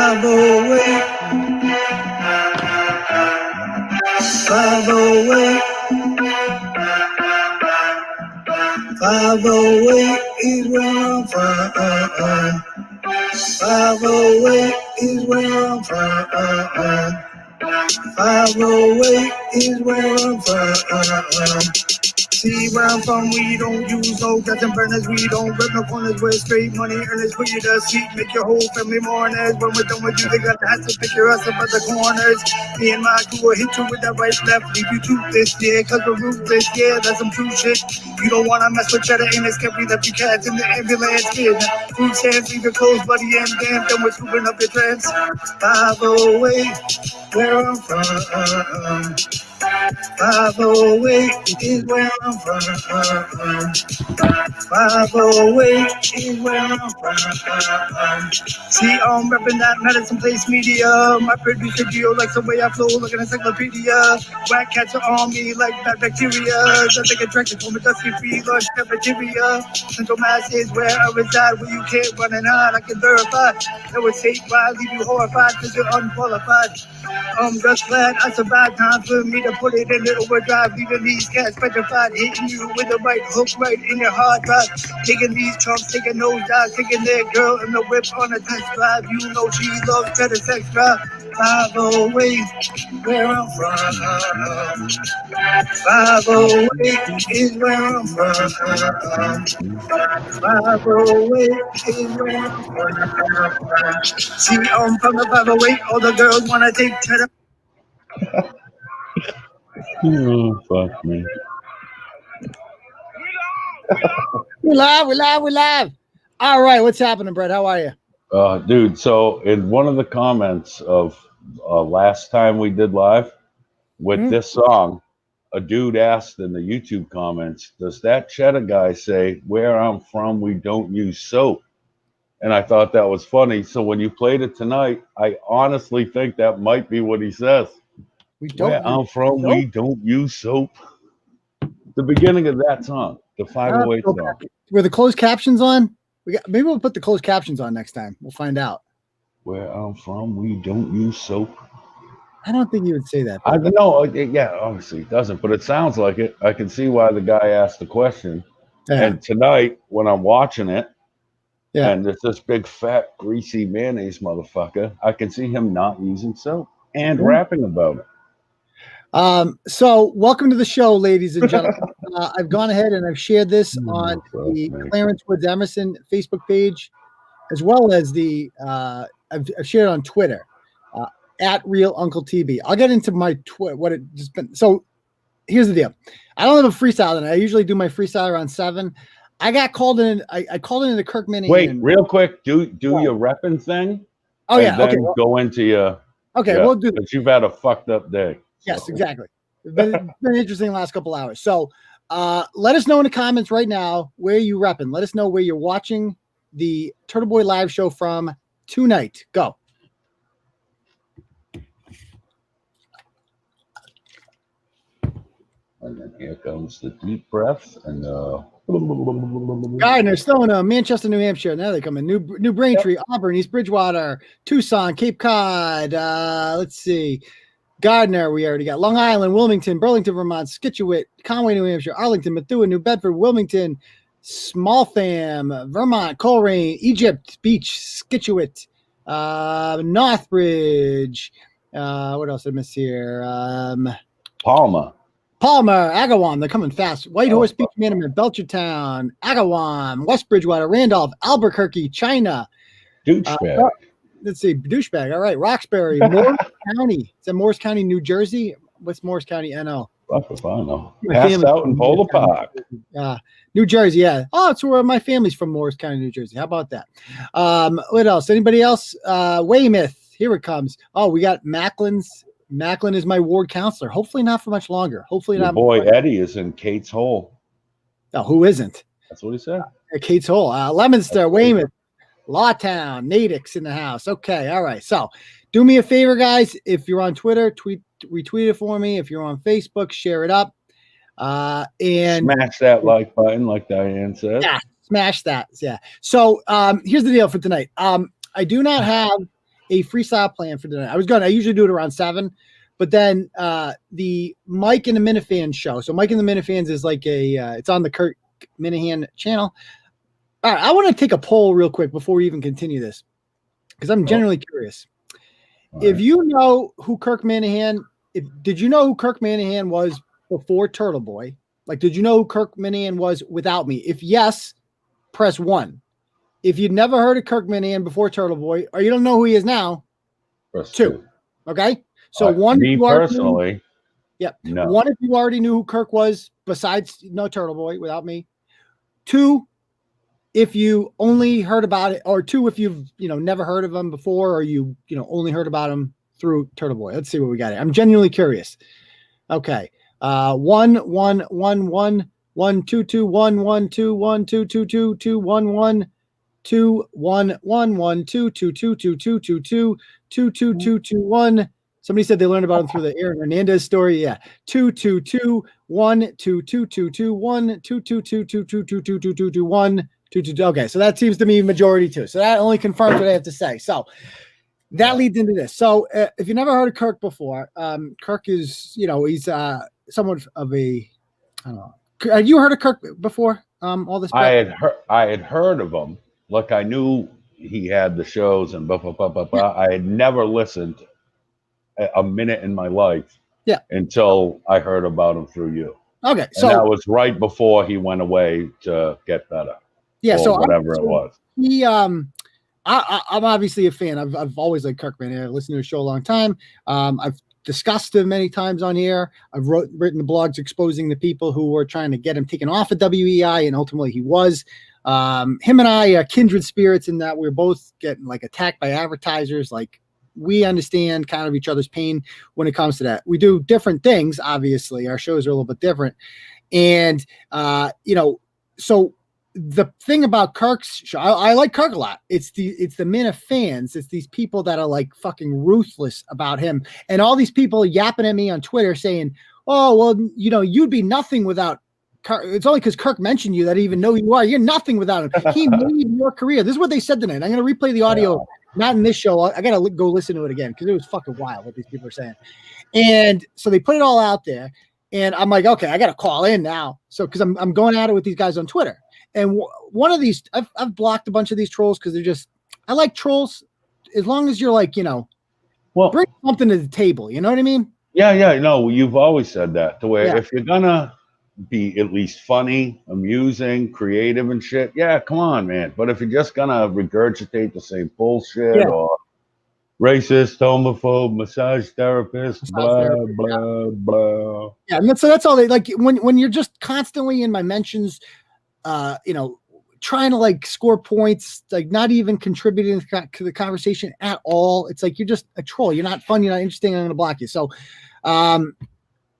508, 508, 508 is where I'm from. 508 is where I'm from. 508 is where I'm from. See where I'm from, we don't use no gas and burners, we don't rip no corners, we're straight money earners, put you to seat, make your whole family mourners. When we're done with you, they got to have to picture us up at the corners. Me and my crew will hit you with that right left, leave you toothless, yeah, cause we're ruthless, yeah, that's some true shit. You don't wanna mess with cheddar, and it's scary that you cats in the ambulance, kid. Food stands, leave your clothes, buddy, and damn, then we're scooping up your trends. 508, where I'm from. 508 is where I'm from. 508 is where I'm from. See, I'm repping that Medicine Place media. My producer Geo likes the way I flow like an encyclopedia. Whack cats are on me like bad bacteria. That they get directed from a dusty free lunch cafeteria. Central Mass is where I reside, where you can't run and hide. I can verify. That would take why leave you horrified because you're unqualified. I'm just glad I survived. Time for me to put it in the overdrive, leaving these cats petrified, hitting you with the right hook right in your hard drive. Taking these chumps, taking those dives, taking their girl in the whip on a test drive. You know she loves better sex drive. 508, where I'm from. 508 is where I'm from. 508 is where I'm from. See, I'm from the 508. All the girls wanna take cheddar. Oh, fuck me. We're live. All right, what's happening, Bret? How are you? Dude, so in one of the comments of last time we did live with this song, a dude asked in the YouTube comments, does that cheddar guy say, where I'm from, we don't use soap? And I thought that was funny. So when you played it tonight, I honestly think that might be what he says. Where I'm from, we don't use soap. The beginning of that song, the 508 song. Were the closed captions on? Maybe we'll put the closed captions on next time. We'll find out. Where I'm from, we don't use soap. I don't think you would say that. I know. Yeah, obviously it doesn't, but it sounds like it. I can see why the guy asked the question. Yeah. And tonight, when I'm watching it, and there's this big, fat, greasy mayonnaise motherfucker, I can see him not using soap and rapping about it. So welcome to the show, ladies and gentlemen. I've gone ahead and I've shared this on the Clarence Woods Emerson Facebook page, as well as the I've shared it on Twitter at Real Uncle TB. I'll get into my what it just been. So here's the deal. I don't have a freestyle tonight. I usually do my freestyle around 7. I got called in. I called in the Kirk Mini. Wait, real quick. Do your repping thing. Oh yeah. Then go into your. Okay, we'll do that. But you've had a fucked up day. Yes, exactly. It's been interesting the last couple hours. So let us know in the comments right now where you repping. Let us know where you're watching the Turtleboy live show from tonight. Go. And then here comes the deep breath and Gardner, Stoneham, Manchester, New Hampshire. Now they come in. New Braintree, Auburn, East Bridgewater, Tucson, Cape Cod. Let's see. Gardner, we already got Long Island, Wilmington, Burlington, Vermont, Scituate, Conway, New Hampshire, Arlington, Methuen, New Bedford, Wilmington, Smalltham, Vermont, Coleraine, Egypt, Beach, Scituate, Northbridge. What else did I miss here? Palmer, Agawam, they're coming fast. Whitehorse Beach, Management, Belchertown, Agawam, West Bridgewater, Randolph, Albuquerque, China. Douchebag. Let's see, douchebag. All right, Roxbury, Morris County. Is that Morris County, New Jersey? What's Morris County, NO? Fuck if I know. Passed out in Boulder Park. New Jersey, yeah. Oh, it's where my family's from, Morris County, New Jersey. How about that? What else? Anybody else? Weymouth. Here it comes. Oh, we got Macklin's. Macklin is my ward counselor. Hopefully not for much longer. Hopefully not. Boy, Eddie is in Kate's Hole. Oh, who isn't? That's what he said. Kate's Hole. Leominster, Weymouth, Lawtown, Natick in the house. Okay, all right. So do me a favor, guys. If you're on Twitter, retweet it for me. If you're on Facebook, share it up. And smash that like button, like Diane said. Yeah, smash that. Yeah. So here's the deal for tonight. I do not have a freestyle plan for tonight. I usually do it around 7, but then the Mike and the Minifan show. So Mike and the Minifans is like it's on the Kirk Minahan channel. All right, I want to take a poll real quick before we even continue this, because I'm genuinely curious. If you know who Kirk Minahan, did you know who Kirk Minahan was before Turtleboy? Like, did you know who Kirk Minahan was without me? If yes, press 1. If you'd never heard of Kirk Minahan before Turtleboy, or you don't know who he is now, Press 2. Okay, so 1. Me personally, no. 1 if you already knew who Kirk was, besides no Turtleboy without me. 2 if you only heard about it, or 2 if you've never heard of him before, or you only heard about him through Turtleboy. Let's see what we got here. I'm genuinely curious. Okay. 1 1 1 1 1 2 2 1 1 2 1 2 2 2 2 1 1 2 1 1 1 2 2 2 2 2 2 2 2 2 2 2 1. Somebody said they learned about him through the Aaron Hernandez story. Yeah. 2 2 2 1 2 2 2 2 1 2 2 2 2 2 2 2 2 2 2 1 2 2. Okay, so that seems to me majority too. So that only confirms what I have to say. So that leads into this. So if you never heard of Kirk before, Kirk is he's somewhat of a, I don't know. Have you heard of Kirk before? All this. I had heard of him. Look, I knew he had the shows and blah, blah, blah, blah, blah. I had never listened a minute in my life until I heard about him through you. Okay. And that was right before he went away to get better. Yeah. So whatever it was. He, I'm obviously a fan. I've always liked Kirk Minahan. I've listened to his show a long time. I've discussed him many times on here. I've written the blogs exposing the people who were trying to get him taken off of WEI, and ultimately he was. Him and I are kindred spirits in that we're both getting like attacked by advertisers. Like, we understand kind of each other's pain when it comes to that. We do different things. Obviously, our shows are a little bit different. And, so the thing about Kirk's show, I like Kirk a lot. It's the Minifans. It's these people that are like fucking ruthless about him. And all these people yapping at me on Twitter saying, oh, well, you'd be nothing without Kirk. It's only because Kirk mentioned you that I even know who you are. You're nothing without him. He made your career. This is what they said tonight. I'm going to replay the audio, not in this show. I got to go listen to it again because it was fucking wild what these people are saying. And so they put it all out there. And I'm like, okay, I got to call in now. So because I'm going at it with these guys on Twitter. And one of these, I've blocked a bunch of these trolls because I like trolls as long as you're like, bring something to the table. You know what I mean? Yeah. No, you've always said that. The way if you're gonna be at least funny, amusing, creative and shit, come on, man. But if you're just gonna regurgitate the same bullshit or racist, homophobe, massage therapist, blah, blah. Yeah, and so that's all they like when you're just constantly in my mentions, trying to like score points, like not even contributing to the conversation at all. It's like, you're just a troll. You're not fun. You're not interesting. I'm going to block you. So,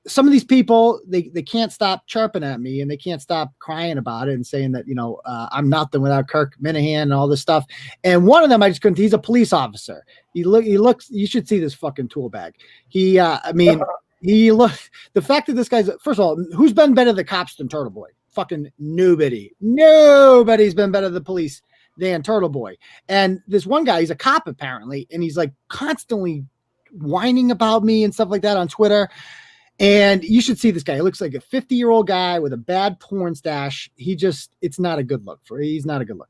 some of these people, they can't stop chirping at me and they can't stop crying about it and saying that, I'm nothing without Kirk Minahan and all this stuff. And one of them, I just couldn't, he's a police officer. He looks, you should see this fucking tool bag. The fact that this guy's, first of all, who's been better than cops than Turtleboy? Fucking nobody. Nobody's been better than police than Turtleboy. And this one guy, he's a cop apparently, and he's like constantly whining about me and stuff like that on Twitter. And you should see this guy. He looks like a 50-year-old guy with a bad porn stash. It's not a good look he's not a good look.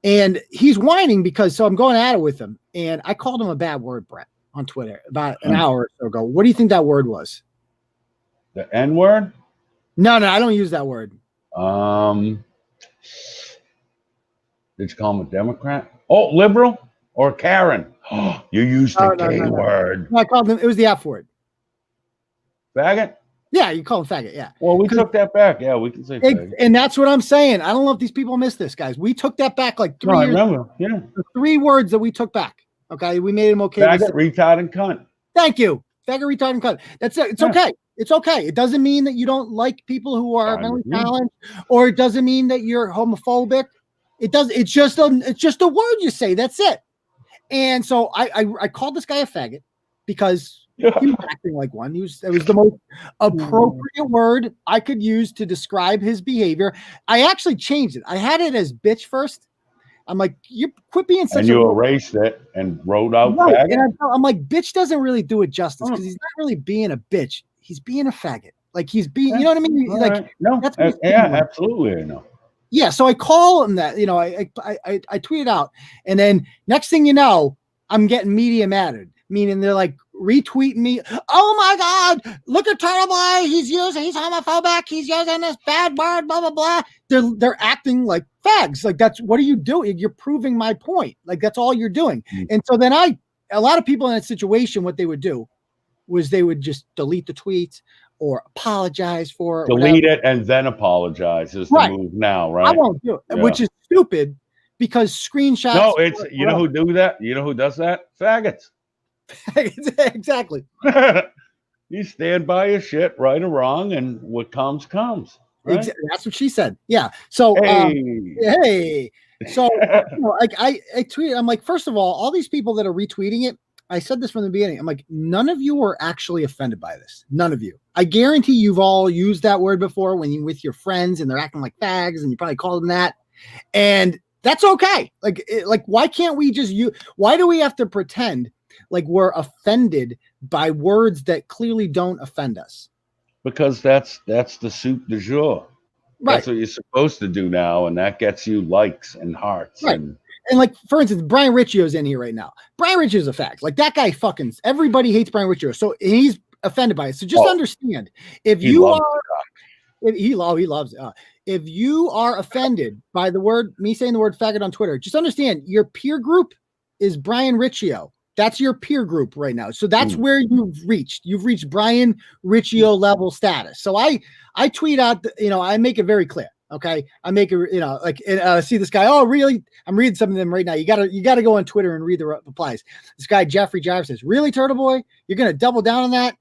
And he's whining because, so I'm going at it with him. And I called him a bad word, Bret, on Twitter about an hour or so ago. What do you think that word was? The N word? No, I don't use that word. Did you call him a Democrat? Oh, liberal or Karen? You used the K word. No, I called him. It was the F word. Faggot? Yeah, you call him faggot. Yeah. Well, we took that back. Yeah, we can say faggot. And that's what I'm saying. I don't know if these people miss this, guys. We took that back like 3 years. I remember. Yeah. The 3 words that we took back. Okay, we made him okay. Faggot, retard, and cunt. Thank you. Faggot, retard, and cunt. That's it. It's okay. It's okay. It doesn't mean that you don't like people who are mentally challenged, or it doesn't mean that you're homophobic. It does. It's just a word you say. That's it. And so I called this guy a faggot because he was acting like one. It was the most appropriate word I could use to describe his behavior. I actually changed it. I had it as bitch first. I'm like, you quit being such and you erased it and wrote out right. faggot. And I'm like, bitch doesn't really do it justice because he's not really being a bitch. He's being a faggot. Like he's being, you know what I mean? Like right. No, that's what yeah, absolutely, I know. Yeah, so I call him that, you know, I tweet it out, and then next thing you know, I'm getting media mad, meaning they're like retweeting me. Oh my God, look at Turtleboy, he's homophobic, he's using this bad word, blah blah blah. They're acting like fags. Like that's what are you doing? You're proving my point. Like that's all you're doing. And so then a lot of people in that situation, what they would do was they would just delete the tweets or apologize for it. Delete it and then apologize is the move now, right? I won't do it, which is stupid because screenshots. No, it's you know who do that? You know who does that? Faggots. Exactly. You stand by your shit, right or wrong, and what comes. Right? That's what she said. Yeah. So hey. So you know, like I tweeted, I'm like, first of all these people that are retweeting it, I said this from the beginning. I'm like, none of you are actually offended by this. None of you. I guarantee you've all used that word before when you with your friends and they're acting like fags and you probably call them that. And that's okay. Like why can't we just why do we have to pretend like we're offended by words that clearly don't offend us? Because that's the soup du jour. Right. That's what you're supposed to do now, and that gets you likes and hearts. Right. And like, for instance, Brian Riccio's in here right now. Brian Riccio's a fact. Like that guy everybody hates Brian Riccio. So he's offended by it. So just understand if you are offended by me saying the word faggot on Twitter, just understand your peer group is Brian Riccio. That's your peer group right now. So that's where you've reached. You've reached Brian Riccio level status. So I tweet out, I make it very clear. Okay. I make it, see this guy. Oh, really? I'm reading some of them right now. You gotta go on Twitter and read the replies. This guy, Jeffrey Jarvis, says, really, Turtleboy? You're going to double down on that?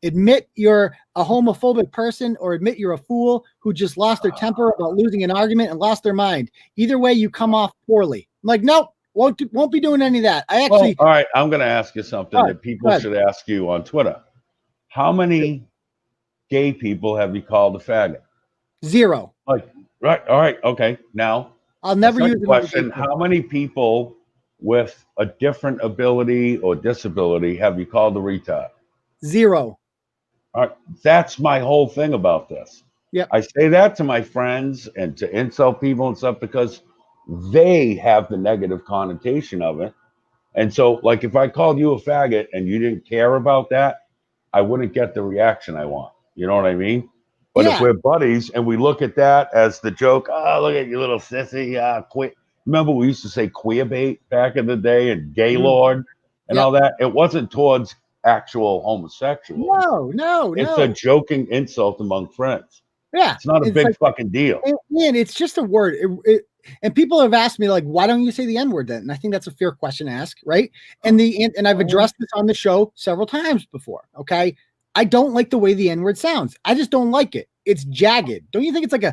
Admit you're a homophobic person or admit you're a fool who just lost their temper about losing an argument and lost their mind. Either way, you come off poorly. I'm like, nope, won't be doing any of that. All right. I'm going to ask you something that people should ask you on Twitter. How many gay people have you called a faggot? 0. Right. All right. Okay. Now, I'll never use the question. How many people with a different ability or disability have you called a retard? 0. All right. That's my whole thing about this. Yeah. I say that to my friends and to insult people and stuff because they have the negative connotation of it. And so, like, if I called you a faggot and you didn't care about that, I wouldn't get the reaction I want. You know what I mean? But if we're buddies and we look at that as the joke, oh, look at you little sissy, quit. Remember we used to say queer bait back in the day and gaylord and all that? It wasn't towards actual homosexuals. No. It's a joking insult among friends. Yeah. It's not a big fucking deal. Man, it's just a word. And people have asked me, like, why don't you say the N-word then? And I think that's a fair question to ask, right? And I've addressed this on the show several times before, okay? I don't like the way the N-word sounds. I just don't like it. It's jagged. Don't you think it's like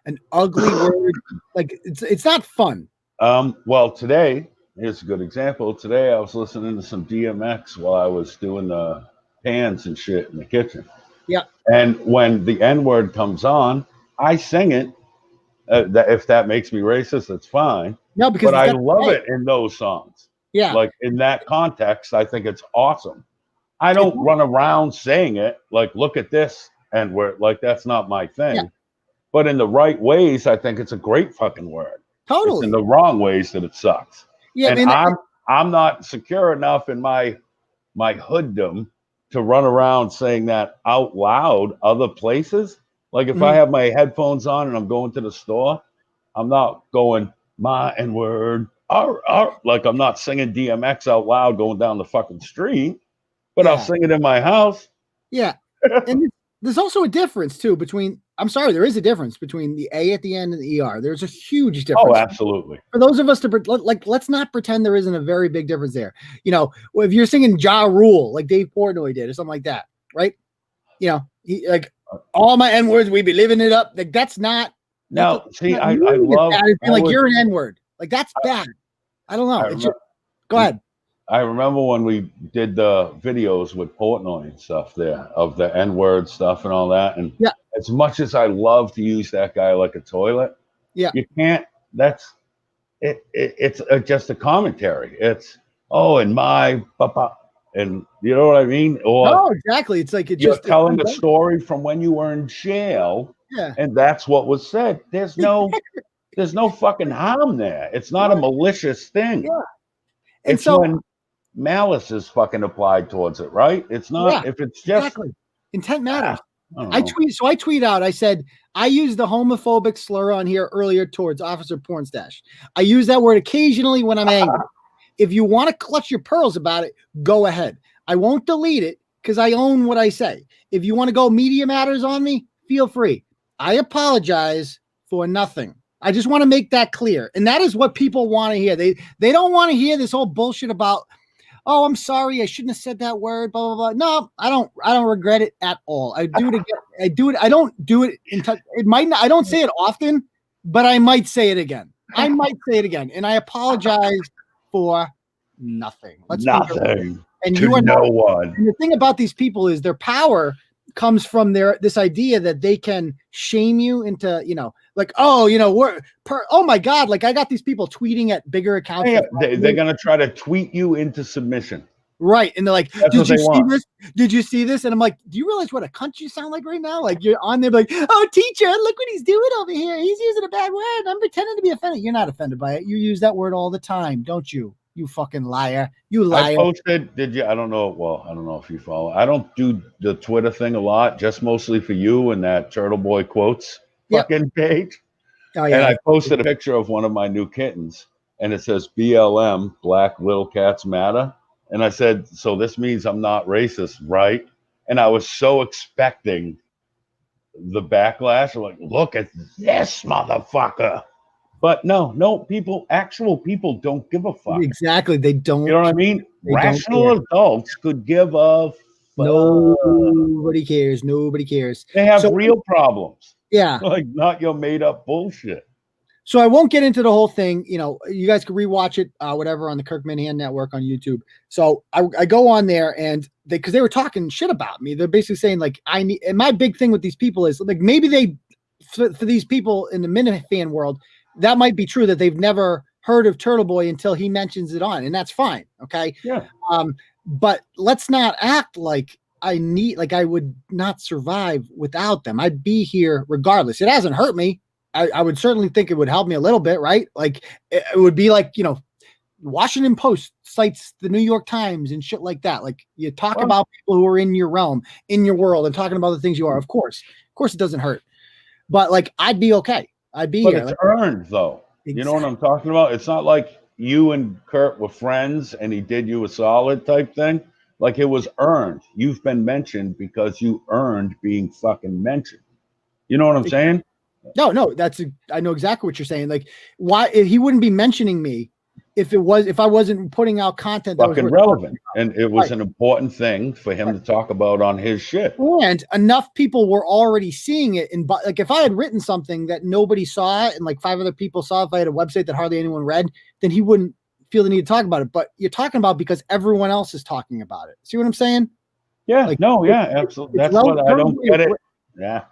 an ugly word? Like it's not fun. Well, today, here's a good example. Today I was listening to some DMX while I was doing the pans and shit in the kitchen. Yeah. And when the N-word comes on, I sing it. If that makes me racist, that's fine. No, because I love it in those songs. Yeah. Like in that context, I think it's awesome. I don't run around saying it like, look at this, and we're like, that's not my thing. Yeah. But in the right ways, I think it's a great fucking word. Totally. It's in the wrong ways that it sucks. Yeah, and I'm not secure enough in my hooddom to run around saying that out loud other places. Like if I have my headphones on and I'm going to the store, I'm not going my N-word, like I'm not singing DMX out loud going down the fucking street. But I'll sing it in my house. Yeah. And there's also a difference, too, there is a difference between the A at the end and the ER. There's a huge difference. Oh, absolutely. For those of us let's not pretend there isn't a very big difference there. You know, if you're singing Ja Rule, like Dave Portnoy did or something like that, right? You know, like all my N-words, we be living it up. Like that's not. No, see, I love. Like you're an N-word. Like that's bad. I don't know. Go ahead. I remember when we did the videos with Portnoy and stuff there of the N-word stuff and all that. And as much as I love to use that guy like a toilet, you can't, it's just a commentary. It's and my papa, and you know what I mean? Or No, exactly. It's like you're telling a story from when you were in jail, yeah, and that's what was said. There's no fucking harm there. It's not a malicious thing. yeah. And It's so when malice is fucking applied towards it, right? It's not if it's just exactly. Intent matters. I tweet out, I said, I used the homophobic slur on here earlier towards Officer Pornstash. I use that word occasionally when I'm angry. If you want to clutch your pearls about it, go ahead. I won't delete it because I own what I say. If you want to go media matters on me, feel free. I apologize for nothing. I just want to make that clear. And that is what people want to hear. They don't want to hear this whole bullshit about, oh, I'm sorry, I shouldn't have said that word, blah, blah, blah. No, I don't regret it at all. I do it again. I do it. I don't do it it might not, I don't say it often, but I might say it again. And I apologize for nothing. Nothing. And to no one. And the thing about these people is their power comes from this idea that they can shame you into, like, oh my God, like I got these people tweeting at bigger accounts. Yeah, they're going to try to tweet you into submission. Right. And they're like, did you see this? Did you see this? And I'm like, do you realize what a cunt you sound like right now? Like you're on there like, oh, teacher, look what he's doing over here. He's using a bad word. I'm pretending to be offended. You're not offended by it. You use that word all the time, don't you? You fucking liar. You liar. I posted, did you? I don't know. Well, I don't know if you follow. I don't do the Twitter thing a lot, just mostly for you and that Turtleboy Quotes fucking page. Oh, yeah. And I posted a picture of one of my new kittens, and it says BLM, Black Little Cats Matter. And I said, so this means I'm not racist, right? And I was so expecting the backlash. I'm like, look at this motherfucker. But no, actual people don't give a fuck. Exactly. They don't. You know what I mean? Rational adults could give a fuck. Nobody cares. Nobody cares. They have real problems. Yeah. Like not your made up bullshit. So I won't get into the whole thing. You guys can rewatch it, whatever, on the Kirk Minahan Network on YouTube. So I go on there and because they were talking shit about me. They're basically saying like, and my big thing with these people is like, maybe for these people in the Minifan world, that might be true that they've never heard of Turtleboy until he mentions it on, and that's fine. Okay. Yeah. But let's not act like I would not survive without them. I'd be here regardless. It hasn't hurt me. I would certainly think it would help me a little bit, right? Like it would be like, Washington Post cites the New York Times and shit like that. Like you talk about people who are in your realm, in your world, and talking about the things you are. Of course it doesn't hurt, but like I'd be okay. I'd be here. It's earned though. Exactly. You know what I'm talking about? It's not like you and Kurt were friends and he did you a solid type thing. Like it was earned. You've been mentioned because you earned being fucking mentioned. You know what I'm saying? No, I know exactly what you're saying. Like why he wouldn't be mentioning me if I wasn't putting out content that fucking was relevant. And it was an important thing for him to talk about on his shit. And enough people were already seeing it. And like if I had written something that nobody saw and like 5 other people saw, if I had a website that hardly anyone read, then he wouldn't feel the need to talk about it. But you're talking about because everyone else is talking about it. See what I'm saying? Yeah. Like, absolutely. That's what I don't get it. Yeah.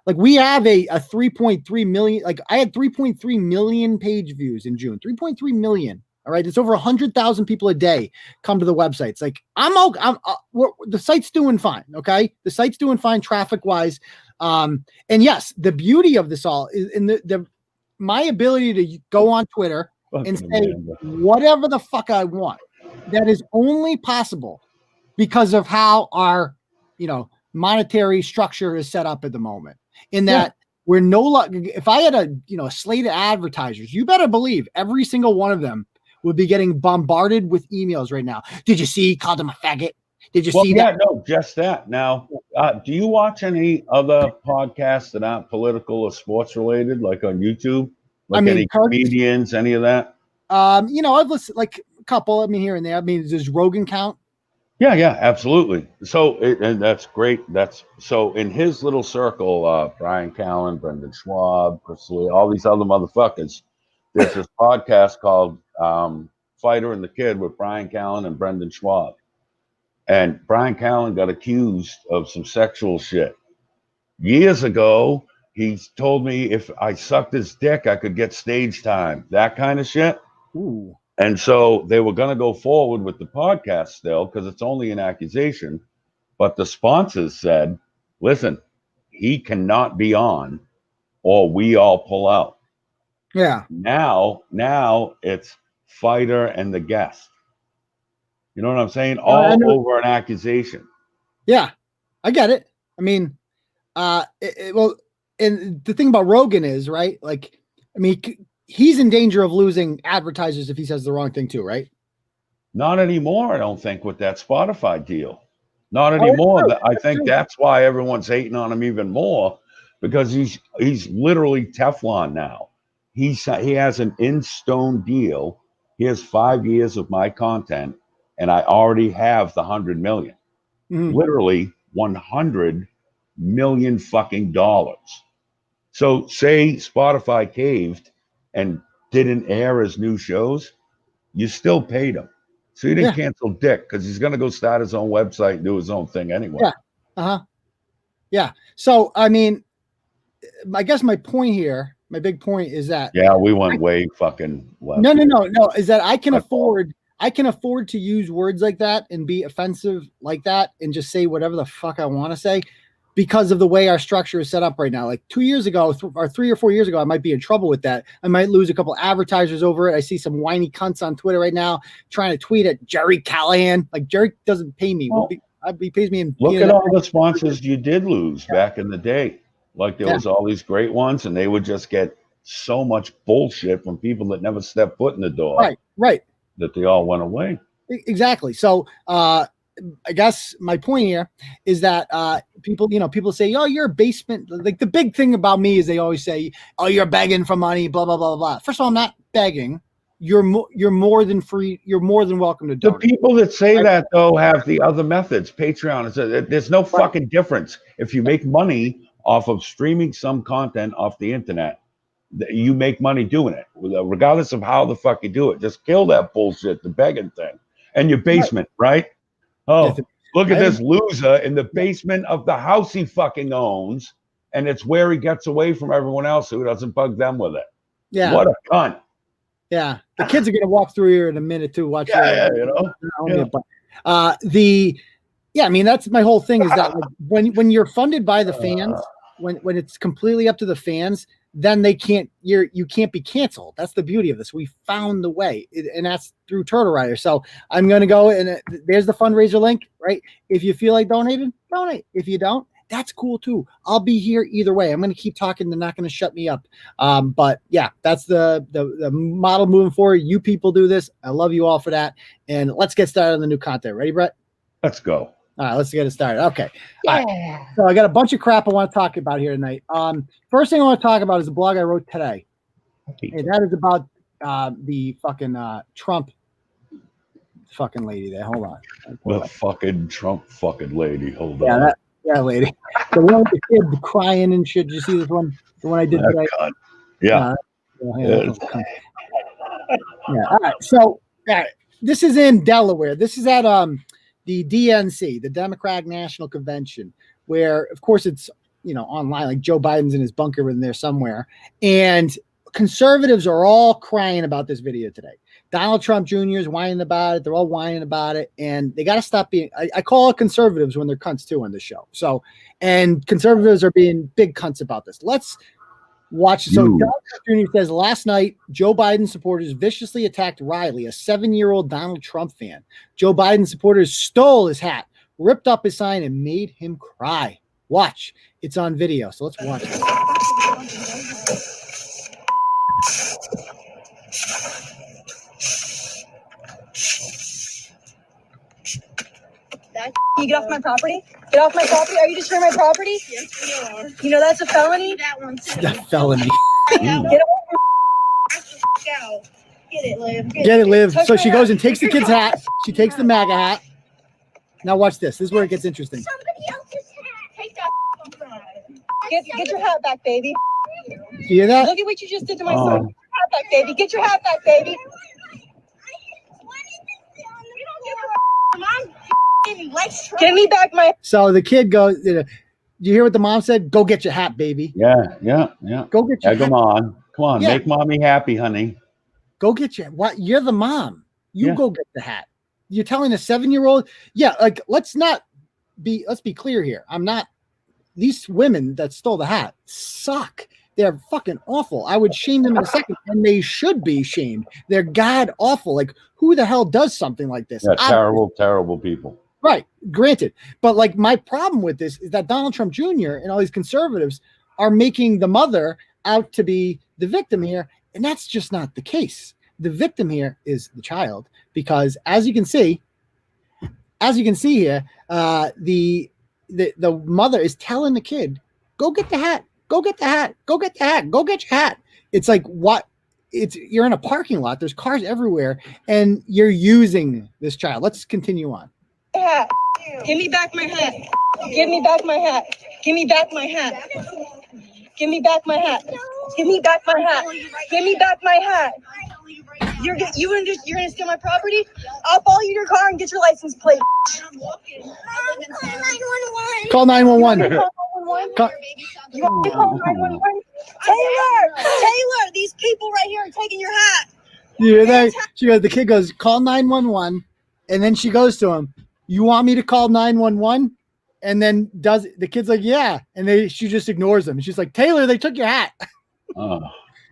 Like we have a 3.3 million, like I had 3.3 million page views in June, 3.3 million. All right. It's over 100,000 people a day come to the websites. Like the site's doing fine. Okay. The site's doing fine traffic wise. And yes, the beauty of this all is in my ability to go on Twitter and say whatever the fuck I want. That is only possible because of how our, monetary structure is set up at the moment. In that we're no longer, if I had a slate of advertisers, you better believe every single one of them would be getting bombarded with emails right now. Did you see? He called him a faggot. Did you see that? No, just that. Now, do you watch any other podcasts that aren't political or sports related, like on YouTube? Like any comedians, any of that? I've listened like a couple. Here and there. Does Rogan count? Yeah, absolutely. So, and that's great. So in his little circle, Brian Callen, Brendan Schwab, Chris Lee, all these other motherfuckers, there's this podcast called Fighter and the Kid with Brian Callen and Brendan Schwab. And Brian Callen got accused of some sexual shit years ago. He's told me if I sucked his dick, I could get stage time, that kind of shit. Ooh. And so they were going to go forward with the podcast still because it's only an accusation. But the sponsors said, listen, he cannot be on or we all pull out. Yeah. Now it's fighter and the guest. You know what I'm saying? All over an accusation. Yeah, I get it. I mean, well, and the thing about Rogan is, right? Like, I mean, he's in danger of losing advertisers if he says the wrong thing too, right? Not anymore, I don't think, with that Spotify deal. Not anymore. I think that's why everyone's hating on him even more, because he's literally Teflon now. He has an in-stone deal. He has 5 years of my content, and I already have the 100 million. Mm-hmm. Literally 100 million fucking dollars. So say Spotify caved and didn't air his new shows, you still paid him. So he didn't cancel Dick because he's going to go start his own website and do his own thing anyway. Yeah. Yeah. So, I mean, I guess my point here, my big point is that. Yeah, we went way fucking left. No. Is that I can afford to use words like that and be offensive like that and just say whatever the fuck I want to say because of the way our structure is set up right now. Like 2 years ago or 3 or 4 years ago, I might be in trouble with that. I might lose a couple advertisers over it. I see some whiny cunts on Twitter right now trying to tweet at Jerry Callahan. Like Jerry doesn't pay me. Well, he pays me in. Look at all the sponsors you did lose back in the day. Like there was all these great ones, and they would just get so much bullshit from people that never stepped foot in the door. Right. That they all went away. Exactly. So I guess my point here is that people say, oh, you're a basement. Like the big thing about me is they always say, oh, you're begging for money, blah, blah, blah, blah. First of all, I'm not begging. You're more than free. You're more than welcome to donate. The people that say that, though, have the other methods. Patreon. There's no fucking difference. If you make money off of streaming some content off the internet, you make money doing it, regardless of how the fuck you do it. Just kill that bullshit, the begging thing. And your basement, right? Oh, look at this loser in the basement of the house he fucking owns, and it's where he gets away from everyone else who doesn't bug them with it. Yeah. What a cunt. Yeah. The kids are going to walk through here in a minute too. Watch. Yeah, you know. I mean, that's my whole thing is that when you're funded by the fans, when it's completely up to the fans, then you can't be canceled. That's the beauty of this. We found the way, and that's through Turtle Rider. So I'm going to go and there's the fundraiser link, right? If you feel like donating, donate. If you don't, that's cool too. I'll be here either way. I'm going to keep talking. They're not going to shut me up. But yeah, that's the model moving forward. You people do this. I love you all for that. And let's get started on the new content. Ready, Bret? Let's go. All right, let's get it started. Okay. Yeah. All right. So I got a bunch of crap I want to talk about here tonight. First thing I want to talk about is a blog I wrote today. And that is about the fucking Trump fucking lady there. Hold on. The fucking Trump fucking lady. Hold on. That lady. The one with the kid crying and shit. Did you see this one? The one I did today? Yeah. Yeah. All right. So this is in Delaware. This is at the DNC, the Democratic National Convention, where, of course, it's, online, like Joe Biden's in his bunker in there somewhere. And conservatives are all crying about this video today. Donald Trump Jr. is whining about it. They're all whining about it. And they got to stop being, I call it conservatives when they're cunts too on the show. So, and conservatives are being big cunts about this. Let's watch. So Donald Trump Jr. says last night, Joe Biden supporters viciously attacked Riley, a 7-year-old Donald Trump fan. Joe Biden supporters stole his hat, ripped up his sign, and made him cry. Watch. It's on video. So let's watch it. You get off my property? Get off my property? Are you destroying my property? Yes, we are. You know that's a felony? That one too. It's a felony. Get out. Get it, Liv. Get it, Liv. So she goes and takes the kid's hat. She takes the MAGA hat. Now watch this. This is where it gets interesting. Somebody else's hat. Take that. Get your hat back, baby. You hear that? Look at what you just did to my son. Get your hat back, baby. Get your hat back, baby. Give me back my. So the kid goes, you hear what the mom said? Go get your hat, baby. Yeah. Go get your hat. Come on. Yeah. Make mommy happy, honey. Go get your what? You're the mom. You Yeah. go get the hat. You're telling a 7-year-old, yeah, like let's be clear here. These women that stole the hat suck. They're fucking awful. I would shame them in a second, and they should be shamed. They're god awful. Like, who the hell does something like this? Yeah, terrible people. Right, granted. But like, my problem with this is that Donald Trump Jr. and all these conservatives are making the mother out to be the victim here, and that's just not the case. The victim here is the child, because as you can see here, the mother is telling the kid, go get the hat, go get the hat, go get the hat, go get your hat. It's like, what? You're in a parking lot, there's cars everywhere, and you're using this child. Let's continue on. Hat. Give me back my hat. Give me back my hat. Give me back my hat. Give me back my hat. Give me back my hat. Give me back my hat. You're gonna steal my property? I'll follow you to your car and get your license plate. Call 911. You want me to call 911? Taylor, these people right here are taking your hat. The kid goes, call 911, and then she goes to him, you want me to call 911? And then the kid's like, yeah, and she just ignores him. She's like, Taylor, they took your hat. Oh.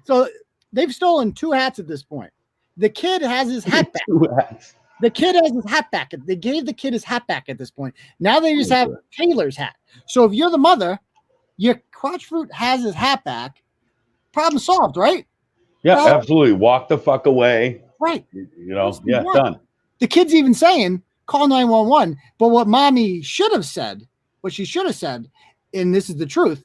So they've stolen 2 hats at this point. The kid has his hat back. The kid has his hat back. They gave the kid his hat back at this point. Now they just have Taylor's hat. So if you're the mother, your crotch fruit has his hat back. Problem solved, right? Yeah, absolutely. Walk the fuck away. Right. Done. The kid's even saying, call 911. But what mommy should have said, and this is the truth,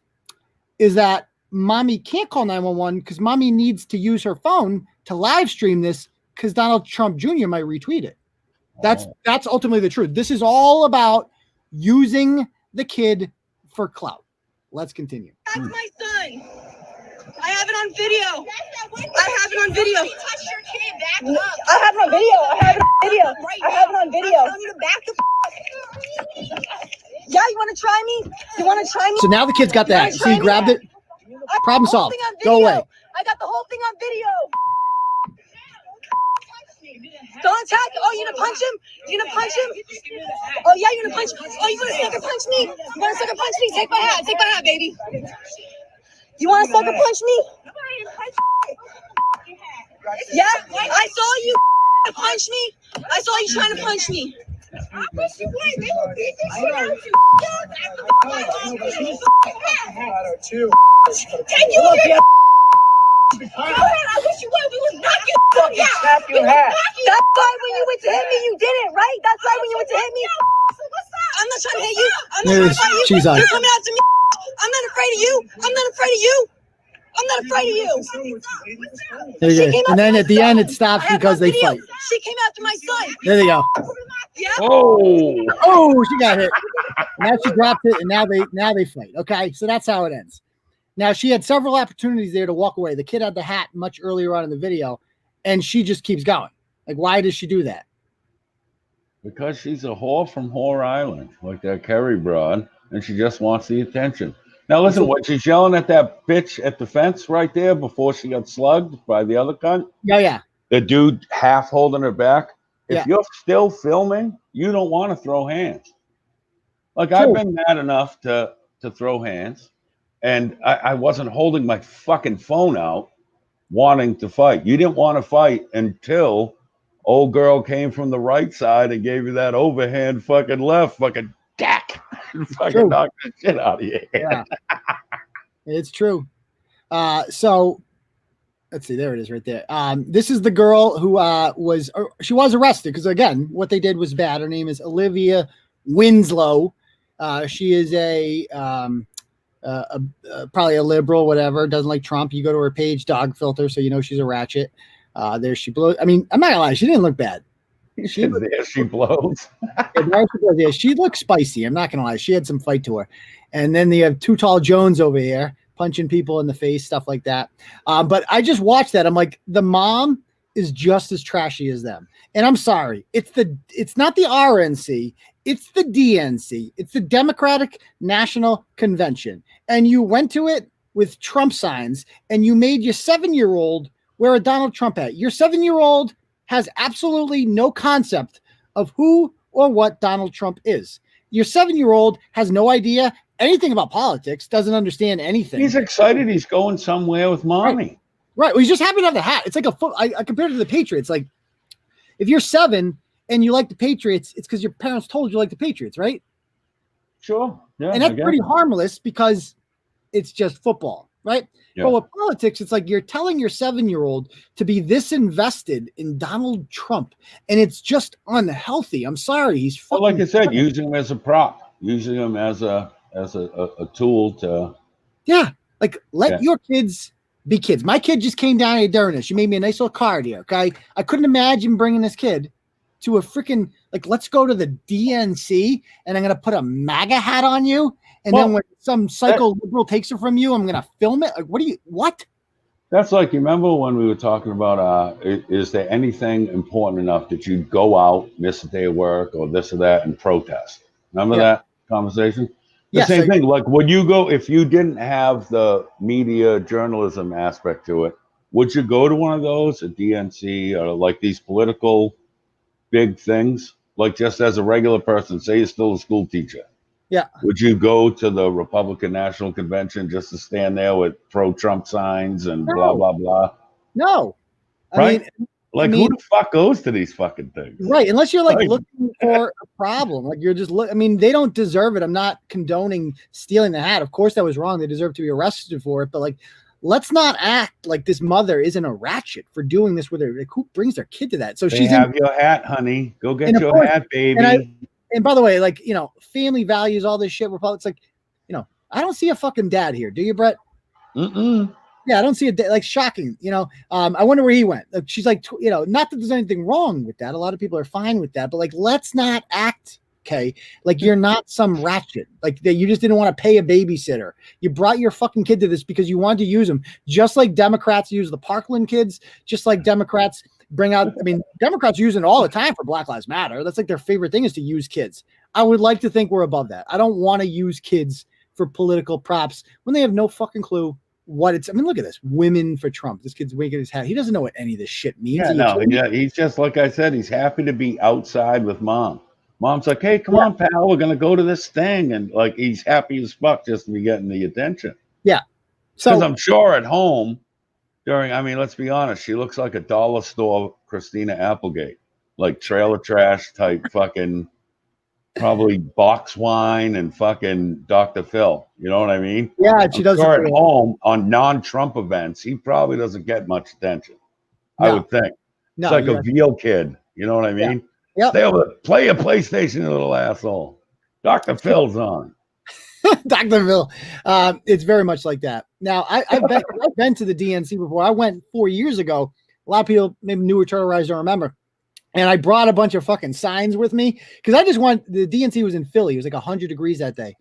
is that mommy can't call 911 because mommy needs to use her phone to live stream this because Donald Trump Jr. might retweet it. That's ultimately the truth. This is all about using the kid for clout. Let's continue. That's my son. I have it on video. I have it on video. I have it on video. I have it on video. I have it on video. I'm telling you to back the Yeah, you want to try me? You want to try me? So now the kid's got that. So he grabbed it. Problem solved. Go away. I got the whole thing on video. Don't attack. Oh, you gonna punch him? You gonna punch him? Oh, yeah, you gonna punch? Oh, you gonna sucker punch me? You gonna sucker punch me? Take my hat. Take my hat, baby. You want to sucker punch me? Yeah, I saw you punch me. I saw you trying to punch me. I wish you would. We was knocking your hat. That's why when you went to hit me, you did it, right? That's why when you went to hit me. I'm not trying to hit you. I'm not trying to fight you. She's on. You're coming out to me. I'm not afraid of you. I'm not afraid of you. I'm not afraid of you. There you go. And then at the end, it stops because they fight. She came after my son. There they go. Yeah. Oh, she got hit. Now she dropped it, and now they fight. Okay, so that's how it ends. Now she had several opportunities there to walk away. The kid had the hat much earlier on in the video, and she just keeps going. Like, why does she do that? Because she's a whore from Whore Island, like that Kerry broad, and she just wants the attention. Now listen, when she's yelling at that bitch at the fence right there before she got slugged by the other cunt. Yeah. The dude half holding her back. If Yeah. you're still filming, you don't want to throw hands. Like, True. I've been mad enough to throw hands, and I wasn't holding my fucking phone out wanting to fight. You didn't want to fight until old girl came from the right side and gave you that overhand fucking left fucking dack and fucking knocked the shit out of you. Yeah. It's true. So let's see, there it is right there. This is the girl who was arrested because, again, what they did was bad. Her name is Olivia Winslow. She is probably a liberal, whatever, doesn't like Trump. You go to her page, dog filter, so you know she's a ratchet. There she blows. I mean, I'm not gonna lie, she didn't look bad. She blows. Yeah, she looked spicy. I'm not gonna lie, she had some fight to her. And then you have Too Tall Jones over here punching people in the face, stuff like that. But I just watched that. I'm like, the mom is just as trashy as them. And I'm sorry, it's not the RNC, It's the DNC. It's the Democratic National Convention. And you went to it with Trump signs and you made your 7-year-old wear a Donald Trump hat. Your 7-year-old has absolutely no concept of who or what Donald Trump is. Your 7-year-old has no idea anything about politics, doesn't understand anything. He's excited. He's going somewhere with mommy. Right. Well, he's just happy to have the hat. It's like I compared it to the Patriots. Like, if you're 7 and you like the Patriots, it's because your parents told you like the Patriots, right? Sure. Yeah. And that's pretty harmless because it's just football, right? Yeah. But with politics, it's like you're telling your 7-year-old to be this invested in Donald Trump, and it's just unhealthy. I'm sorry. He's fucking like I said, using him as a prop, using him as a tool to. Yeah. Like, let your kids be kids. My kid just came down here during this. She made me a nice little card here, okay? I couldn't imagine bringing this kid to a freaking, like, let's go to the DNC, and I'm going to put a MAGA hat on you, and then when some psycho liberal takes it from you, I'm going to film it? Like, what? That's like, you remember when we were talking about, is there anything important enough that you'd go out, miss a day of work, or this or that, and protest? Remember that conversation? The same thing. Like, would you go, if you didn't have the media journalism aspect to it, would you go to one of those, a DNC, or like these political big things? Like, just as a regular person, say you're still a school teacher. Yeah. Would you go to the Republican National Convention just to stand there with pro-Trump signs and blah, blah, blah? No. Right? Who the fuck goes to these fucking things? Right. Unless you're like looking for a problem. Like, you're just they don't deserve it. I'm not condoning stealing the hat. Of course that was wrong. They deserve to be arrested for it. But like, let's not act like this mother isn't a ratchet for doing this with her. Like, who brings their kid to that? So she's have your hat, honey. Go get your hat, baby. And by the way, like, family values, all this shit. It's like, I don't see a fucking dad here. Do you, Bret? Mm-mm. Yeah, I don't see a dad. Like, shocking. I wonder where he went. Like, she's like, not that there's anything wrong with that. A lot of people are fine with that. But like, let's not act, okay, like you're not some ratchet. Like, that you just didn't want to pay a babysitter. You brought your fucking kid to this because you wanted to use them. Just like Democrats use the Parkland kids. Just like Democrats bring out, Democrats use it all the time for Black Lives Matter. That's like their favorite thing, is to use kids. I would like to think we're above that. I don't want to use kids for political props when they have no fucking clue what it's. Look at this. Women for Trump. This kid's waving his hat. He doesn't know what any of this shit means. He's just, like I said, he's happy to be outside with mom. Mom's like, hey, come on, pal, we're gonna go to this thing, and like, he's happy as fuck just to be getting the attention. Yeah. Because I'm sure at home let's be honest, she looks like a dollar store Christina Applegate, like trailer trash type fucking, probably box wine and fucking Dr. Phil. You know what I mean? Yeah, she does. At home on non-Trump events, he probably doesn't get much attention. No. I would think. It's like a veal kid. You know what I mean? Yeah. Stay over, play a PlayStation, you little asshole. Dr. Phil's on. Dr. Phil. It's very much like that. Now, I've been to the DNC before. I went 4 years ago. A lot of people, maybe newer Turtle Riders, don't remember. And I brought a bunch of fucking signs with me because the DNC was in Philly. It was like 100 degrees that day.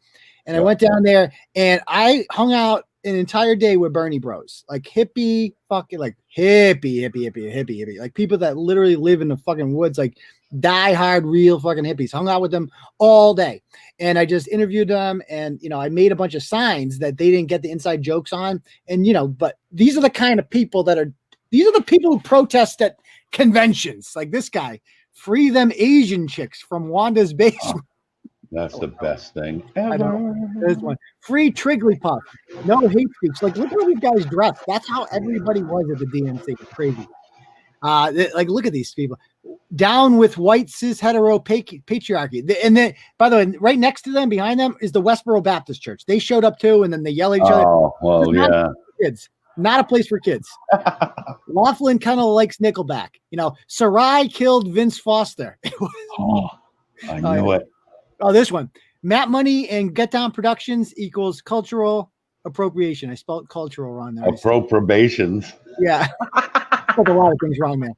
And I went down there and I hung out an entire day with Bernie bros, like hippie, like hippie, like people that literally live in the fucking woods, like diehard real fucking hippies. Hung out with them all day. And I just interviewed them, and, I made a bunch of signs that they didn't get the inside jokes on. And, but these are the kind of people these are the people who protest at conventions. Like this guy, free them Asian chicks from Wanda's basement. That's the best thing ever. This one. Free Trigglypuff. No hate speech. Like, look how these guys dress. That's how everybody was at the DNC. It's crazy. Like, look at these people. Down with white cis hetero patriarchy. And then, by the way, right next to them, behind them, is the Westboro Baptist Church. They showed up too, and then they yell at each other. Oh, well, yeah. Kids. Not a place for kids. Laughlin kind of likes Nickelback. Sarai killed Vince Foster. I knew it. Oh, this one. Matt Money and Get Down Productions equals cultural appropriation. I spelled cultural wrong there. Appropriations. Yeah. I spelled a lot of things wrong there.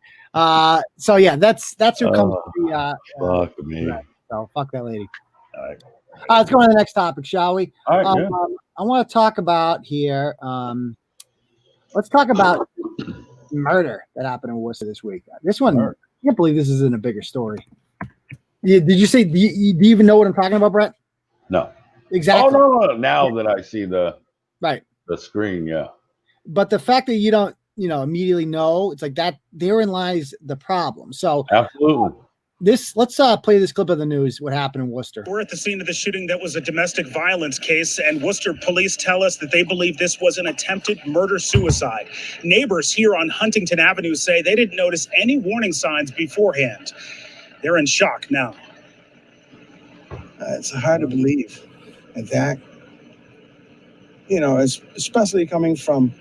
So yeah, that's who comes to the fuck me. So fuck that lady. All right. Let's go on to the next topic, shall we? All right, I want to talk about here. Let's talk about murder that happened in Worcester this week. This one, I can't believe this isn't a bigger story. Yeah, did you say? Do you even know what I'm talking about, Brett? No. Exactly. Oh no. Now that I see the screen, yeah. But the fact that you don't, immediately know, it's like that. Therein lies the problem. So absolutely. Let's play this clip of the news. What happened in Worcester? We're at the scene of the shooting that was a domestic violence case, and Worcester police tell us that they believe this was an attempted murder-suicide. Neighbors here on Huntington Avenue say they didn't notice any warning signs beforehand. They're in shock now. It's hard to believe that, especially coming from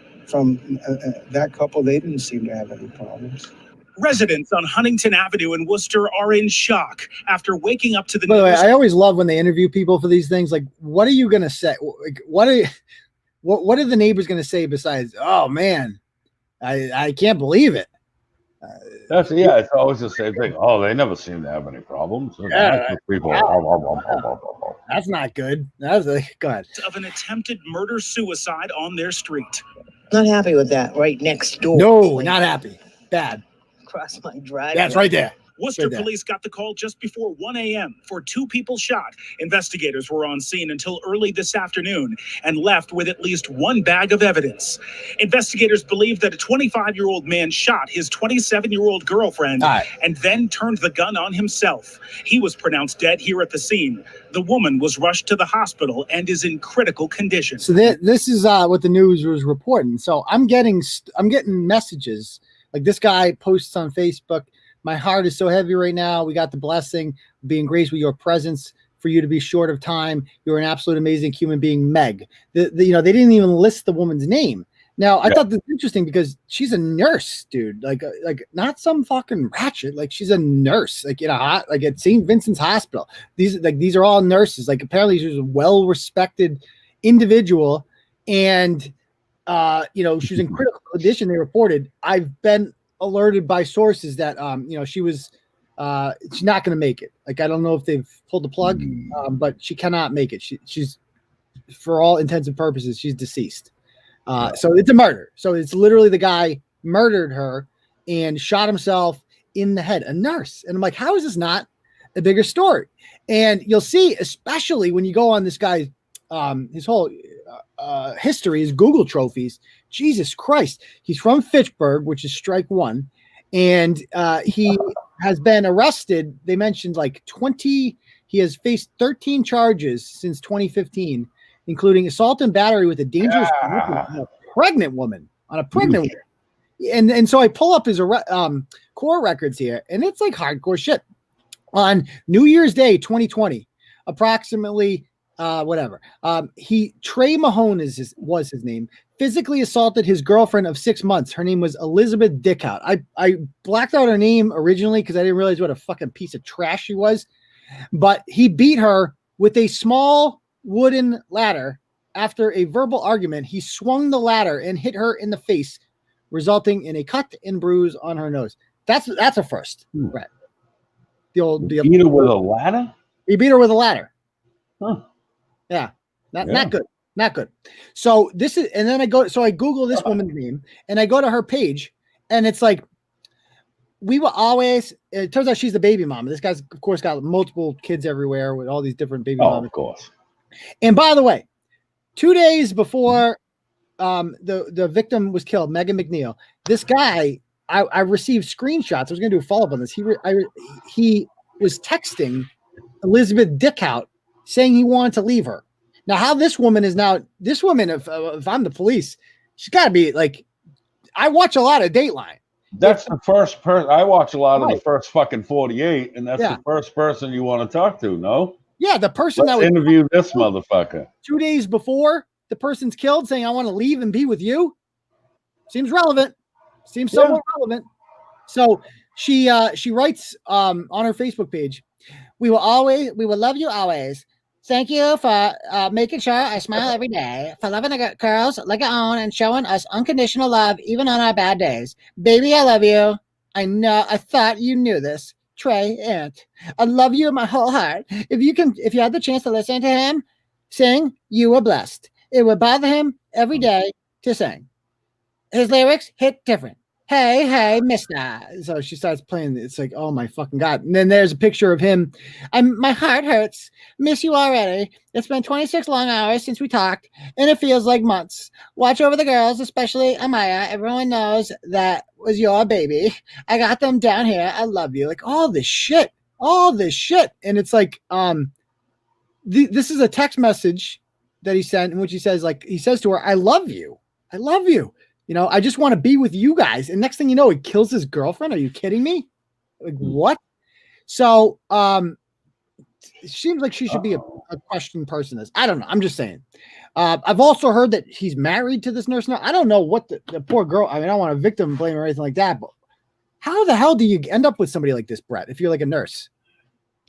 that couple, they didn't seem to have any problems. Residents on Huntington Avenue in Worcester are in shock after waking up to the By the way, news. I always love when they interview people for these things. Like, what are you going to say? Like, what are the neighbors going to say besides, oh man, I can't believe it. It's always the same thing. Oh, they never seem to have any problems. People. That's not good. That's go ahead. Of an attempted murder-suicide on their street. Not happy with that. Right next door. No, not happy. Bad. Across my driveway. That's right there. Worcester police got the call just before 1 a.m. for 2 people shot. Investigators were on scene until early this afternoon and left with at least 1 bag of evidence. Investigators believe that a 25-year-old man shot his 27-year-old girlfriend and then turned the gun on himself. He was pronounced dead here at the scene. The woman was rushed to the hospital and is in critical condition. So this is what the news was reporting. So I'm getting messages like this guy posts on Facebook. My heart is so heavy right now. We got the blessing of being graced with your presence. For you to be short of time, you're an absolute amazing human being, Meg. They didn't even list the woman's name. Now I thought this was interesting because she's a nurse, dude. Like not some fucking ratchet. Like she's a nurse. Like at St. Vincent's Hospital. These are all nurses. Like apparently she's a well-respected individual, and she's in critical condition. They reported. I've been alerted by sources that she's not going to make it. Like I don't know if they've pulled the plug, but she cannot make it. She's for all intents and purposes she's deceased. So it's a murder. So it's literally the guy murdered her and shot himself in the head, a nurse. And I'm like, how is this not a bigger story? And you'll see, especially when you go on this guy's his whole history, his Google trophies. Jesus Christ. He's from Fitchburg, which is strike 1. And he has been arrested. They mentioned he has faced 13 charges since 2015, including assault and battery with a dangerous pregnant woman. And so I pull up his core records here, and it's like hardcore shit. On New Year's Day, 2020, approximately Trey Mahone was his name, physically assaulted his girlfriend of 6 months. Her name was Elizabeth Dickout. I blacked out her name originally because I didn't realize what a fucking piece of trash she was. But he beat her with a small wooden ladder. After a verbal argument, he swung the ladder and hit her in the face, resulting in a cut and bruise on her nose. That's a first, Brett. He beat her with a ladder? He beat her with a ladder. Huh. Yeah. Not good. Not good. So I Google this woman's name and I go to her page and it's like, it turns out she's the baby mama. This guy's of course got multiple kids everywhere with all these different baby mamas. Of course. And by the way, 2 days before the victim was killed, Megan McNeil, this guy, I received screenshots. I was going to do a follow-up on this. He was texting Elizabeth Dickout saying he wanted to leave her. Now, how this woman, if I'm the police, she's got to be like, I watch a lot of Dateline. That's the first person. I watch a lot of the first fucking 48, and that's the first person you want to talk to, no? Yeah, the person Let's interview this motherfucker. 2 days before the person's killed saying, I want to leave and be with you. Seems relevant. Seems somewhat relevant. So she writes on her Facebook page, we will love you always. Thank you for making sure I smile every day, for loving the girls like our own and showing us unconditional love even on our bad days. Baby, I love you. I thought you knew this. Trey, Aunt. I love you in my whole heart. If you had the chance to listen to him sing, you were blessed. It would bother him every day to sing. His lyrics hit different. hey, mister. So she starts playing. It's like, oh my fucking God. And then there's a picture of him. My heart hurts. Miss you already. It's been 26 long hours since we talked, and it feels like months. Watch over the girls, especially Amaya. Everyone knows that was your baby. I got them down here. I love you. Like all this shit. And it's like, this is a text message that he sent in which he says to her, I love you. You know, I just want to be with you guys. And next thing you know, he kills his girlfriend. Are you kidding me? Like what? So, it seems like she should be a questioned person. I don't know. I'm just saying. I've also heard that he's married to this nurse now. I don't know what the poor girl. I mean, I don't want a victim blame or anything like that, but how the hell do you end up with somebody like this, Bret, if you're like a nurse?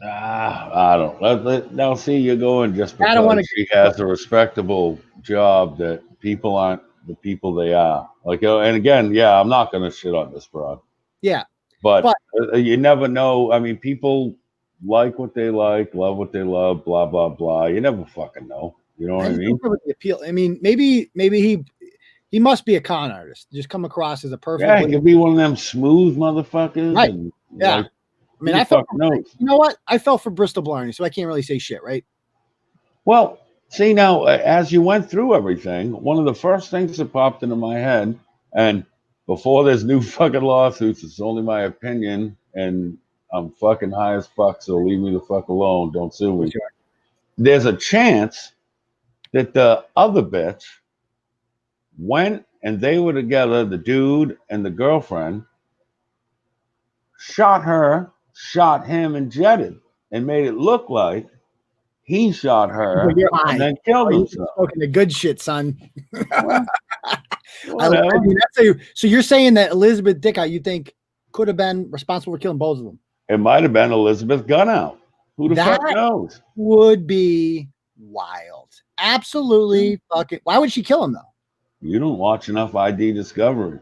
I don't. Now, see, you're going just because I don't want to. She has a respectable job that people aren't the people they are. Like, and again, yeah, I'm not going to shit on this broad. Yeah. But you never know. I mean, people like what they like, love what they love, blah, blah, blah. You never fucking know. You know what I mean? The appeal. I mean, maybe he must be a con artist. Just come across as a perfect. Yeah, he could be one of them smooth motherfuckers. Right. And, yeah. Like, I mean, you know what? I fell for Bristol Blarney, so I can't really say shit, right? Well, see, now, as you went through everything, one of the first things that popped into my head, and before there's new fucking lawsuits, it's only my opinion, and I'm fucking high as fuck, so leave me the fuck alone. Don't sue me. Sure. There's a chance that the other bitch went and they were together, the dude and the girlfriend, shot her, shot him, and jetted, and made it look like he shot her and then killed himself. Smoking the good shit, son. I mean, so you're saying that Elizabeth Dickow, you think, could have been responsible for killing both of them? It might have been Elizabeth Gunout. Who the fuck knows? Would be wild. Absolutely fucking. Why would she kill him though? You don't watch enough ID Discovery.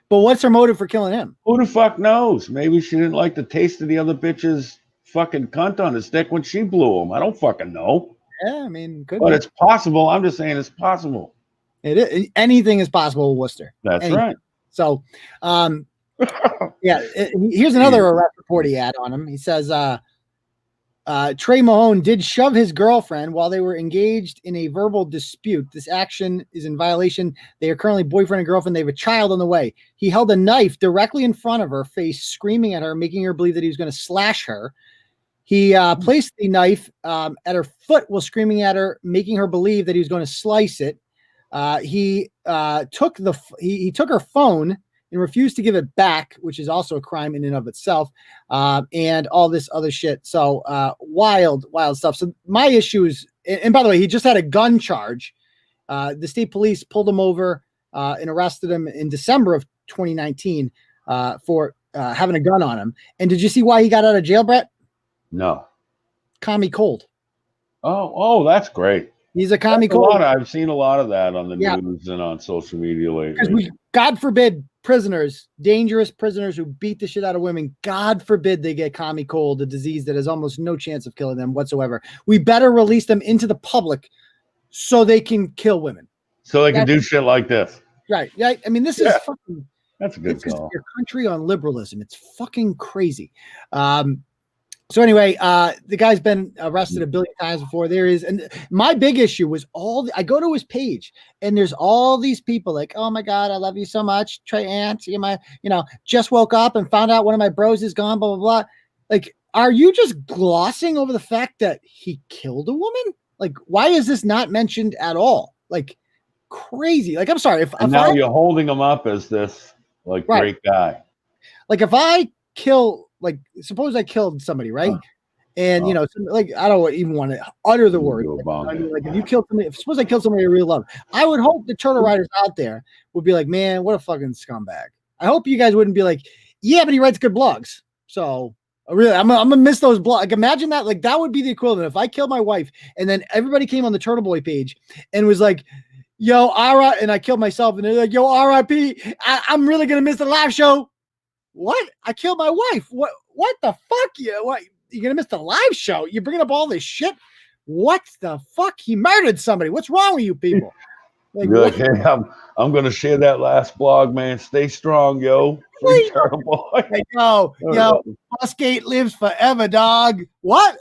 But what's her motive for killing him? Who the fuck knows? Maybe she didn't like the taste of the other bitch's fucking cunt on his dick when she blew him. I don't fucking know. Yeah, I mean, but it's possible. I'm just saying it's possible. It is. Anything is possible with Worcester. That's right. So, yeah. Here's another arrest report he had on him. He says, Trey Mahone did shove his girlfriend while they were engaged in a verbal dispute. This action is in violation. They are currently boyfriend and girlfriend. They have a child on the way. He held a knife directly in front of her face, screaming at her, making her believe that he was going to slash her. He placed the knife at her foot while screaming at her, making her believe that he was going to slice it. He took her phone and refused to give it back, which is also a crime in and of itself, and all this other shit. So wild stuff. So my issue is, and by the way, he just had a gun charge. The state police pulled him over and arrested him in December of 2019 for having a gun on him. And did you see why he got out of jail, Bret? No. Commie cold. Oh, that's great. He's a commie cold. I've seen a lot of that on the news and on social media lately. Because God forbid, dangerous prisoners who beat the shit out of women, God forbid they get commie cold, a disease that has almost no chance of killing them whatsoever. We better release them into the public so they can kill women. So they can do shit like this. Right. Yeah. I mean, this is fucking. That's a good call. Your country on liberalism. It's fucking crazy. So anyway, the guy's been arrested a billion times before. And my big issue was I go to his page and there's all these people like, oh my God, I love you so much. Trey Ant, just woke up and found out one of my bros is gone, blah, blah, blah. Like, are you just glossing over the fact that he killed a woman? Like, why is this not mentioned at all? Like, crazy. Like, I'm sorry. If now you're holding him up as this great guy. Like if I kill, suppose I killed somebody, right? And I don't even want to utter the word. If you killed somebody, suppose I killed somebody I really love, I would hope the turtle riders out there would be like, man, what a fucking scumbag. I hope you guys wouldn't be like, yeah, but he writes good blogs. So really, I'm gonna miss those blogs. Like, imagine that. Like, that would be the equivalent if I killed my wife and then everybody came on the Turtle Boy page and was like, yo, Ara, and I killed myself, and they're like, yo, RIP, I'm really gonna miss the live show. What? I killed my wife. What the fuck? What? You're gonna miss the live show? You're bringing up all this shit? What the fuck? He murdered somebody. What's wrong with you people? Like, You're like, what? hey, I'm gonna share that last blog, man. Stay strong, yo. Free Turtle Boy. Like, yo, Busgate lives forever, dog. What?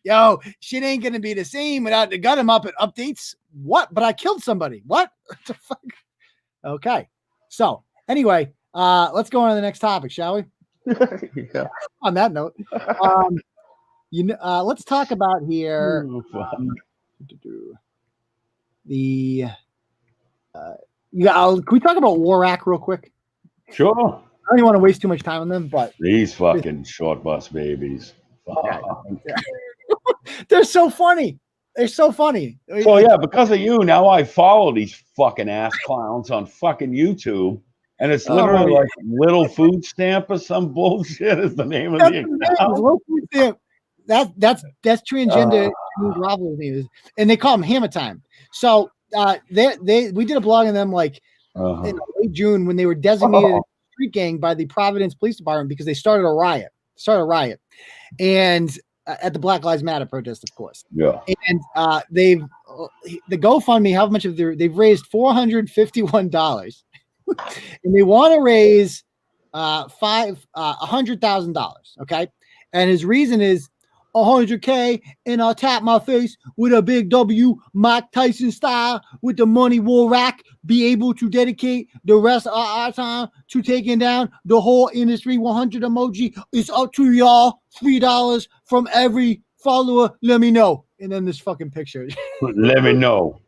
Yo, shit ain't gonna be the same without the gut him up at updates. What? But I killed somebody. What? What the fuck? Okay. So anyway, let's go on to the next topic, shall we? Yeah. On that note, let's talk about here the can we talk about Waraq real quick? Sure. I don't even want to waste too much time on them, but These fucking short bus babies. they're so funny. They're so funny. So yeah, because of you, now I follow these fucking ass clowns on fucking YouTube, and it's literally like Little Food Stamp or some bullshit is the name of the account. That's transgender and they call them Hammer Time. So we did a blog on them like in late June when they were designated a street gang by the Providence Police Department because they started a riot. And at the Black Lives Matter protest, of course. Yeah. And the GoFundMe, how much of they've raised $451, and they want to raise $100,000. Okay, and his reason is $100K, and I'll tap my face with a big W, Mike Tyson style, with the money Waraq be able to dedicate the rest of our time to taking down the whole industry. 100 emoji. It's up to y'all. $3 from every follower. Let me know. And then this fucking picture. Let me know.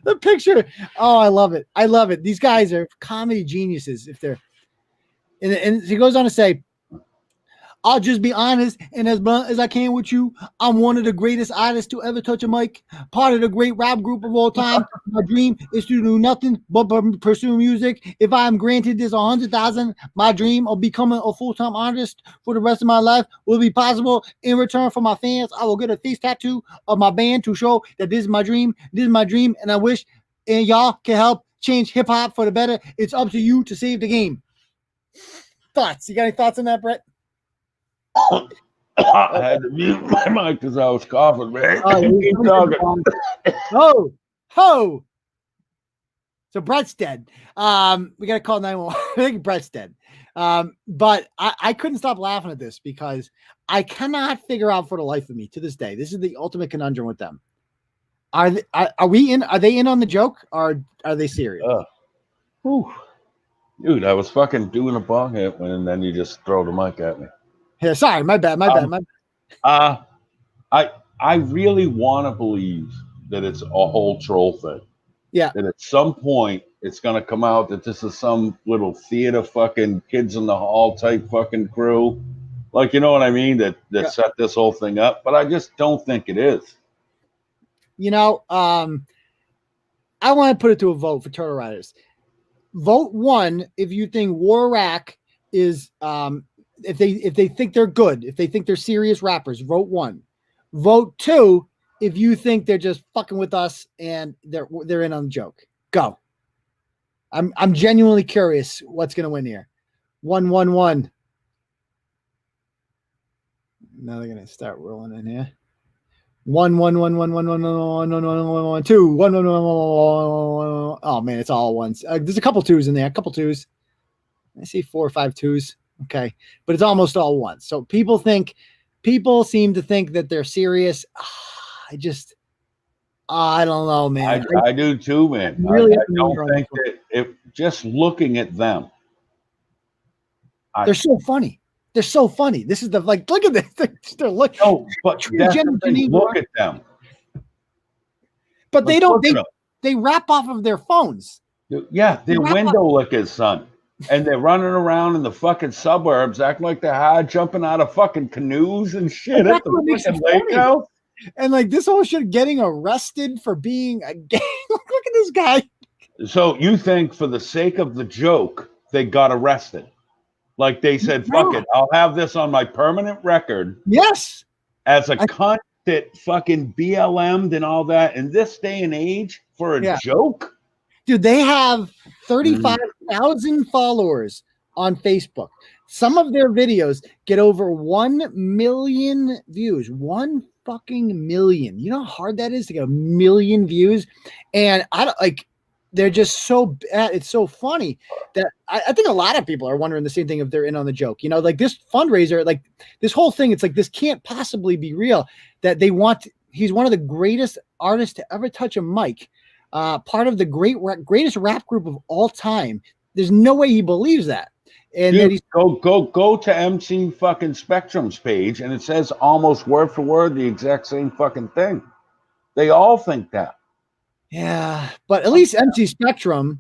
The picture. Oh, I love it. I love it. These guys are comedy geniuses. If they're, and he goes on to say, I'll just be honest and as blunt as I can with you. I'm one of the greatest artists to ever touch a mic, part of the great rap group of all time. My dream is to do nothing but pursue music. If I'm granted this 100,000, my dream of becoming a full-time artist for the rest of my life will be possible. In return for my fans, I will get a face tattoo of my band to show that this is my dream. This is my dream, and I wish and y'all can help change hip-hop for the better. It's up to you to save the game. Thoughts? You got any thoughts on that, Bret? I had to mute my mic because I was coughing, man. Keep talking. Ho! So Bret's dead. We got to call 911. I think Bret's dead. But I couldn't stop laughing at this because I cannot figure out for the life of me to this day. This is the ultimate conundrum with them. Are we in? Are they in on the joke, or are they serious? Dude, I was fucking doing a bong hit and then you just throw the mic at me. Yeah, sorry, my bad. I really want to believe that it's a whole troll thing. Yeah. That at some point it's gonna come out that this is some little theater fucking kids in the hall type fucking crew. Like, you know what I mean? That set this whole thing up. But I just don't think it is. You know, I want to put it to a vote for Turtle Riders. Vote 1 if you think Waraq is if they think they're good, if they think they're serious rappers. Vote 1. Vote 2 if you think they're just fucking with us and they're in on the joke. Go. I'm genuinely curious what's gonna win here. 1-1-1. Now they're gonna start rolling in here. 1-1-1-1-1-1-1-1-1-1-1-2. 1-1-1-1-1-1. Oh man, it's all ones. There's a couple twos in there. A couple twos. I see 4 or 5 twos. Okay, but it's almost all ones. So people seem to think that they're serious. I don't know, man. I do too, man. Really, I don't think that just looking at them. They're so funny. They're so funny. This is look at this. They're looking. No, but look at them. But they don't. They rap off of their phones. Yeah, they're window lickers, son. And they're running around in the fucking suburbs acting like they're high, jumping out of fucking canoes and shit at the fucking lake house. And like this whole shit getting arrested for being a gang. Look at this guy. So you think for the sake of the joke, they got arrested? Like they said, fuck it, I'll have this on my permanent record. Yes. As a cunt that fucking BLM'd and all that in this day and age for a joke? Dude, they have 35,000 followers on Facebook. Some of their videos get over 1 million views. 1 fucking million. You know how hard that is to get 1 million views? And I don't like, they're just so bad. It's so funny that I think a lot of people are wondering the same thing if they're in on the joke. You know, like this fundraiser, like this whole thing, it's like this can't possibly be real. That they want, he's one of the greatest artists to ever touch a mic, part of the greatest rap group of all time. There's no way he believes that. And Dude, then he's go to MC fucking Spectrum's page, and it says almost word for word the exact same fucking thing. They all think that. yeah, but at least MC Spectrum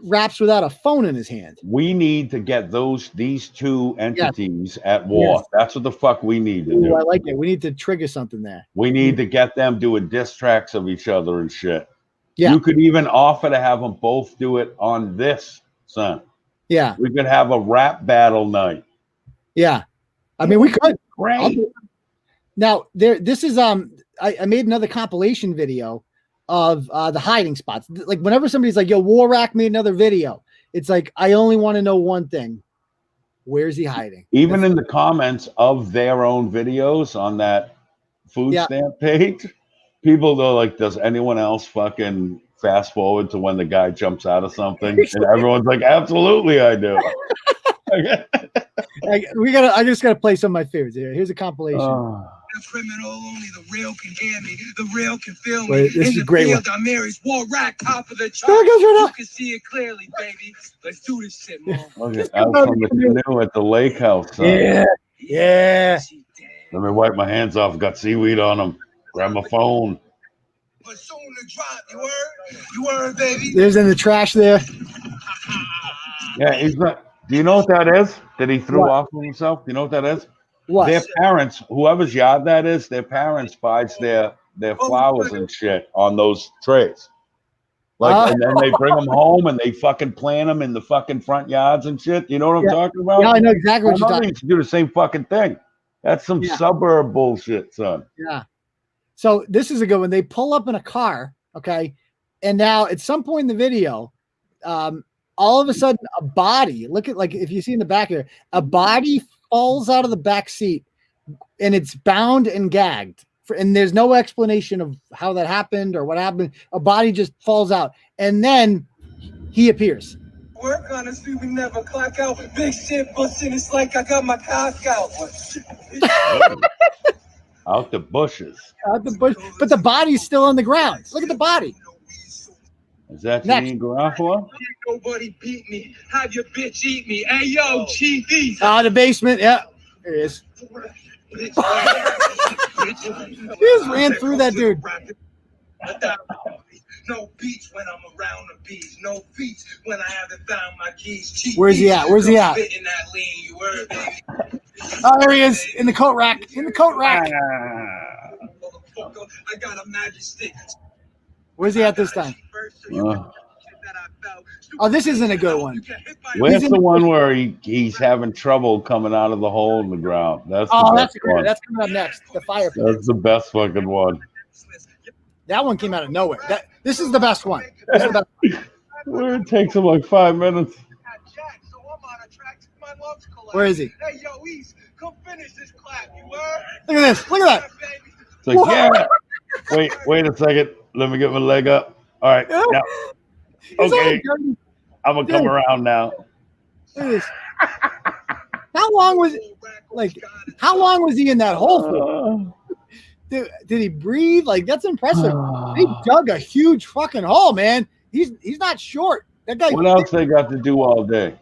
raps without a phone in his hand. We need to get these two entities at war. Yes. That's what the fuck we need to Ooh, do. I like it. We need to trigger something there. We need to get them doing diss tracks of each other and shit. Yeah. You could even offer to have them both do it on this, son. Yeah. We could have a rap battle night. Yeah. I mean, we could. Great. Now, this is I made another compilation video of the hiding spots. Like whenever somebody's like, yo, Waraq made another video, it's like, I only want to know one thing. Where's he hiding? Even in the comments of their own videos on that food stamp page, people are like, does anyone else fucking fast forward to when the guy jumps out of something? And everyone's like, absolutely, I do. I just gotta play some of my favorites here. Here's a compilation. Criminal, only the real can hear me. The real can feel me. Wait, this is a great one. I'm Mary's Waraq, top of the chart. There it goes right You up. can see it clearly, baby. Let's do this shit, mom. Okay, out from the canoe at the lake house. Son. Yeah. Let me wipe my hands off. Got seaweed on them. Grab my phone. But soon to drop, you heard? You heard, baby. There's in the trash there. Yeah, he's not. Do you know what that is? That he threw off of himself? Do you know what that is? What? Their parents, whoever's yard that is, their parents buys their flowers and shit on those trays. Like, and then they bring them home and they fucking plant them in the fucking front yards and shit. You know what I'm talking about? Yeah, I know exactly what you're talking about. To do the same fucking thing. That's some suburb bullshit, son. Yeah. So this is a good one. They pull up in a car, okay, and now at some point in the video, all of a sudden a body. Look at, like, if you see in the back here, a body falls out of the back seat, and it's bound and gagged. And there's no explanation of how that happened or what happened. A body just falls out, and then he appears. Work honestly, we never clock out. Big shit busting, it's like I got my cock out. Out the bushes. Out the bush, but the body's still on the ground. Look at the body. Is that Janine Garofalo? Nobody beat me. Have your bitch eat me. Hey yo, GD. The basement. Yeah, there he is. He just ran through that dude. No beats when I'm around the bees. No beats when I haven't found my keys. Where's he at? Where's he at? Spitting that lean, you heard, baby. Oh, there he is in the coat rack. In the coat rack. I got a magic stick. Where's he at this time? Oh, this isn't a good one. Where's the one where he's having trouble coming out of the hole in the ground? That's the best that's great. one. That's coming up next. The fire pit. That's the best fucking one. That one came out of nowhere. This is the best one. This is the best one. It takes him like 5 minutes. Where is he? Hey, yo, East, come finish this clap, you heard? Look at this. Look at that. It's like, yeah. Wait a second. Let me get my leg up. All right. Now, okay. I'm gonna come around now. Look at this. How long was he in that hole for? Did he breathe? Like, that's impressive. They dug a huge fucking hole, man. He's not short. That guy. What else they got to do all day?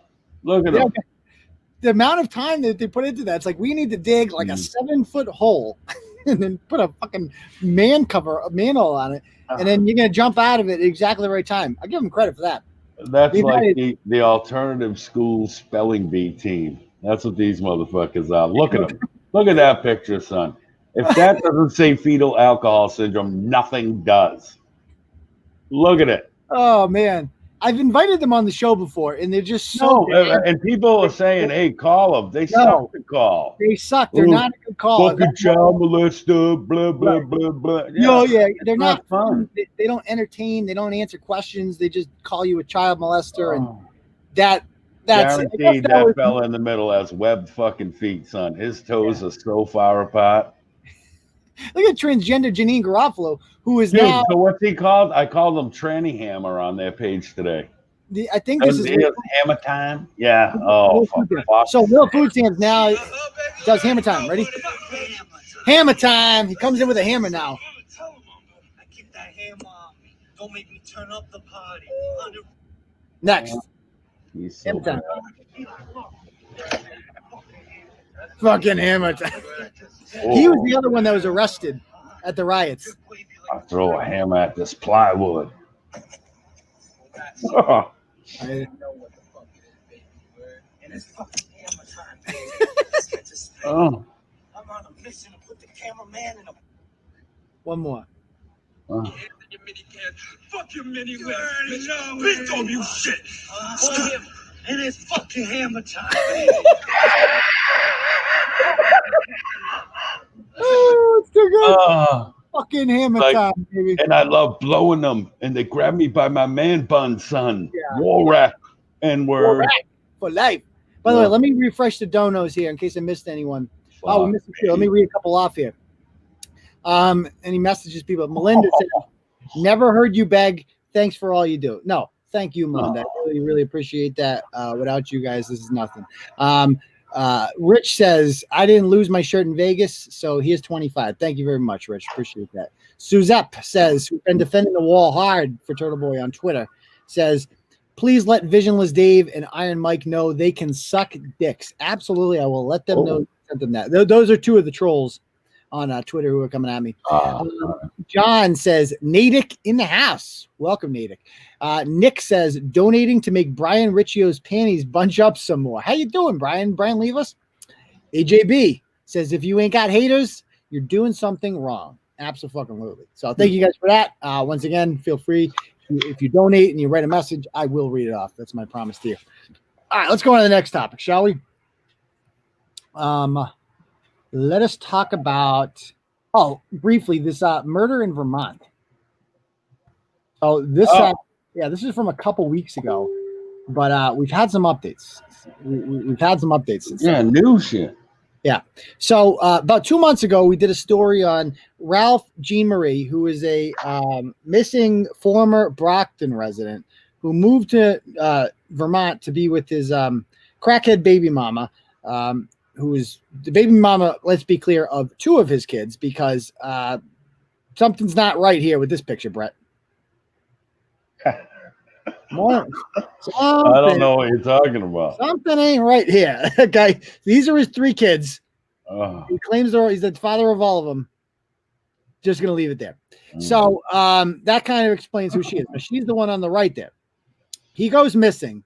Look at him. The amount of time that they put into that, it's like we need to dig like a 7-foot hole and then put a fucking manhole on it, and then you're gonna jump out of it at exactly the right time. I give him credit for that. That's like the alternative school spelling bee team. That's what these motherfuckers are. Look at them. Look at that picture, son. If that doesn't say fetal alcohol syndrome, nothing does. Look at it. Oh man, I've invited them on the show before, and they're just and people are saying, "Hey, call them." They suck to call. They suck. They're not a good call. Fucking child molester, blah blah blah blah. They're not fun. They don't entertain. They don't answer questions. They just call you a child molester, and that Guaranteed that fella in the middle has webbed fucking feet, son. His toes are so far apart. Look at transgender Janine Garofalo, who is Dude, now. so what's he called? I called him Tranny Hammer on their page today. I think this is Hammer Time. Yeah. Oh, fuck. So Will Food Stamps now does Hammer Time. Ready? Hammer Time. He comes in with a hammer now. I keep that hammer on me. Don't make me turn up the party. Next. He's so Hammer Time. Fucking Hammer Time. He was the other one that was arrested at the riots. I throw a hammer at this plywood. Oh. I'm on a mission to put the cameraman in a. One more. Fuck your mini bitch, don't you shit. And it's fucking hammer time. Oh, it's too good. Fucking hammer time, baby. And I love blowing them. And they grab me by my man bun, son. Yeah. Waraq. And we're for life. By the way, let me refresh the donos here in case I missed anyone. Oh, we missed a few. Let me read a couple off here. Any messages, people? Melinda said, never heard you beg. Thanks for all you do. No, thank you, Melinda. I really, really appreciate that. Without you guys, this is nothing. Rich says, I didn't lose my shirt in Vegas, so here's 25. Thank you very much, Rich. Appreciate that. Suzette says, who's been defending the wall hard for Turtle Boy on Twitter, says, please let Visionless Dave and Iron Mike know they can suck dicks. Absolutely, I will let them know. That. Those are two of the trolls on Twitter who are coming at me. John says, Natick in the house. Welcome, Natick. Nick says, donating to make Brian Riccio's panties bunch up some more. How you doing, Brian? Brian, leave us. AJB says, if you ain't got haters, you're doing something wrong. Absolutely. So thank you guys for that. Once again, feel free. If you donate and you write a message, I will read it off. That's my promise to you. All right, let's go on to the next topic, shall we? Let us talk about, briefly, this murder in Vermont. This is from a couple weeks ago, but we've had some updates. We've had some updates since then. New shit. Yeah. So about 2 months ago, we did a story on Ralph Jean Marie, who is a missing former Brockton resident who moved to Vermont to be with his crackhead baby mama, who is the baby mama, let's be clear, of two of his kids, because something's not right here with this picture, Bret. I don't know what you're talking about. Something ain't right here. Okay, these are his three kids. He claims he's the father of all of them. Just gonna leave it there. So that kind of explains who she is. But she's the one on the right there. He goes missing,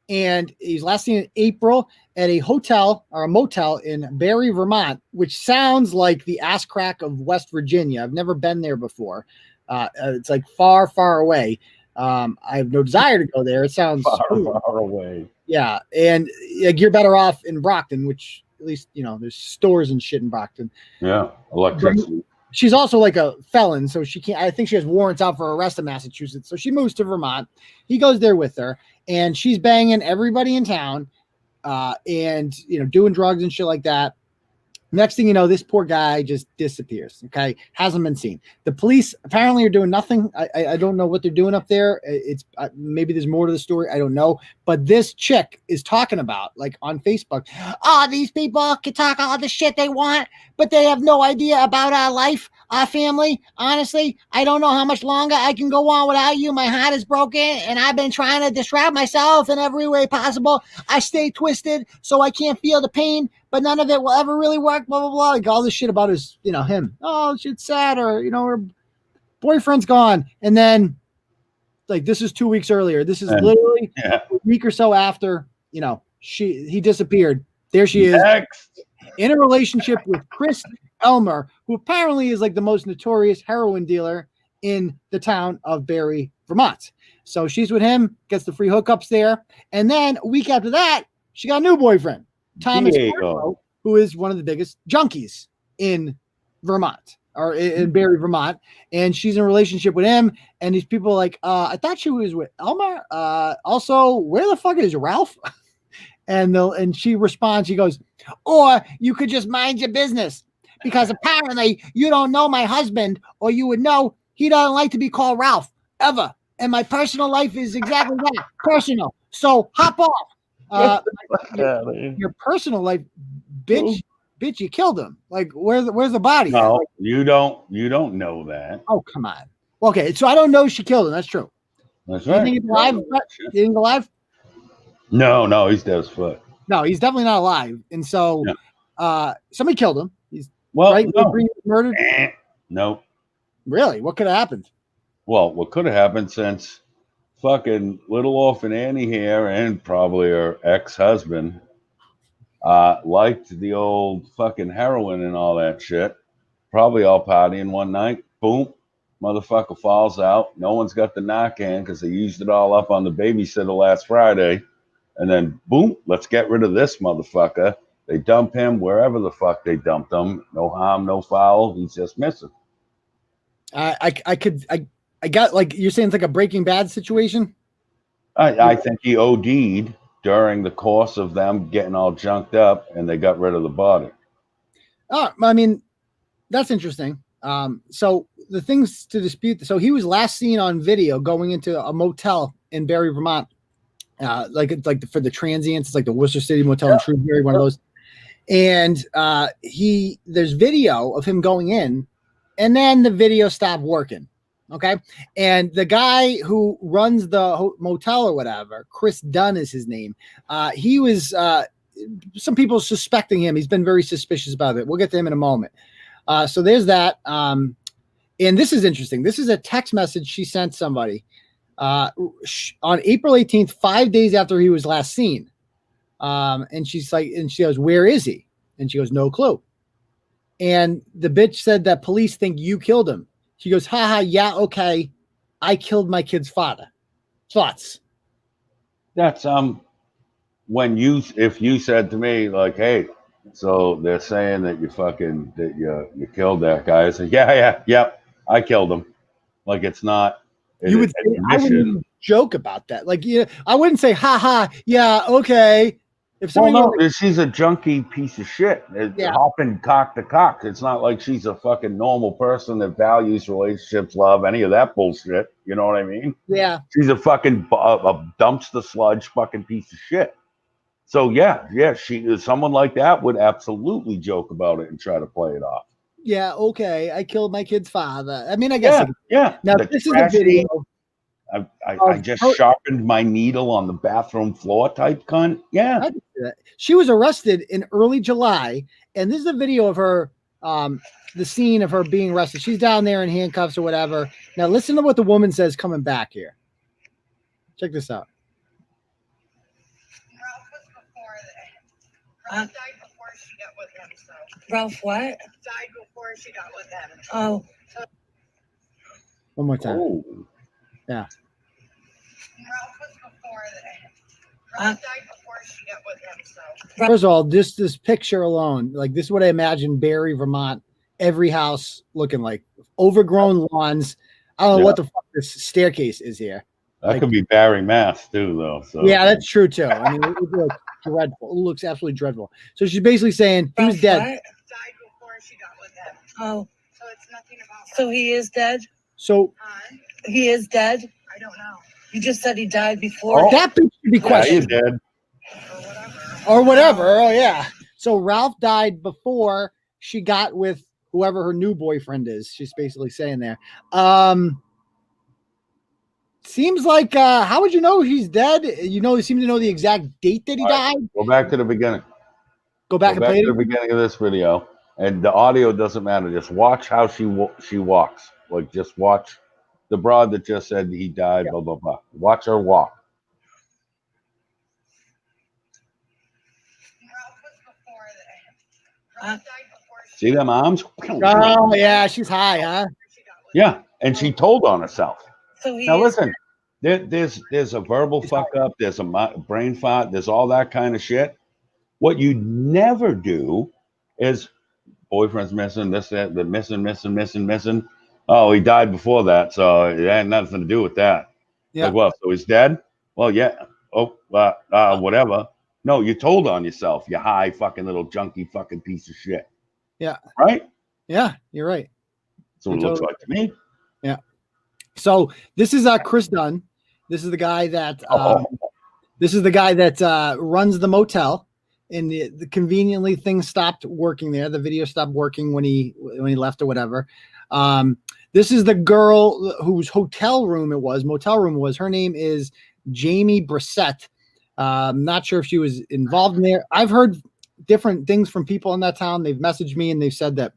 and he's last seen in April at a hotel or a motel in Barry, Vermont, which sounds like the ass crack of West Virginia. I've never been there before. It's like far, far away. I have no desire to go there. It sounds far away. Yeah, and you're better off in Brockton, which at least there's stores and shit in Brockton. Yeah, electricity. She's also like a felon, so she can't. I think she has warrants out for arrest in Massachusetts, so she moves to Vermont. He goes there with her, and she's banging everybody in town, and doing drugs and shit like that. Next thing you know, this poor guy just disappears. Okay, hasn't been seen. The police apparently are doing nothing. I don't know what they're doing up there. It's maybe there's more to the story. I don't know. But this chick is talking about, like, on Facebook, these people can talk all the shit they want, but they have no idea about our life, our family. Honestly, I don't know how much longer I can go on without you. My heart is broken, and I've been trying to distract myself in every way possible. I stay twisted so I can't feel the pain, but none of it will ever really work, blah, blah, blah. Like all this shit about his, him. Oh, shit's sad, or, her boyfriend's gone. And then, like, this is 2 weeks earlier. This is literally a week or so after, he disappeared. There she is. In a relationship with Chris Elmer, who apparently is like the most notorious heroin dealer in the town of Barry, Vermont. So she's with him, gets the free hookups there. And then a week after that, she got a new boyfriend, Thomas Marco, who is one of the biggest junkies in Vermont, or in Barry, Vermont. And she's in a relationship with him. And these people are like, I thought she was with Elmer. Also, where the fuck is Ralph? And she responds, she goes, or you could just mind your business because apparently you don't know my husband, or you would know he doesn't like to be called Ralph ever. And my personal life is exactly that, personal. So hop off. Your personal life, bitch, you killed him. Like, where's the body? No, like, you don't know that. Oh, come on. Okay, so I don't know she killed him. That's true. That's Do you right. think he's alive? You think he's alive? No, he's dead as fuck. No, he's definitely not alive. And so somebody killed him. He's Well, no. murdered. No. Really? What could have happened? Well, what could have happened, since fucking little orphan Annie here and probably her ex-husband liked the old fucking heroin and all that shit, probably all partying one night, boom, motherfucker falls out. No one's got the Narcan because they used it all up on the babysitter last Friday. And then boom, let's get rid of this motherfucker. They dump him wherever the fuck they dumped him. No harm, no foul. He's just missing. I got, like, you're saying it's like a Breaking Bad situation? I think he OD'd during the course of them getting all junked up, and they got rid of the body. Oh, I mean, that's interesting. So the things to dispute. So he was last seen on video going into a motel in Barry, Vermont. For the transients, it's like the Worcester City Motel in Shrewsbury, one of those. And there's video of him going in, and then the video stopped working. Okay. And the guy who runs the motel or whatever, Chris Dunn is his name. He was, some people suspecting him. He's been very suspicious about it. We'll get to him in a moment. So there's that. And this is interesting. This is a text message she sent somebody on April 18th, 5 days after he was last seen. And she's like, and she goes, "Where is he?" And she goes, "No clue." And the bitch said that police think you killed him. She goes, "Haha, yeah, okay. I killed my kid's father." Thoughts? That's if you said to me, like, "Hey, so they're saying that you killed that guy," I said, yeah, I killed him. Like, it's not. You would say, I wouldn't joke about that. Like, I wouldn't say, "Haha, yeah, okay." If someone she's a junkie piece of shit. Hopping cock to cock. It's not like she's a fucking normal person that values relationships, love, any of that bullshit. You know what I mean? Yeah. She's a fucking a dumpster sludge fucking piece of shit. So yeah, someone like that would absolutely joke about it and try to play it off. Yeah, okay. I killed my kid's father. I mean, I guess. Yeah. Now this is a video. I just sharpened my needle on the bathroom floor type cunt. Yeah. She was arrested in early July, and this is a video of her, the scene of her being arrested. She's down there in handcuffs or whatever. Now listen to what the woman says coming back here. Check this out. Ralph died before she got with him. So. Ralph what? Died before she got with him. Oh. One more time. Oh. Yeah. Ralph was before that. Ralph died before she got with him. So. First of all, this picture alone, like, this is what I imagine Barry, Vermont, every house looking like. Overgrown lawns. I don't know what the fuck this staircase is here. That could be Barry, Mass, too, though. So. Yeah, that's true too. I mean, it looks dreadful. It looks absolutely dreadful. So she's basically saying he was dead. Died before she got with him. Oh, so it's nothing about. So he is dead. So he is dead. I don't know. You just said he died before. Oh, that should be questioned. Yeah, he's dead. Or whatever. Oh yeah. So Ralph died before she got with whoever her new boyfriend is. She's basically saying there. Seems like, how would you know he's dead? You seem to know the exact date that he died. Go back to the beginning. Go back and play to the beginning of this video, and the audio doesn't matter. Just watch how she walks. Like, just watch the broad that just said he died. Blah blah blah. Watch her walk. See them arms? Oh yeah, she's high, huh? Yeah, and she told on herself. So now listen, there's a verbal fuck up, there's a brain fart, there's all that kind of shit. What you never do is boyfriend's missing, this, that, the missing. Oh, he died before that, so it had nothing to do with that. Yeah. Like, well, so he's dead? Well, yeah. Oh, whatever. No, you told on yourself, you high fucking little junky fucking piece of shit. Yeah. Right? Yeah, you're right. That's what it looks like to me. Yeah. So this is Chris Dunn. This is the guy that runs the motel, and the conveniently things stopped working there. The video stopped working when he left or whatever. This is the girl whose motel room it was. Her name is Jamie Brissett. I'm not sure if she was involved in there. I've heard different things from people in that town. They've messaged me and they've said that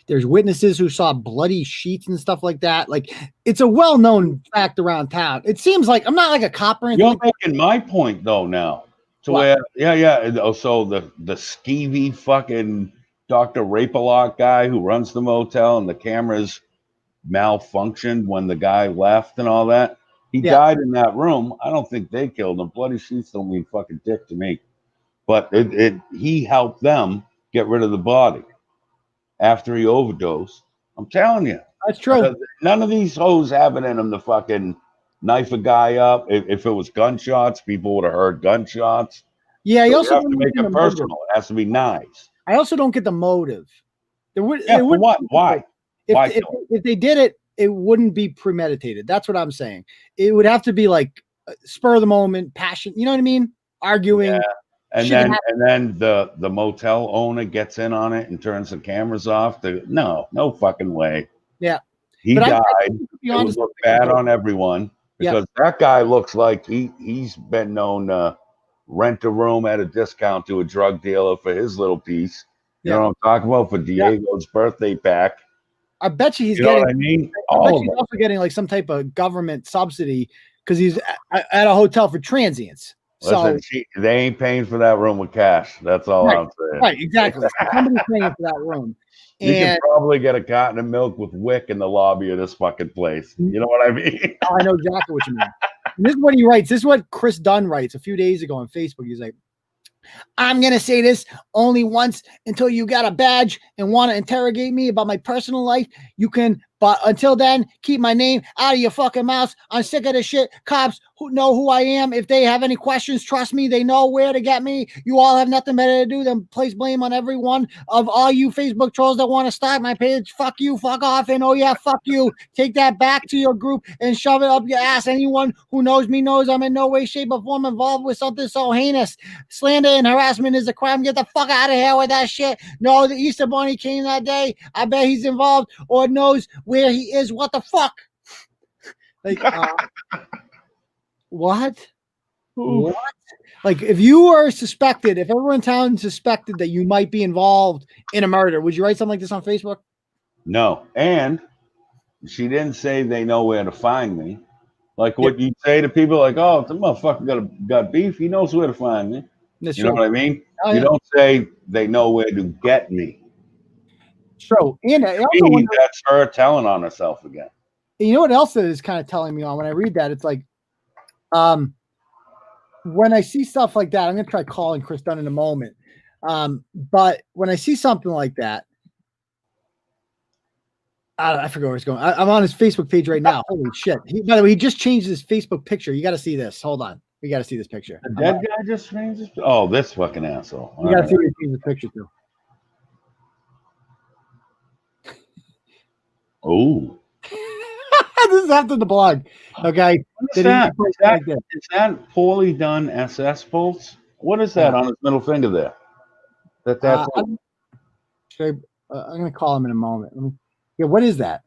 there's witnesses who saw bloody sheets and stuff like that. Like, it's a well-known fact around town. It seems like I'm not like a cop or anything. You're making my point though now. To What? where, so the skeevy fucking Dr. Rape-a-lot guy who runs the motel and the cameras malfunctioned when the guy left and all that. He died in that room. I don't think they killed him. Bloody sheets don't mean fucking dick to me. But he helped them get rid of the body after he overdosed. I'm telling you. That's true. None of these hoes have it in them to fucking knife a guy up. If it was gunshots, people would have heard gunshots. Yeah, So you also have to make it personal. It has to be knives. I also don't get the motive. For what? Why? If they did it, it wouldn't be premeditated. That's what I'm saying. It would have to be like spur of the moment, passion. You know what I mean? Arguing. Yeah. And then the motel owner gets in on it and turns the cameras off. No fucking way. Yeah. He died. It would look bad on everyone because that guy looks like he's been known to rent a room at a discount to a drug dealer for his little piece. You know what I'm talking about? For Diego's birthday pack. I bet you he's getting. What I mean? I bet he's also getting like some type of government subsidy because he's at a hotel for transients. Listen, they ain't paying for that room with cash. That's all I'm saying. Right, exactly. Somebody's paying for that room. You can probably get a carton of milk with Wick in the lobby of this fucking place. You know what I mean? I know exactly what you mean. And this is what he writes. This is what Chris Dunn writes a few days ago on Facebook. He's like, I'm going to say this only once until you got a badge and want to interrogate me about my personal life. You can, but until then, keep my name out of your fucking mouth. I'm sick of this shit. Cops who know who I am. If they have any questions, trust me, they know where to get me. You all have nothing better to do than place blame on every one of all you Facebook trolls that want to start my page. Fuck you, fuck off, and oh yeah, fuck you. Take that back to your group and shove it up your ass. Anyone who knows me knows I'm in no way, shape, or form involved with something so heinous. Slander and harassment is a crime. Get the fuck out of here with that shit. No, the Easter Bunny came that day. I bet he's involved or knows where he is. What the fuck? Like, what? What? Like, if you are suspected, if everyone in town suspected that you might be involved in a murder, would you write something like this on Facebook? No. And she didn't say they know where to find me. Like what you say to people, like, oh, the motherfucker got beef. He knows where to find me. That's you know what I mean? Oh, you don't say they know where to get me. True. And I also that's her telling on herself again. You know what else that is kind of telling me on when I read that? It's like, when I see stuff like that, I'm going to try calling Chris Dunn in a moment. But when I see something like that, I forget where it's going. I'm on his Facebook page right now. Holy shit. By the way, he just changed his Facebook picture. You got to see this. Hold on. We got to see this picture. The dead guy just changed his. Oh, this fucking asshole. You got to see his picture too. Oh. This is after the blog. Okay. Is that poorly done SS bolts? What is that on his middle finger there? I'm going to call him in a moment. What is that?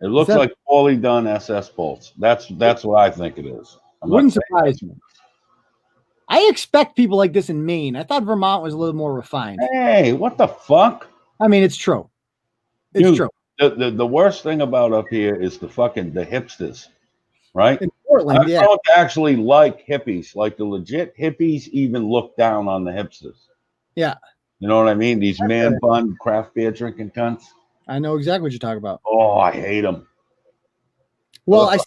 It looks like poorly done SS bolts. That's what I think it is. Wouldn't surprise me. I expect people like this in Maine. I thought Vermont was a little more refined. Hey, what the fuck? I mean, it's true. It's true. The worst thing about up here is the hipsters, right? In Portland, I don't actually like hippies. Like the legit hippies even look down on the hipsters. Yeah. You know what I mean? These man bun craft beer drinking cunts. I know exactly what you're talking about. Oh, I hate them. Well,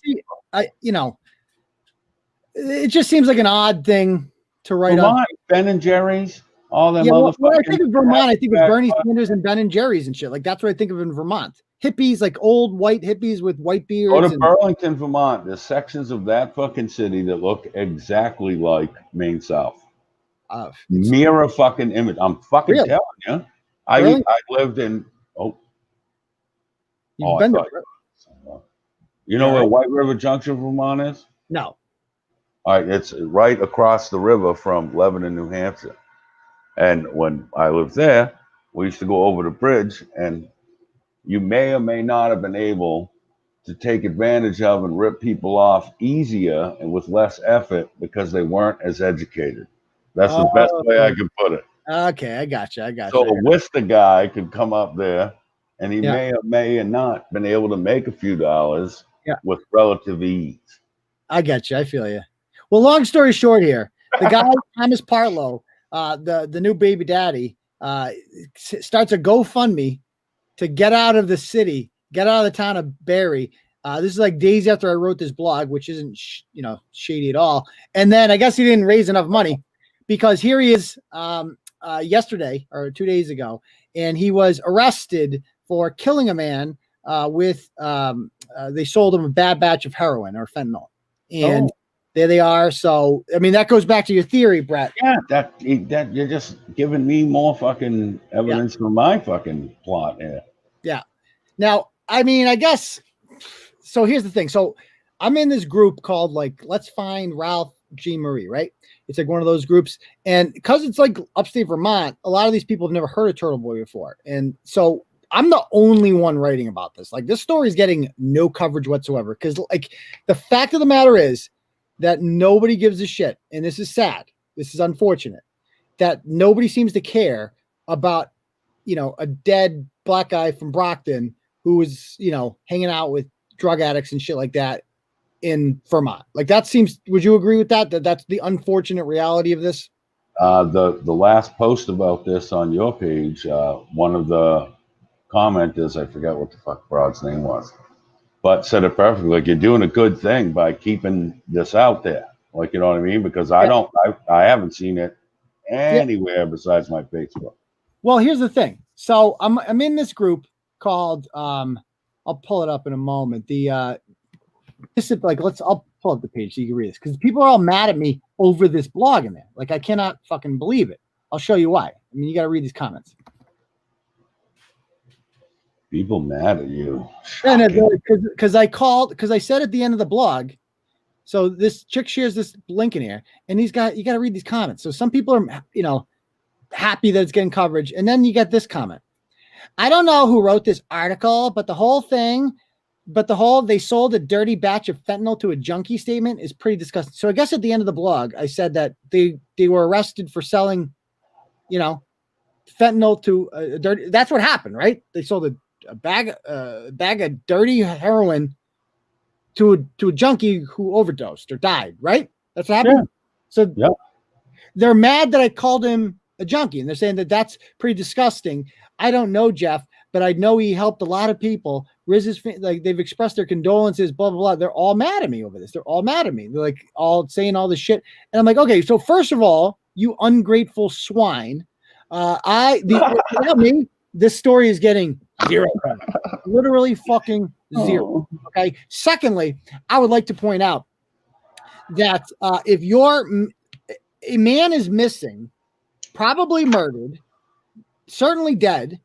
it just seems like an odd thing to write on. Ben and Jerry's. All them when I think of Vermont, I think of Bernie Sanders and Ben and Jerry's and shit. Like that's what I think of in Vermont. Hippies, like old white hippies with white beards. Go to Burlington, Vermont. There's sections of that fucking city that look exactly like Maine South. Mirror fucking image. I'm fucking Really? telling you. Really? I lived in. You've been thought, you know Yeah, where right. White River Junction, Vermont is? No. All right, it's right across the river from Lebanon, New Hampshire. And when I lived there, we used to go over the bridge, and you may or may not have been able to take advantage of and rip people off easier and with less effort because they weren't as educated. That's the best way I could put it. Okay, I got you. So a Worcester guy could come up there, and he Yeah. may or not been able to make a few dollars with relative ease. I get you. I feel you. Well, long story short here, the guy, Thomas Partlow, the new baby daddy, starts a GoFundMe to get out of the city, get out of the town of Barry. This is like days after I wrote this blog, which isn't, shady at all. And then I guess he didn't raise enough money because here he is yesterday or 2 days ago, and he was arrested for killing a man with they sold him a bad batch of heroin or fentanyl. And there they are. So, I mean, that goes back to your theory, Bret. Yeah, that you're just giving me more fucking evidence for my fucking plot here. Yeah. Now, I mean, I guess, so here's the thing. So I'm in this group called like, Let's Find Ralph G. Marie, right? It's like one of those groups. And because it's like upstate Vermont, a lot of these people have never heard of Turtleboy before. And so I'm the only one writing about this. Like, this story is getting no coverage whatsoever. Because like the fact of the matter is that nobody gives a shit. And this is sad. This is unfortunate that nobody seems to care about, a dead black guy from Brockton who was, hanging out with drug addicts and shit like that in Vermont. Like, that seems, would you agree with that? That's the unfortunate reality of this? The last post about this on your page, one of the commenters, I forget what the fuck Broad's name was, but said it perfectly. Like, you're doing a good thing by keeping this out there. Like, you know what I mean? Because I haven't seen it anywhere besides my Facebook. Well, here's the thing. So I'm in this group called I'll pull it up in a moment. I'll pull up the page so you can read this, because people are all mad at me over this blog in there. Like, I cannot fucking believe it. I'll show you why. I mean, you got to read these comments. People mad at you. Because I said at the end of the blog, so this chick shares this link in here, and you got to read these comments. So some people are, happy that it's getting coverage. And then you get this comment. I don't know who wrote this article, but they sold a dirty batch of fentanyl to a junkie statement is pretty disgusting. So I guess at the end of the blog, I said that they were arrested for selling, fentanyl to a dirty. That's what happened, right? They sold a bag of dirty heroin to a junkie who overdosed or died, right? That's what happened. Yeah. So they're mad that I called him a junkie, and they're saying that that's pretty disgusting. I don't know Jeff, but I know he helped a lot of people. They've expressed their condolences, blah, blah, blah. They're all mad at me over this. They're all mad at me. They're like all saying all this shit. And I'm like, okay, so first of all, you ungrateful swine. This story is getting 0. Literally fucking 0. Okay. Secondly, I would like to point out that if a man is missing, probably murdered, certainly dead,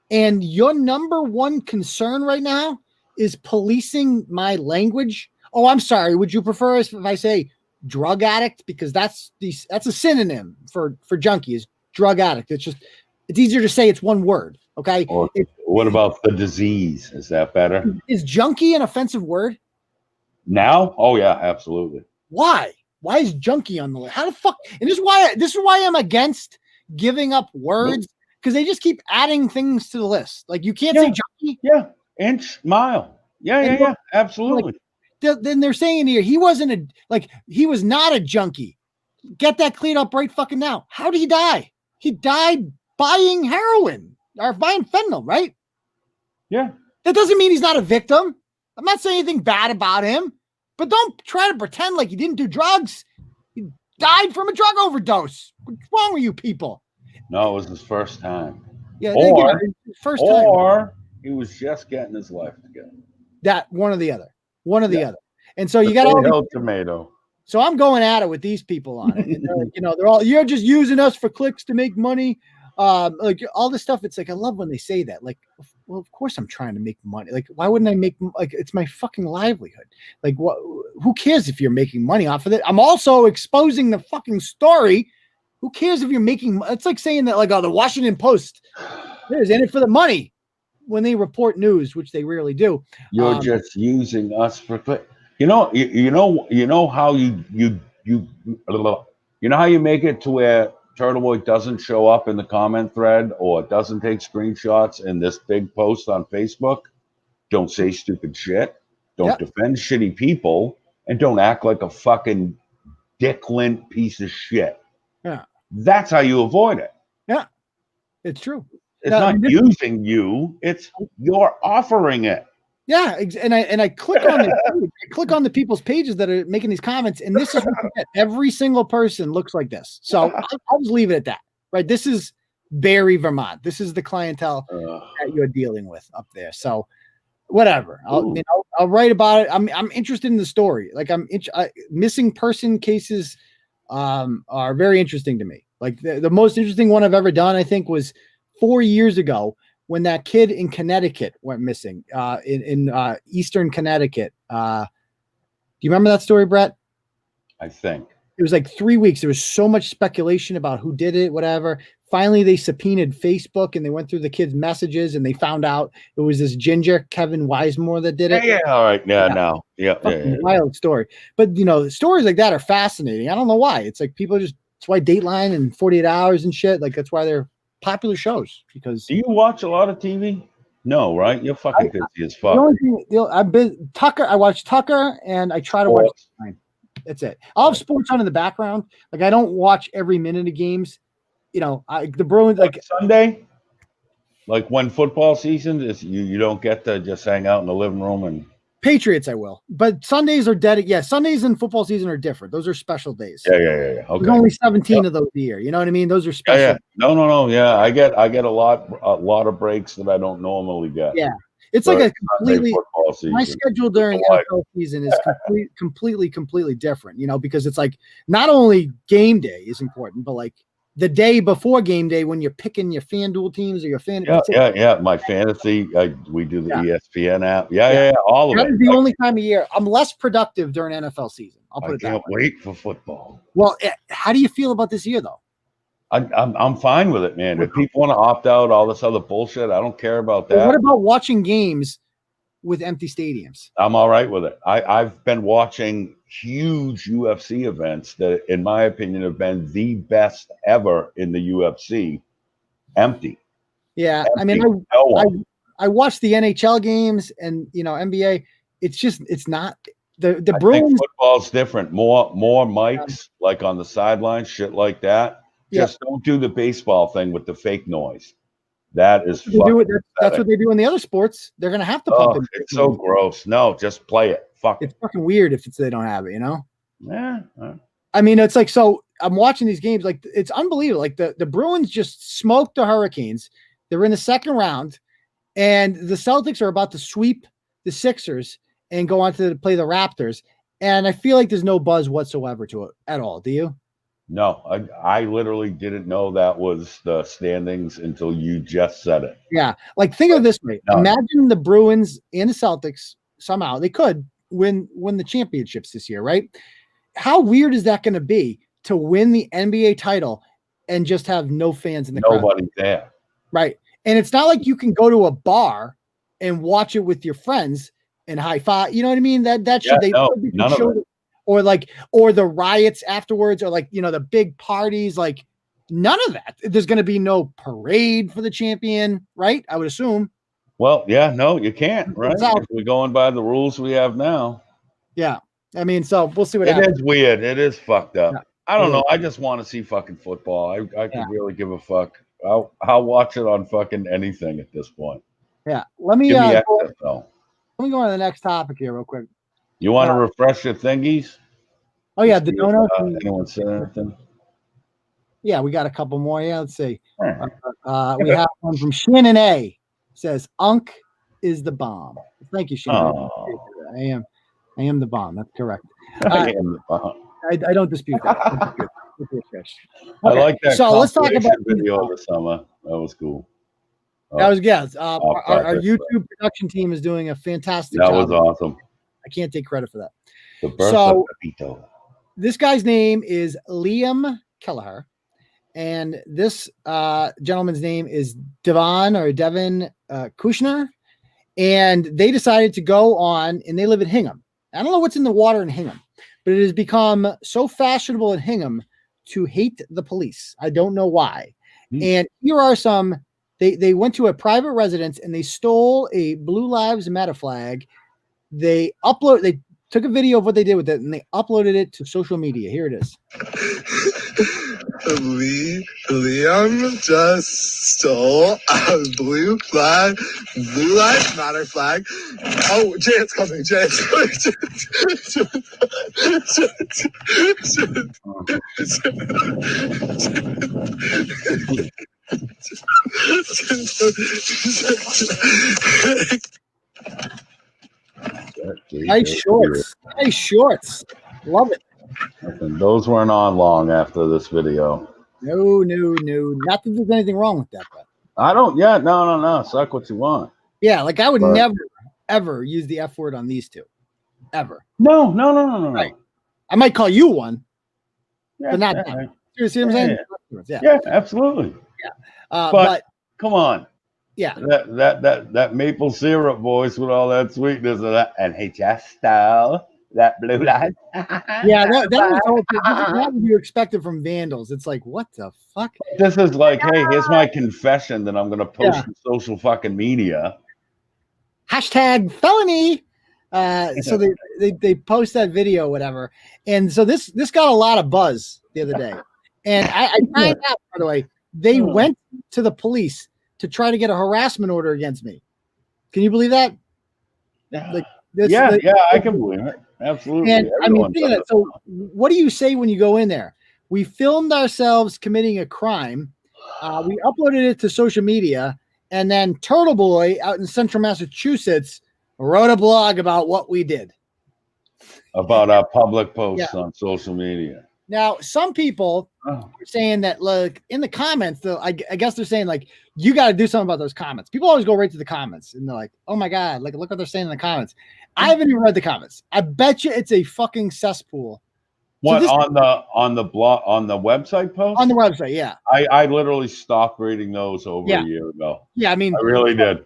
and your number one concern right now is policing my language. Oh, I'm sorry. Would you prefer if I say drug addict? Because that's a synonym for junkie, is drug addict. It's easier to say. It's one word. Okay. Or what about the disease? Is that better? Is junkie an offensive word now? Oh yeah, absolutely. Why? Why is junkie on the list? How the fuck? And this is why I'm against giving up words, because they just keep adding things to the list. Like, you can't say junkie. Yeah. Inch, mile. Yeah. Absolutely. Like, then they're saying here he was not a junkie. Get that cleared up right fucking now. How did he die? He died buying heroin or buying fentanyl, right? Yeah. That doesn't mean he's not a victim. I'm not saying anything bad about him, but don't try to pretend like he didn't do drugs. He died from a drug overdose. What's wrong with you people? No, it was his first time. Yeah, First time. Or he was just getting his life together. That one or the other. And so you got all tomato. So I'm going at it with these people on it. And they're all, you're just using us for clicks to make money. Like all this stuff. It's like, I love when they say that. Like, well, of course I'm trying to make money. Like, why wouldn't I make, like, it's my fucking livelihood. Like, what, who cares if you're making money off of it? I'm also exposing the fucking story. Who cares if you're making, it's like saying that, like, oh, the Washington Post is in it for the money when they report news, which they rarely do. You're just using us for click. You know how you know how you make it to where Turtleboy doesn't show up in the comment thread or doesn't take screenshots in this big post on Facebook? Don't say stupid shit. Don't defend shitty people, and don't act like a fucking dicklint piece of shit. Yeah, that's how you avoid it. Yeah, it's true. It's not using you; it's you're offering it. Yeah, and I click on the people's pages that are making these comments, and this is what you get. Every single person looks like this. So I'll just leave it at that. Right? This is Barry, Vermont. This is the clientele that you're dealing with up there. So whatever. I'll write about it. I'm interested in the story. Like missing person cases are very interesting to me. Like the most interesting one I've ever done, I think, was 4 years ago when that kid in Connecticut went missing in Eastern Connecticut. Do you remember that story, Bret? I think it was like 3 weeks. There was so much speculation about who did it, whatever. Finally, they subpoenaed Facebook and they went through the kid's messages and they found out it was this ginger, Kevin Wisemore, that did it. Yeah, all right. Yeah. Wild story. But, stories like that are fascinating. I don't know why. It's like people just, it's why Dateline and 48 Hours and shit, like that's why they're popular shows. Because do you watch a lot of TV? No, right? You're fucking busy as fuck. The only thing, I've been Tucker. I watch Tucker and I try to watch. That's it. I'll have sports on in the background. Like I don't watch every minute of games. The Bruins like Sunday, like when football season is, you don't get to just hang out in the living room and Patriots. I will, but Sundays are dedicated. Yeah, Sundays and football season are different. Those are special days. Yeah. Okay. There's only 17 of those a year. You know what I mean? Those are special. Yeah. No. Yeah, I get a lot of breaks that I don't normally get. Yeah, it's like a completely my schedule during NFL season is completely different. Because it's like not only game day is important, but like the day before game day when you're picking your FanDuel teams or your Yeah. My fantasy, we do the ESPN app. Yeah. All of it. That is the only time of year I'm less productive during NFL season. I'll put it that way. I can't wait for football. Well, how do you feel about this year, though? I'm fine with it, man. If people want to opt out, all this other bullshit, I don't care about that. Well, what about watching games with empty stadiums? I'm all right with it. I've been watching huge UFC events that, in my opinion, have been the best ever in the UFC. Empty. Yeah, empty. I watched the NHL games and NBA. It's not the I Bruins. think football's different. More mics like on the sidelines, shit like that. Just don't do the baseball thing with the fake noise. That is that's what they do in the other sports. They're gonna have to pump it. It's so gross. No, just play it. Fuck it. It's fucking weird if they don't have it, Yeah. I mean, it's like, so I'm watching these games, like it's unbelievable. Like the Bruins just smoked the Hurricanes. They're in the second round, and the Celtics are about to sweep the Sixers and go on to play the Raptors. And I feel like there's no buzz whatsoever to it at all. Do you? No, I literally didn't know that was the standings until you just said it. Yeah. Like think of it this way. No. Imagine the Bruins and the Celtics somehow they could win the championships this year, right? How weird is that going to be to win the NBA title and just have no fans in the crowd? Nobody there. Right. And it's not like you can go to a bar and watch it with your friends and high five. You know what I mean? That should none of it. Or the riots afterwards, or like, the big parties, like none of that. There's going to be no parade for the champion, right? I would assume. Well, yeah, no, you can't, right? We're going by the rules we have now. Yeah. I mean, so we'll see what happens. It is weird. It is fucked up. Yeah. I don't know. I just want to see fucking football. I could really give a fuck. I'll watch it on fucking anything at this point. Yeah. Let me go on to the next topic here real quick. You want to refresh your thingies? Oh, yeah. The donuts. Anyone said anything? Yeah, we got a couple more. Yeah, let's see. We have one from Shannon A. It says, Unk is the bomb. Thank you, Shannon. I am the bomb. That's correct. I am the bomb. I don't dispute that. I like that. So let's talk about video of the summer. That was cool. That was our project, YouTube production team is doing a fantastic That job. was awesome. I can't take credit for that. The birth of Pepito. This guy's name is Liam Kelleher, and this gentleman's name is Devin Kushner, and they decided to go on, and they live in Hingham. I don't know what's in the water in Hingham, but it has become so fashionable in Hingham to hate the police. I don't know why. And here are some. They went to a private residence and they stole a Blue Lives Matter flag. They took a video of what they did with it and they uploaded it to social media. Here it is. Liam just stole a Blue Lives Matter flag. Oh, Jay's coming. Nice shorts. Love it. And those weren't on long after this video. No. Not that there's anything wrong with that, but I don't. Yeah, no. Suck what you want. yeah, like I would never ever use the F word on these two, ever. No. Right. I might call you one, Yeah, but not that. You see what I'm saying? Yeah, absolutely. But come on. Yeah. That maple syrup voice with all that sweetness of that, and he just stole that blue light. Yeah, that was the whole thing. That's what you expected from Vandals. It's like, what the fuck? This is like, hey, here's my confession that I'm gonna post on social fucking media. Hashtag felony. So they post that video, whatever. And so this got a lot of buzz the other day. And I find out, by the way, they went to the police to try to get a harassment order against me. Can you believe that? Like I can believe it. Absolutely. And I mean, think of that. So what do you say when you go in there? We filmed ourselves committing a crime. We uploaded it to social media, and then Turtle Boy out in central Massachusetts wrote a blog about what we did. About our public posts on social media. Now, some people are saying that, look, in the comments, though, I guess they're saying, like, you got to do something about those comments. People always go right to the comments, and they're like, oh, my God, like, look what they're saying in the comments. I haven't even read the comments. I bet you it's a fucking cesspool. What, so on the blog, on the website post? On the website, yeah. I literally stopped reading those over a year ago. Yeah, I mean. I really did.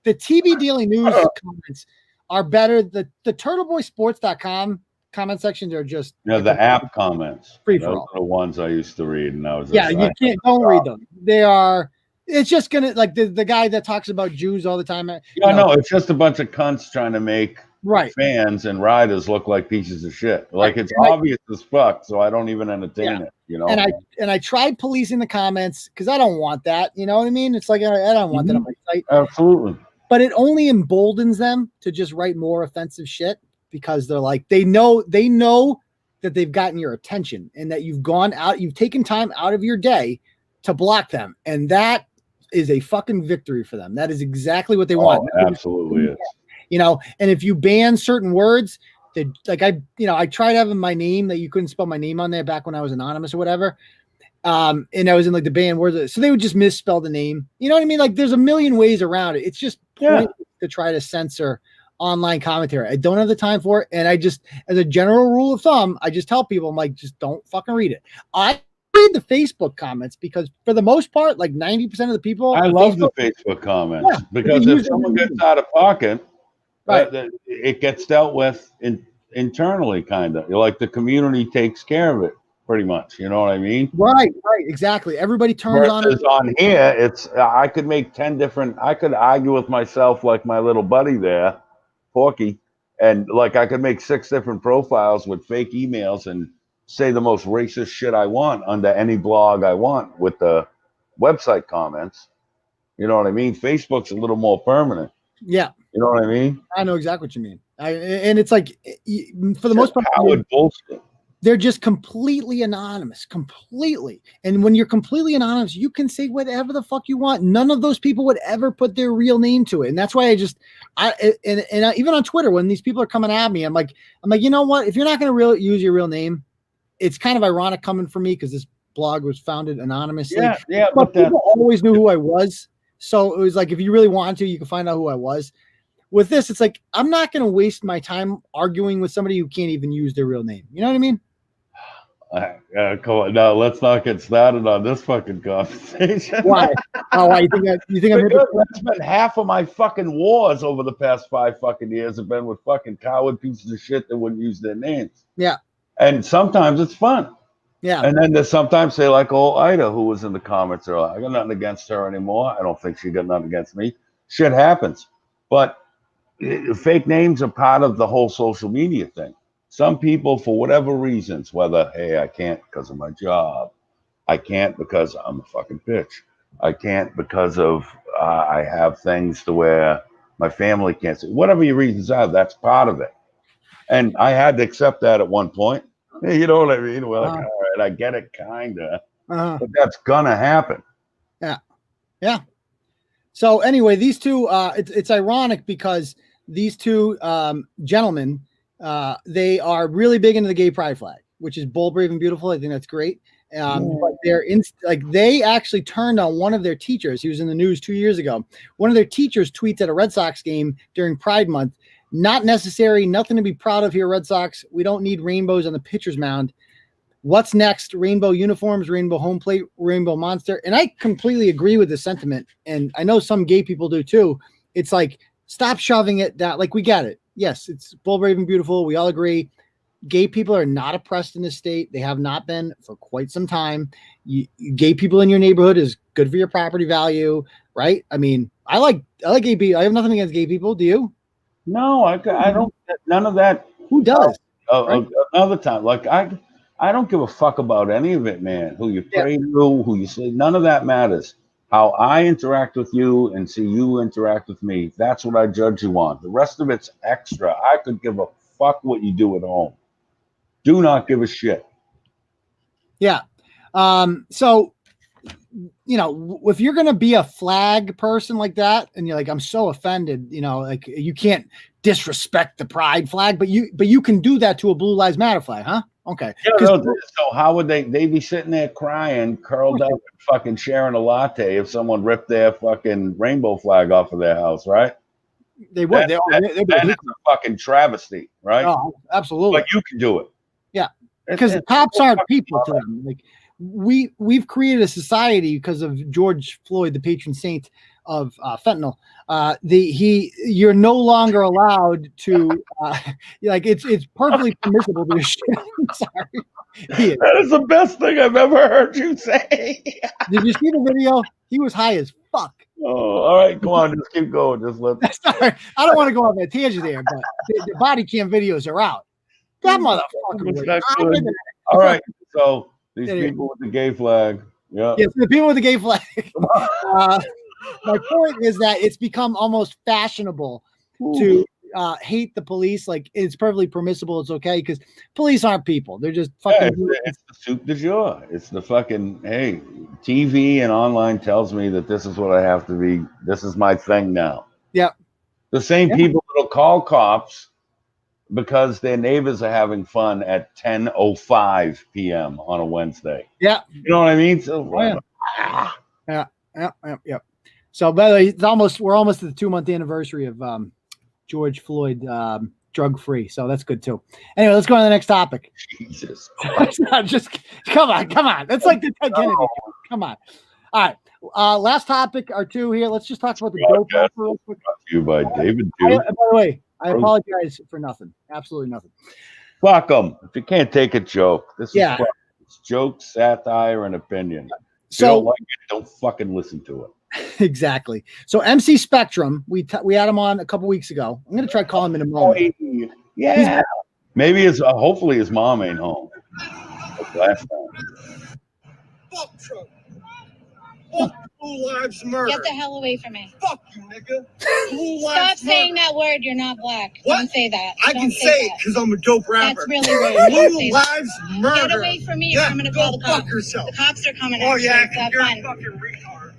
The TV Daily News comments are better. The TurtleboySports.com comment sections are just the app comments. Free those for all. are the ones I used to read, and I was don't read them. They are. It's just gonna like the guy that talks about Jews all the time. No, it's just a bunch of cunts trying to make fans and riders look like pieces of shit. Like it's obvious as fuck, so I don't even entertain it. You know. And I tried policing the comments because I don't want that. You know what I mean? It's like I don't want that on my site. Absolutely. But it only emboldens them to just write more offensive shit because they're like they know that they've gotten your attention and that you've taken time out of your day to block them, and that is a fucking victory for them. That is exactly what they want. Absolutely is. You know, and if you ban certain words, that like I tried having my name that you couldn't spell my name on there back when I was anonymous or whatever. And I was in like the banned words, so they would just misspell the name. You know what I mean? Like there's a million ways around it. It's just pointless to try to censor online commentary. I don't have the time for it. And I just, as a general rule of thumb, I just tell people, I'm like, just don't fucking read it. I read the Facebook comments because for the most part, like 90% of the people. I love the Facebook comments because if someone gets out of pocket, it gets dealt with internally, kind of. Like the community takes care of it pretty much. You know what I mean? Right, exactly. Everybody turns on it. On here, it's I could make 10 different. I could argue with myself like my little buddy there, Porky, and like I could make 6 different profiles with fake emails and say the most racist shit I want under any blog I want with the website comments. You know what I mean? Facebook's a little more permanent. Yeah. You know what I mean? I know exactly what you mean. And it's like, for the most part, bullshit. They're just completely anonymous, completely. And when you're completely anonymous, you can say whatever the fuck you want. None of those people would ever put their real name to it. And that's why even on Twitter, when these people are coming at me, I'm like, you know what? If you're not going to use your real name, it's kind of ironic coming from me because this blog was founded anonymously. Yeah, but people always knew who I was. So it was like, if you really want to, you can find out who I was. With this, it's like, I'm not going to waste my time arguing with somebody who can't even use their real name. You know what I mean? Come on, now let's not get started on this fucking conversation. Why? Oh, why? You think I'm That's been half of my fucking wars over the past 5 fucking years have been with fucking coward pieces of shit that wouldn't use their names. Yeah. And sometimes it's fun. Yeah. And then there's sometimes say like old Ida, who was in the comments earlier. I got nothing against her anymore. I don't think she got nothing against me. Shit happens. But fake names are part of the whole social media thing. Some people, for whatever reasons, whether, hey, I can't because of my job, I can't because I'm a fucking bitch, I can't because of I have things to where my family can't see. Whatever your reasons are, that's part of it. And I had to accept that at one point. You know what I mean? Well, like, all right, I get it, kind of. But that's going to happen. Yeah. Yeah. So anyway, these two, it's ironic because these two gentlemen, they are really big into the gay pride flag, which is bold, brave, and beautiful. I think that's great. But they actually turned on one of their teachers. He was in the news 2 years ago. One of their teachers tweets at a Red Sox game during Pride Month, "Not necessary, nothing to be proud of here, Red Sox. We don't need rainbows on the pitcher's mound. What's next? Rainbow uniforms, rainbow home plate, rainbow monster." And I completely agree with the sentiment. And I know some gay people do too. It's like, stop shoving it down. Like, we get it. Yes, it's bold, brave, and beautiful. We all agree. Gay people are not oppressed in this state. They have not been for quite some time. Gay people in your neighborhood is good for your property value, right? I mean, I like gay people. I have nothing against gay people. Do you? No, I don't. None of that. Who does? Right? Another time, like I don't give a fuck about any of it, man. Who you pray to, who you say, none of that matters. How I interact with you and see you interact with me, that's what I judge you on. The rest of it's extra. I could give a fuck what you do at home. Do not give a shit. Yeah. So, you know, if you're going to be a flag person like that, and you're like, I'm so offended, you know, like, you can't disrespect the pride flag, but you can do that to a Blue Lives Matter flag, huh? Okay. Yeah, no, so how would they be sitting there crying, curled up, and fucking sharing a latte if someone ripped their fucking rainbow flag off of their house, right? They would. That is a fucking travesty, right? Oh, absolutely. But you can do it. Yeah. Because the cops aren't people to them. Like, we've created a society because of George Floyd, the patron saint of fentanyl. You're no longer allowed to like, it's perfectly permissible to shit. Sorry. That is the best thing I've ever heard you say. Did you see the video? He was high as fuck. Oh, all right, come on, just keep going. Just let. Sorry, I don't want to go on that tangent there, but the body cam videos are out. That motherfucker. All right, so these people with the gay flag. Yeah. Yes, the people with the gay flag. My point is that it's become almost fashionable to hate the police. Like, it's perfectly permissible. It's okay because police aren't people. They're just fucking. Yeah, it's the soup du jour. It's the fucking, hey, TV and online tells me that this is what I have to be. This is my thing now. Yeah. The same people that'll call cops because their neighbors are having fun at 10:05 p.m. on a Wednesday. Yeah. You know what I mean? So, Yeah. So, by the way, we're almost at the 2-month anniversary of George Floyd drug free. So that's good too. Anyway, let's go on to the next topic. Jesus. Just come on. That's like the Ted Kennedy. Come on. All right. Last topic or two here. Let's just talk about the GoFundMe real quick. Brought to you by David. By the way, I apologize for nothing. Absolutely nothing. Fuck them. If you can't take a joke, this is fun. It's joke, satire, and opinion. If you don't like it, don't fucking listen to it. Exactly. So MC Spectrum, we had him on a couple weeks ago. I'm gonna try calling him in a moment. Yeah. Maybe hopefully his mom ain't home. Like last time. Fuck Trump. Fuck Blue Lives Matter. Get the hell away from me. Fuck you, nigga. Blue Stop Lives saying Matter. that word. You're not black. What? Don't say that. I can say it because I'm a dope rapper. That's really rude. Don't Blue say Lives that. Matter. Get away from me. Yeah, I'm going to go call the cops. fuck yourself. The cops are coming. Oh, yeah, It's not you're fun. a fucking retard.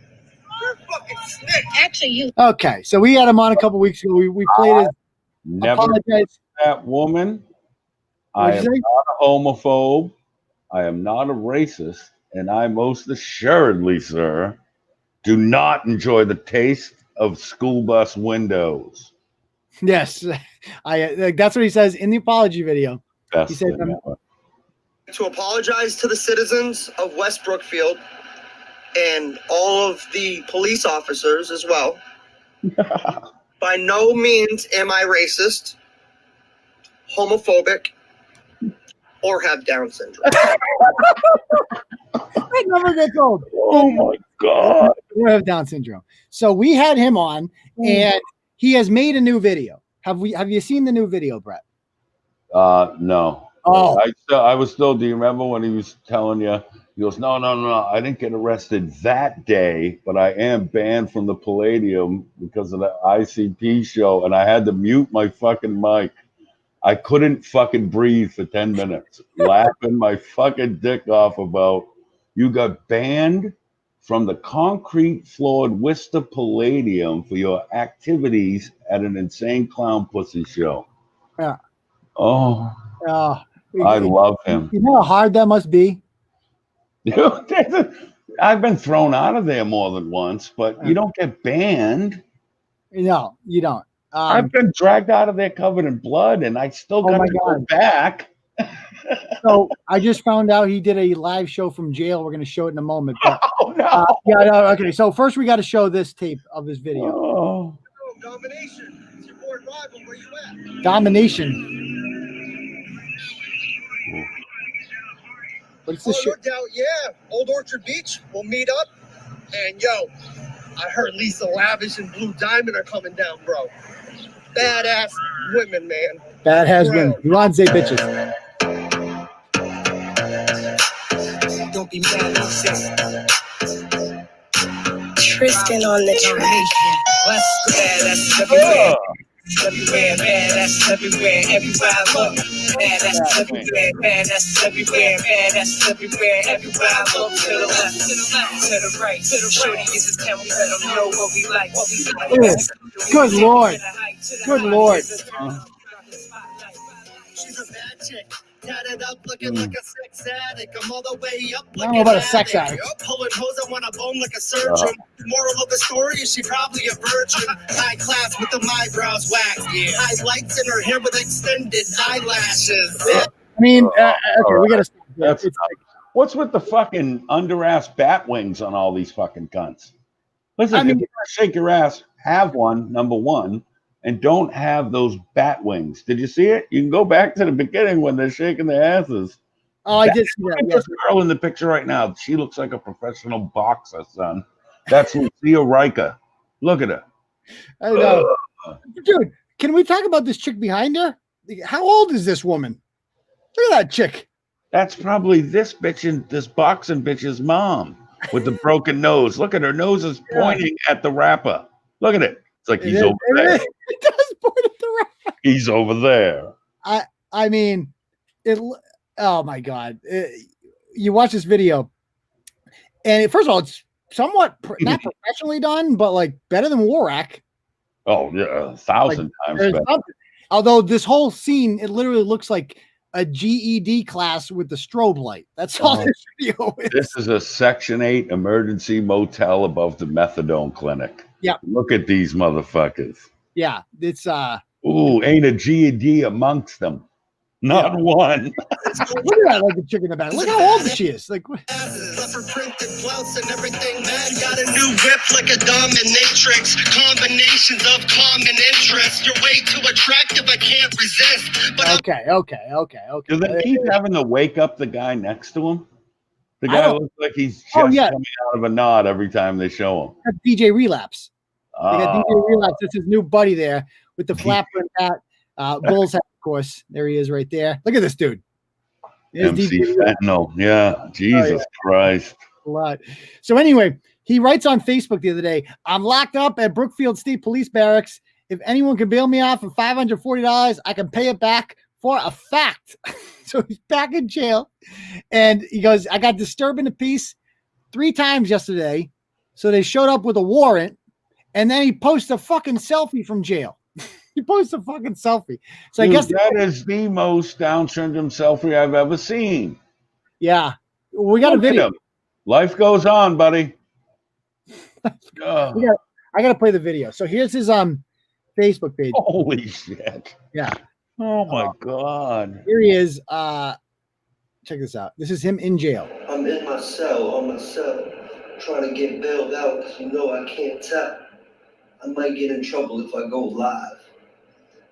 You're a fucking snitch. Actually, you. Okay, so we had him on a couple weeks ago. We played his. Never Apologize. that woman. I What'd am you say? not a homophobe. I am not a racist, and I most assuredly, sir, do not enjoy the taste of school bus windows. Yes, that's what he says in the apology video. Best He said, thing ever. To apologize to the citizens of West Brookfield and all of the police officers as well. By no means am I racist, homophobic, or have Down syndrome. That never gets old. Oh my God. We have Down syndrome. So we had him on, and he has made a new video. Have you seen the new video, Bret? No. Oh. I was still, do you remember when he was telling you, he goes, no, I didn't get arrested that day, but I am banned from the Palladium because of the ICP show, and I had to mute my fucking mic. I couldn't fucking breathe for 10 minutes, laughing my fucking dick off about, you got banned from the concrete floored Worcester Palladium for your activities at an insane clown pussy show. Yeah. Oh, I love him. You know how hard that must be? I've been thrown out of there more than once, but you don't get banned. No, you don't. I've been dragged out of there covered in blood, and I still got to go back. So I just found out he did a live show from jail. We're going to show it in a moment. But, okay. So first we got to show this tape of his video. Oh. Domination. It's your boy rival. Where you at? Domination. What's this shit? No doubt, yeah. Old Orchard Beach. We'll meet up. And yo, I heard Lisa Lavish and Blue Diamond are coming down, bro. Badass women, man. Badass women. Beyonce bitches. Don't be mad, Tristan on the track. Badass everywhere. Everywhere, badass everywhere, everywhere I look. Badass everywhere, badass everywhere, badass everywhere, everywhere I look. To the left, to the left, to the right, to the shorty is a town. We let them know what we like, what we like. Good Lord. Good Lord. She's a bad chick. Tatted up, looking like a sex addict. I'm all the way up. I don't know about a sex addict. Pulling hoes, I want a bone like a surgeon. Moral of the story is she probably a virgin. High class with the eyebrows waxed. Highlights in her hair with extended eyelashes. I mean, okay, we got to stop there. What's with the fucking under-ass bat wings on all these fucking cunts? Listen, if you're going to shake your ass, have one, number one. And don't have those bat wings. Did you see it? You can go back to the beginning when they're shaking their asses. Oh, I did see that. Look at this girl in the picture right now. She looks like a professional boxer, son. That's Lucia Riker. Look at her. I know. Dude, can we talk about this chick behind her? How old is this woman? Look at that chick. That's probably this bitch and this boxing bitch's mom with the broken nose. Look at her nose is pointing at the rapper. Look at it. It's like he's over there. It does point at the rapper. He's over there. I mean, oh my God. You watch this video, and first of all, it's somewhat not professionally done, but like better than Waraq. Oh, yeah, 1,000 times better. Although this whole scene, it literally looks like a GED class with the strobe light. That's all this video is. This is a Section 8 emergency motel above the methadone clinic. Yeah. Look at these motherfuckers. Yeah, it's Ooh, ain't a GED amongst them. Not one. Look at that, like the chick in the back. Look how old she is. Like, leopard printed blouse and everything, man. Got a new whip like a dominatrix. Combinations of common interests. You're way too attractive, I can't resist. But okay. Do they keep having to wake up the guy next to him? The guy looks like he's just coming out of a nod every time they show him. That's DJ Relapse. They got DJ Relapse. That's his new buddy there with the flapper and hat. Bull's hat, of course. There he is right there. Look at this dude. There's MC Fentanyl. Yeah. Jesus Christ. A lot. So anyway, he writes on Facebook the other day, I'm locked up at Brookfield State Police Barracks. If anyone can bail me out for $540, I can pay it back for a fact. So he's back in jail. And he goes, I got disturbed in the peace 3 times yesterday. So they showed up with a warrant. And then he posts a fucking selfie from jail. He posts a fucking selfie. So Dude, I guess that is the most Down syndrome selfie I've ever seen. Yeah. We got a Look at video. him. Life goes on, buddy. Oh, I got to play the video. So here's his Facebook page. holy shit. Yeah. Oh my God. Here he is. Check this out. This is him in jail. I'm in my cell, on my cell, trying to get bailed out because you know I can't tell. I might get in trouble if I go live.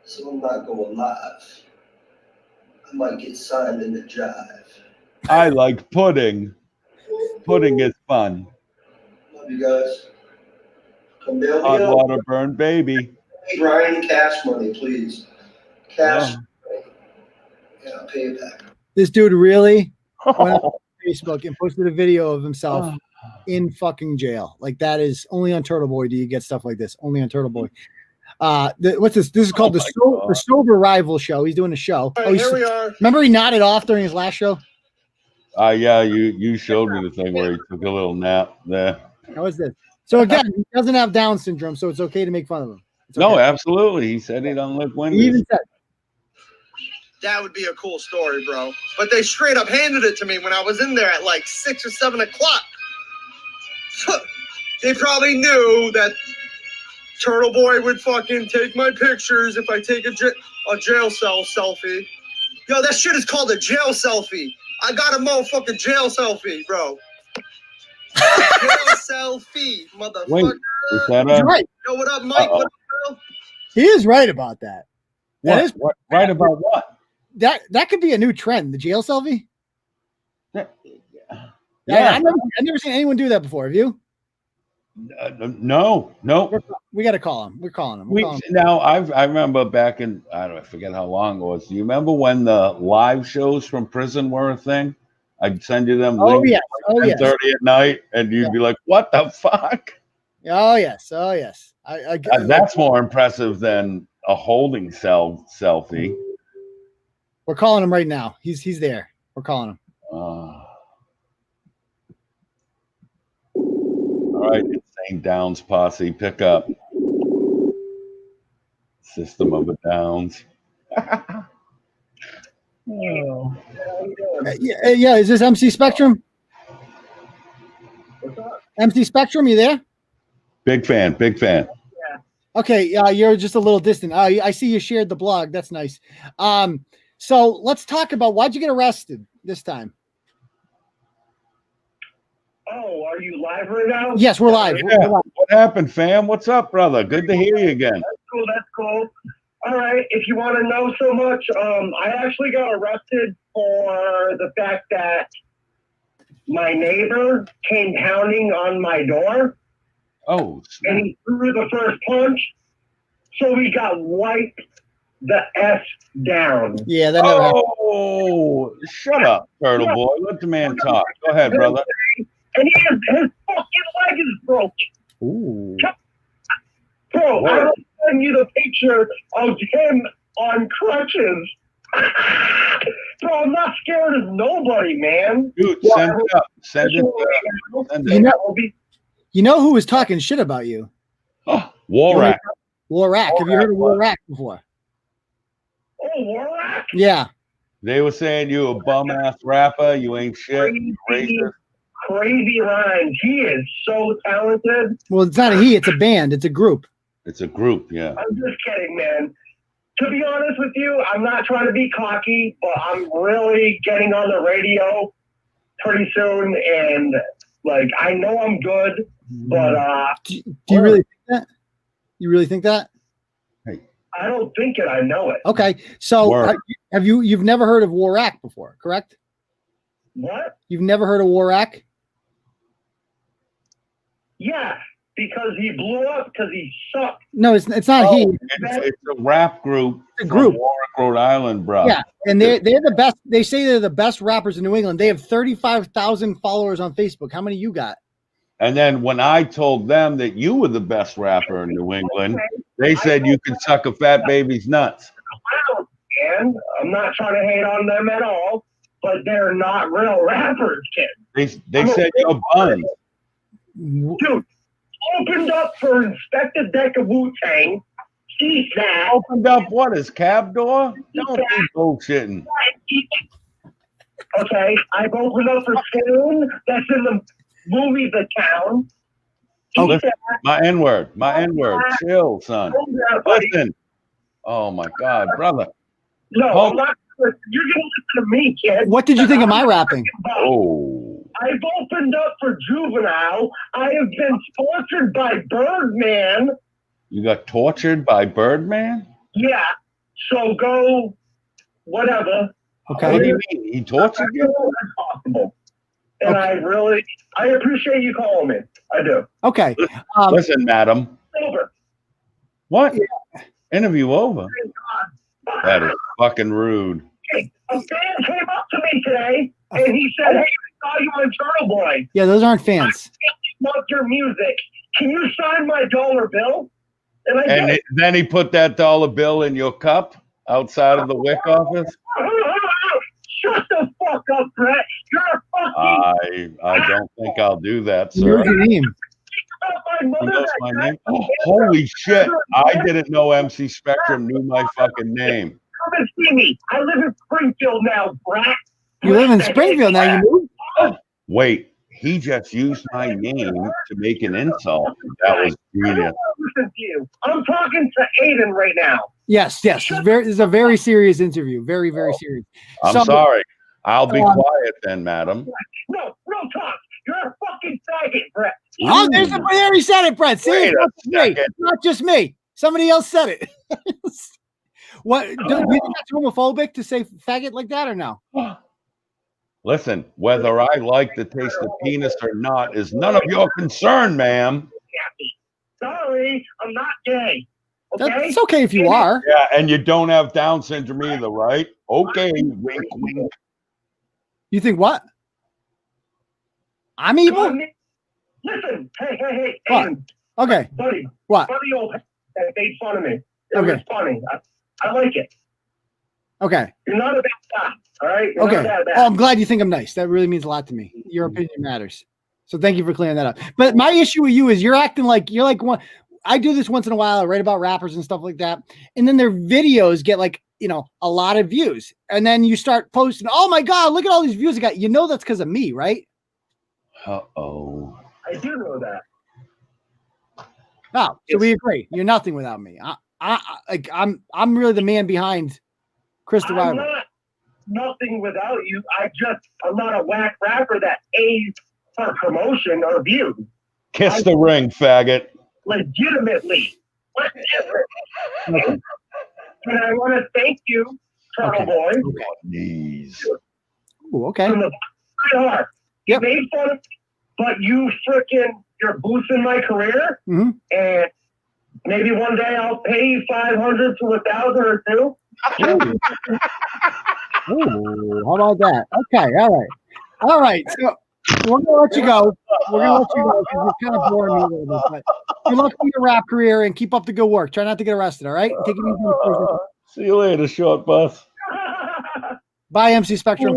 So I'm not going live. I might get signed in the jive. I like pudding. Pudding is fun. Love you guys. Come bail me Hot out. water burn, baby. Hey, Brian, cash money, please. Cash Oh. money. Yeah, I'll pay it back. This dude really went on Facebook and posted a video of himself in fucking jail. Like that is only on Turtleboy. Do you get stuff like this? Only on Turtleboy. What's this? This is called the Sober Rival Show. He's doing a show. All right, here we are. Remember he nodded off during his last show? Yeah, you showed me the thing where he took a little nap there. How is this? So again, he doesn't have Down syndrome, so it's okay to make fun of him. It's No, okay. absolutely. He said he doesn't lick He windows. even said, That would be a cool story, bro. But they straight up handed it to me when I was in there at like 6 or 7 o'clock. They probably knew that Turtleboy would fucking take my pictures if I take a jail cell selfie. Yo, that shit is called a jail selfie. I got a motherfucking jail selfie, bro. Jail selfie, motherfucker. Wait, is that he's right. Yo, what up, Mike? What up, bro? He is right about that. what? Right about what? That could be a new trend. The jail selfie. Yeah. I've never seen anyone do that before. Have you? No. We got to call him. We're calling him. Now I remember back in I forget how long it was. Do you remember when the live shows from prison were a thing? I'd send you them links yes. at 10:30 at night, and you'd be like, "What the fuck?" Oh yes. That's more impressive than a holding cell selfie. We're calling him right now. He's there. We're calling him. All right, Insane Downs posse, pick up. System of a Downs. Yeah. Is this MC Spectrum? MC Spectrum, you there? Big fan. Okay, you're just a little distant. I see you shared the blog. That's nice. So let's talk about why'd you get arrested this time? Oh, are you live right now? Yes, we're live. Yeah. We're live. What happened, fam? What's up, brother? Good to hear you again. That's cool. All right, if you want to know so much, I actually got arrested for the fact that my neighbor came pounding on my door. Oh, and he threw the first punch, so we got wiped the F down. Yeah, that never happened. Oh, shut up, Turtle Boy. Let the man talk. Go ahead, brother. And his fucking leg is broke. Ooh. Bro, I will send you the picture of him on crutches. Bro, I'm not scared of nobody, man. Dude, send it up. Send it up. Send it up. You know who was talking shit about you? Oh, Waraq. Waraq. Have you heard of Waraq before? Oh, Waraq? Yeah. They were saying you a bum ass rapper. You ain't shit. Crazy rhymes. He is so talented. Well, it's not a he. It's a band. It's a group. It's a group, yeah. I'm just kidding, man. To be honest with you, I'm not trying to be cocky, but I'm really getting on the radio pretty soon, and like I know I'm good, but do you really think that? You really think that? I don't think it. I know it. Okay, so you've never heard of Waraq before, correct? What? You've never heard of Waraq? Yeah, because he blew up because he sucked. No, it's not he. It's a rap group. It's a group. From Warwick, Rhode Island, bro. Yeah, and they're the best. They say they're the best rappers in New England. They have 35,000 followers on Facebook. How many you got? And then when I told them that you were the best rapper in New England, they said you could suck a fat baby's nuts. And I'm not trying to hate on them at all, but they're not real rappers, kid. They said you're buns. Dude, opened up for Inspector Deck of Wu-Tang. See that? Opened up what? His cab door? Don't be bullshitting. Okay, I've opened up for Spoon. That's in the movie The Town. Oh, listen, my N-word. Chill, son. Listen. Oh my God, brother. No, I'm not. You're gonna listen to me, kid. What did you think of my rapping? Oh. I've opened up for Juvenile. I have been sponsored by Birdman. You got tortured by Birdman? Yeah. So go, whatever. Okay. What do you mean? He tortured you? Possible. And okay. I appreciate you calling me. I do. Okay. Listen, madam. Over. What? Yeah. Interview over? That is fucking rude. Hey, a fan came up to me today and he said, "Hey, I saw you on Turtleboy. Yeah, those aren't fans. I love your music. Can you sign my dollar bill?" And then he put that dollar bill in your cup outside of the WIC office? Shut the fuck up, Bret. You're a fucking... I don't think I'll do that, sir. What's your name? Who knows my name? Oh, holy shit. I didn't know MC Spectrum knew my fucking name. Come and see me. I live in Springfield now, Bret. You live in Springfield now, you moved? Oh, wait, he just used my name to make an insult. That was genius. Listen to you. I'm talking to Aidan right now. Yes. This is a very serious interview. Very, very serious. I'm sorry. I'll be quiet then, madam. No talk. You're a fucking faggot, Bret. Oh, there he said it, Bret. See, it's not just me. Somebody else said it. What? Do you think that's homophobic to say faggot like that or no? Listen, whether I like the taste of penis or not is none of your concern, ma'am. Sorry, I'm not gay. Okay? It's okay if you are. Yeah, and you don't have Down syndrome either, right? Okay, wink, wink. You think what? I'm evil? Listen, hey. What? Okay. Buddy. What? Buddy old that made fun of me. It okay. was funny. I like it. Okay. You're not a bad guy, all right? You're okay. Not bad. Oh, I'm glad you think I'm nice. That really means a lot to me. Your opinion matters. So thank you for clearing that up. But my issue with you is you're acting like you're like one. I do this once in a while. I write about rappers and stuff like that. And then their videos get like, a lot of views. And then you start posting, oh my God, look at all these views I got. You know that's because of me, right? Uh-oh. I do know that. Oh, so we agree. You're nothing without me. I'm really the man behind Chris the I'm Rival. not nothing without you. I'm not a whack rapper that pays for promotion or views. Kiss the ring, faggot. Legitimately. Okay. And I want to thank you, Turtleboy. Okay. Knees. Ooh, okay. From the heart. You made fun of me, but you're boosting my career. Mm-hmm. And maybe one day I'll pay you 500 to 1,000 or 2. Ooh, how about that? Okay, all right. So we're gonna let you go. Because you're kind of boring me a little bit. But good luck with your rap career and keep up the good work. Try not to get arrested. All right. Take it easy. See you later, short bus. Bye, MC Spectrum.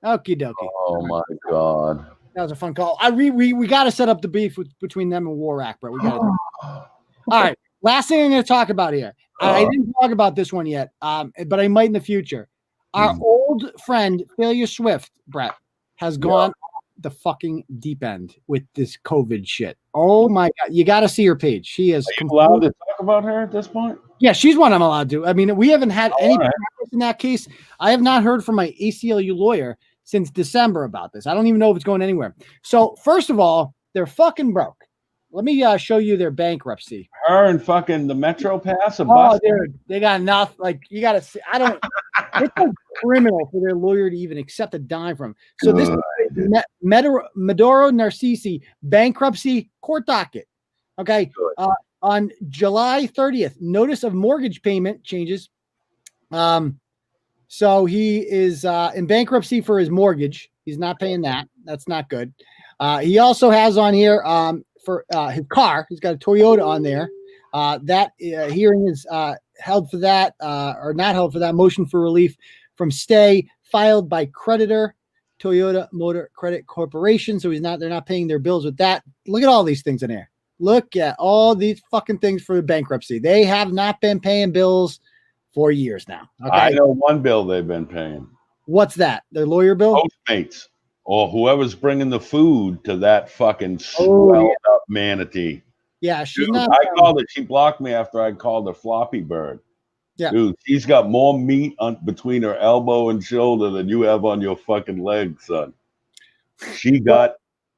Okie dokie. Oh my God. That was a fun call. We got to set up the beef between them and Waraq, bro. We got to. All right. Last thing I'm going to talk about here. I didn't talk about this one yet, but I might in the future. Our old friend Failure Swift, Bret, has gone off the fucking deep end with this COVID shit. Oh my God. You got to see her page. She is allowed to talk about her at this point? Yeah, she's one I'm allowed to. I mean, we haven't had any progress in that case. I have not heard from my ACLU lawyer since December about this. I don't even know if it's going anywhere. So first of all, they're fucking broke. Let me show you their bankruptcy. Her and fucking the Metro Pass. Dude, they got enough. Like you got to see. It's a criminal for their lawyer to even accept a dime from. So this is Medoro Narcisi bankruptcy court docket. Okay. On July 30th, notice of mortgage payment changes. So he is in bankruptcy for his mortgage. He's not paying that. That's not good. He also has on here for his car. He's got a Toyota on there. That hearing is held for that or not held for that. Motion for relief from stay filed by creditor Toyota Motor Credit Corporation. So they're not paying their bills with that. Look at all these things in there. Look at all these fucking things for the bankruptcy. They have not been paying bills for years now. Okay? I know one bill they've been paying. What's that? The lawyer bill? Postmates or whoever's bringing the food to that fucking Oh, swelled up manatee. Yeah, she's Dude, not. I called it. She blocked me after I called her floppy bird. Yeah. Dude, she's got more meat between her elbow and shoulder than you have on your fucking leg, son. She got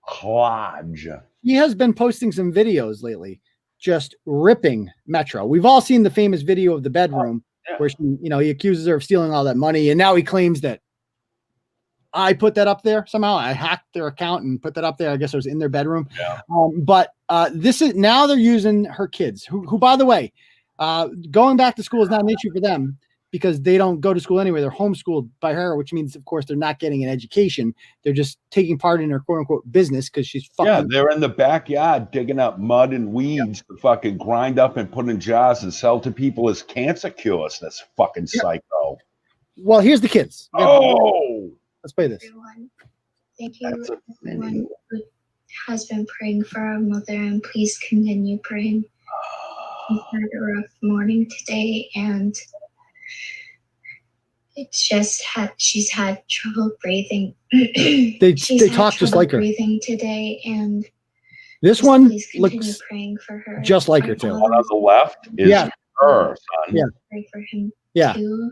clodge. He has been posting some videos lately, just ripping Metro. We've all seen the famous video of the bedroom where she, he accuses her of stealing all that money, and now he claims that I put that up there somehow. I hacked their account and put that up there. I guess it was in their bedroom. Yeah. But this is now they're using her kids, who by the way, going back to school is not an issue for them because they don't go to school anyway. They're homeschooled by her, which means, of course, they're not getting an education. They're just taking part in her quote unquote business because she's fucking. Yeah, they're in the backyard digging up mud and weeds to fucking grind up and put in jars and sell to people as cancer cures. That's fucking psycho. Well, here's the kids. Oh, let's play this. Everyone. Thank you, everyone who has been praying for our mother, and please continue praying. She's had a rough morning today, and it's just she's had trouble breathing. They talk just like her. Breathing today, and this one looks praying for her. Just like her too. One on the left is her, son. Yeah. Pray for him Yeah. too.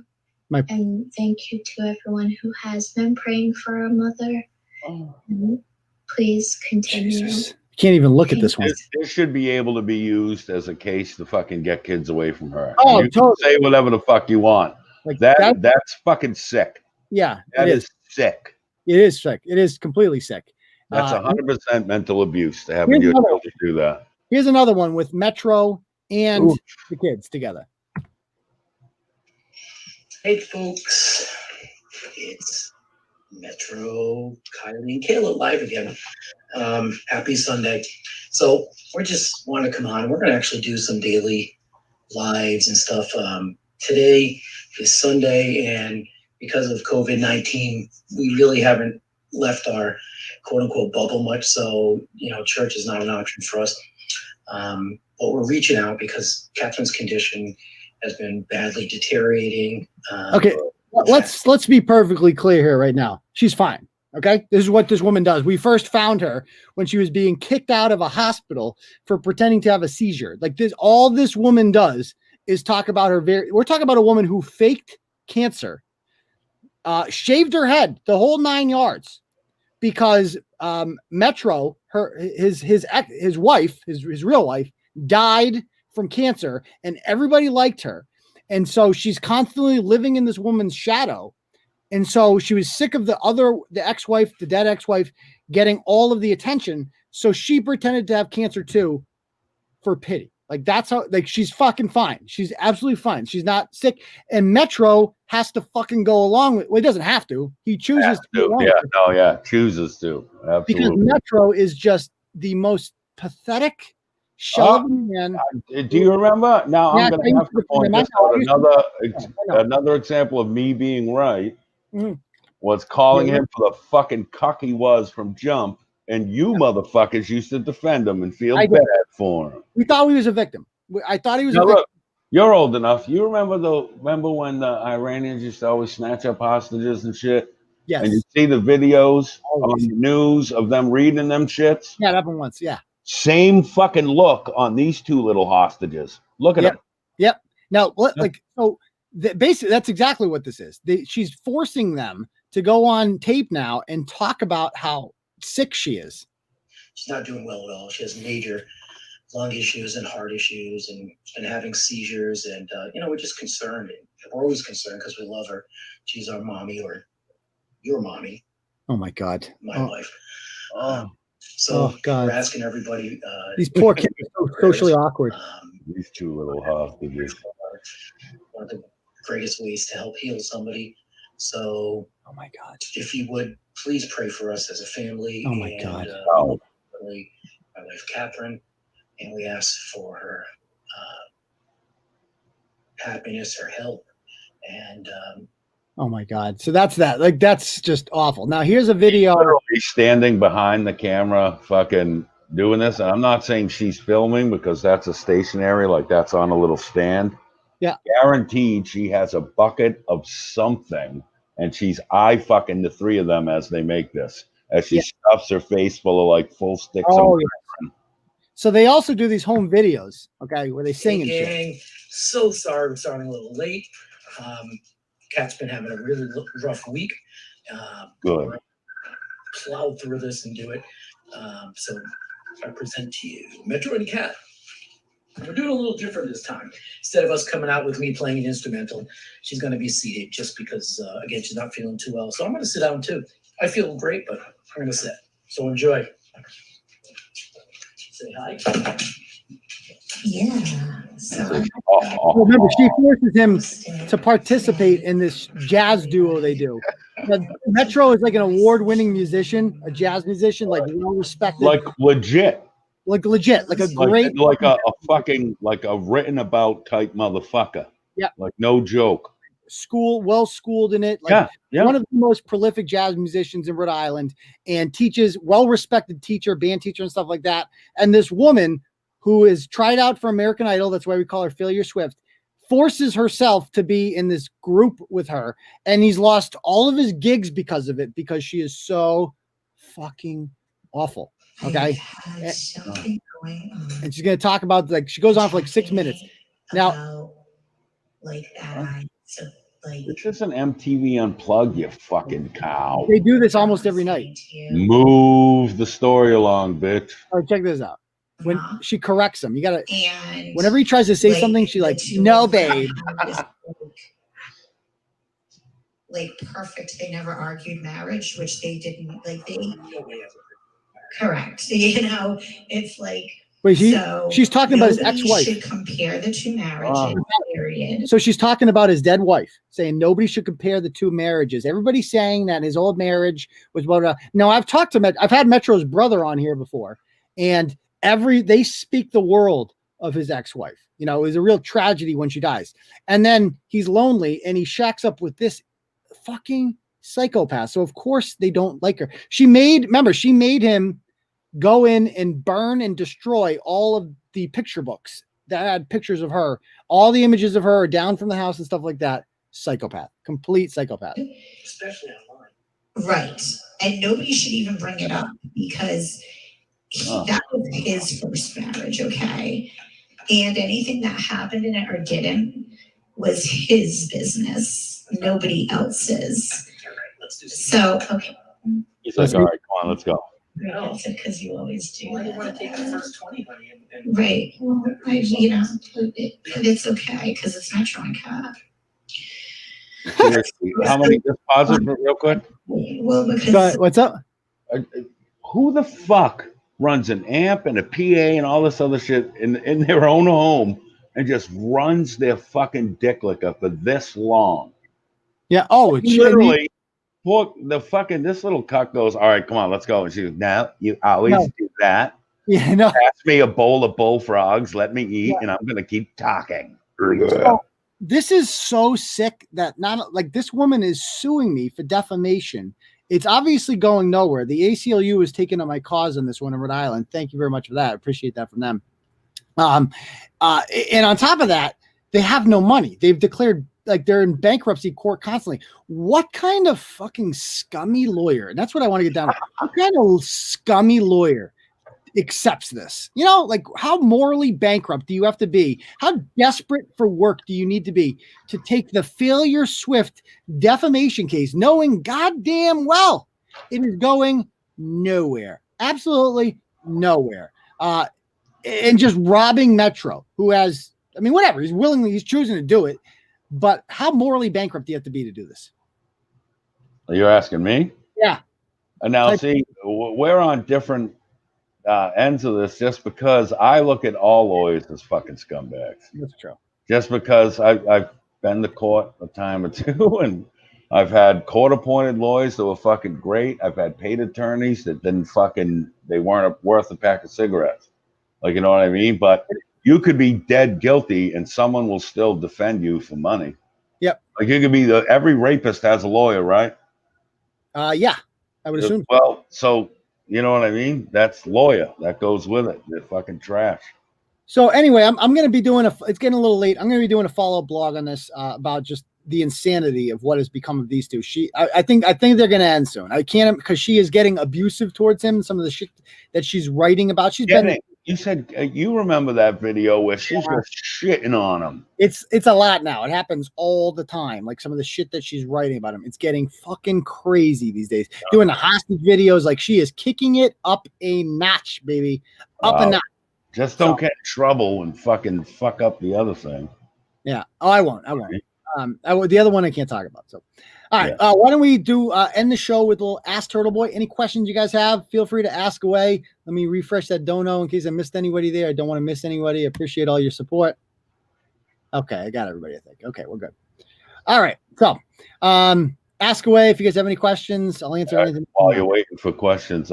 And thank you to everyone who has been praying for our mother. And please continue. Jesus. Can't even look at this one. This should be able to be used as a case to fucking get kids away from her. Oh, you can say whatever the fuck you want. Like that's fucking sick. Yeah, that is sick. It is sick. It is completely sick. That's 100% mental abuse to have your children do that. Here's another one with Metro and the kids together. Hey folks, it's Metro, Kylie, and Kayla live again. Happy Sunday. So we just want to come on. We're going to actually do some daily lives and stuff. Today is Sunday, and because of COVID-19, we really haven't left our quote-unquote bubble much. So, church is not an option for us. But we're reaching out because Catherine's condition has been badly deteriorating. Okay, let's be perfectly clear here right now. She's fine. Okay, this is what this woman does. We first found her when she was being kicked out of a hospital for pretending to have a seizure. Like this, all this woman does is talk about her. We're talking about a woman who faked cancer, shaved her head, the whole 9 yards, because Metro, his wife, his real wife, died from cancer, and everybody liked her, and so she's constantly living in this woman's shadow. And so she was sick of the ex-wife, the dead ex-wife, getting all of the attention. So she pretended to have cancer too, for pity. Like that's how. Like she's fucking fine. She's absolutely fine. She's not sick. And Metro has to fucking go along with. Well, he doesn't have to. He chooses to. Chooses to. Absolutely. Because Metro is just the most pathetic shell of a man. Do you remember? Now I'm going to have to point this out. Another example of me being right. Was calling him for the fucking cuck he was from Jump, and you motherfuckers used to defend him and feel bad for him. We thought he was a victim. I thought he was a victim. Look, you're old enough. You remember when the Iranians used to always snatch up hostages and shit? Yes. And you see the videos on the news of them reading them shits? Yeah, that happened once. Yeah. Same fucking look on these two little hostages. Look at them. Yep. Now, basically, that's exactly what this is. She's forcing them to go on tape now and talk about how sick she is. She's not doing well at all. She has major lung issues and heart issues and having seizures. And, we're just concerned. And we're always concerned because we love her. She's our mommy, or your mommy. Oh, my God. My wife. So God. We're asking everybody. These poor kids are so socially awkward. These two little hostages. One of the greatest ways to help heal somebody. So, oh my God, if you would please pray for us as a family. Oh my God, my wife Catherine, and we ask for her happiness, her health, and. Oh my God! So that's that. Like that's just awful. Now here's a video. She's literally standing behind the camera, fucking doing this. And I'm not saying she's filming because that's a stationary, like that's on a little stand. Yeah. Guaranteed she has a bucket of something and she's eye fucking the three of them as they make this, as she stuffs her face full of like full sticks of margarine. So they also do these home videos, okay, where they sing and shit. Gang, so sorry we're starting a little late. Cat's been having a really rough week. Good. Plow through this and do it. So I present to you Metro and Cat. We're doing a little different this time. Instead of us coming out with me playing an instrumental, she's going to be seated just because, again, she's not feeling too well. So I'm going to sit down too. I feel great, but I'm going to sit. So enjoy. Say hi. Yeah. So Remember, she forces him to participate in this jazz duo they do. Now, Metro is like an award-winning musician, a jazz musician, like well-respected, like legit, like a great, like a fucking like a written about type motherfucker. Yeah, like no joke. Well schooled in it. Like yeah. One of the most prolific jazz musicians in Rhode Island, and teaches, well-respected teacher, band teacher, and stuff like that. And this woman who is tried out for American Idol, that's why we call her Failure Swift, forces herself to be in this group with her, and he's lost all of his gigs because of it, because she is so fucking awful. Okay. And she's going to talk about, like, she goes on for like 6 minutes. Now, like that. So, like, this is an MTV Unplugged, you fucking cow. They do this almost every night. Move the story along, bitch. All right, check this out. When she corrects him, you gotta. Whenever he tries to say something, she like, no, babe. Like perfect. They never argued marriage, which they didn't. Like they. Correct. You know, it's like. Wait, she's talking about his ex-wife. Should compare the two marriages. Period. So she's talking about his dead wife, saying nobody should compare the two marriages. Everybody's saying that his old marriage was blah, blah. Now I've had Metro's brother on here before, and they speak the world of his ex-wife. You know, it was a real tragedy when she dies. And then he's lonely and he shacks up with this fucking psychopath. So of course they don't like her. She made him go in and burn and destroy all of the picture books that had pictures of her. All the images of her are down from the house and stuff like that. Psychopath, complete psychopath. Especially online. Right. And nobody should even bring it up because that was his first marriage, okay? And anything that happened in it or didn't was his business, nobody else's. So, okay. He's like, all right, come on, let's go. No, because you always do. Well, you want to take the first 20, honey. Right. Well, it's okay because it's Metro and Cat. Seriously, how many? Just pause it real quick. Well, because what's up? Who the fuck runs an amp and a PA and all this other shit in their own home and just runs their fucking dick licker for this long? Yeah. Oh, it's literally. Look, this little cuck goes, all right, come on, let's go. And she goes, no, you always do that. Yeah, no. Pass me a bowl of bullfrogs, let me eat, and I'm gonna keep talking. So, this is so sick that this woman is suing me for defamation. It's obviously going nowhere. The ACLU is taking up my cause on this one in Rhode Island. Thank you very much for that. I appreciate that from them. And on top of that, they have no money. They've declared like they're in bankruptcy court constantly. What kind of fucking scummy lawyer? And that's what I want to get down to. What kind of scummy lawyer accepts this? You know, like how morally bankrupt do you have to be? How desperate for work do you need to be to take the Failure Swift defamation case, knowing goddamn well it is going nowhere, absolutely nowhere, and just robbing Metro, who has, I mean, whatever, he's choosing to do it. But how morally bankrupt do you have to be to do this? You're asking me? Yeah. And now, see, we're on different ends of this just because I look at all lawyers as fucking scumbags. That's true. Just because I've been to court a time or two, and I've had court-appointed lawyers that were fucking great. I've had paid attorneys that they weren't worth a pack of cigarettes. Like, you know what I mean? But you could be dead guilty and someone will still defend you for money. Yep. Like you could be every rapist has a lawyer, right? Yeah, I would assume. Well, so you know what I mean? That's lawyer. That goes with it. They're fucking trash. So anyway, I'm going to be doing it's getting a little late. I'm going to be doing a follow-up blog on this about just the insanity of what has become of these two. I think they're going to end soon. I can't, because she is getting abusive towards him. Some of the shit that she's writing about. You said you remember that video where she's just shitting on him. It's a lot now. It happens all the time. Like some of the shit that she's writing about him. It's getting fucking crazy these days. Doing the hostage videos, like she is kicking it up a notch, baby. Up a notch. Just don't get in trouble and fucking fuck up the other thing. Yeah. Oh, I won't. The other one I can't talk about. So, all right. Why don't we do end the show with a little Ask Turtle Boy? Any questions you guys have? Feel free to ask away. Let me refresh that dono in case I missed anybody there. I don't want to miss anybody. I appreciate all your support. Okay, I got everybody. I think. Okay, we're good. All right. So, ask away if you guys have any questions. I'll answer anything. While you're waiting for questions,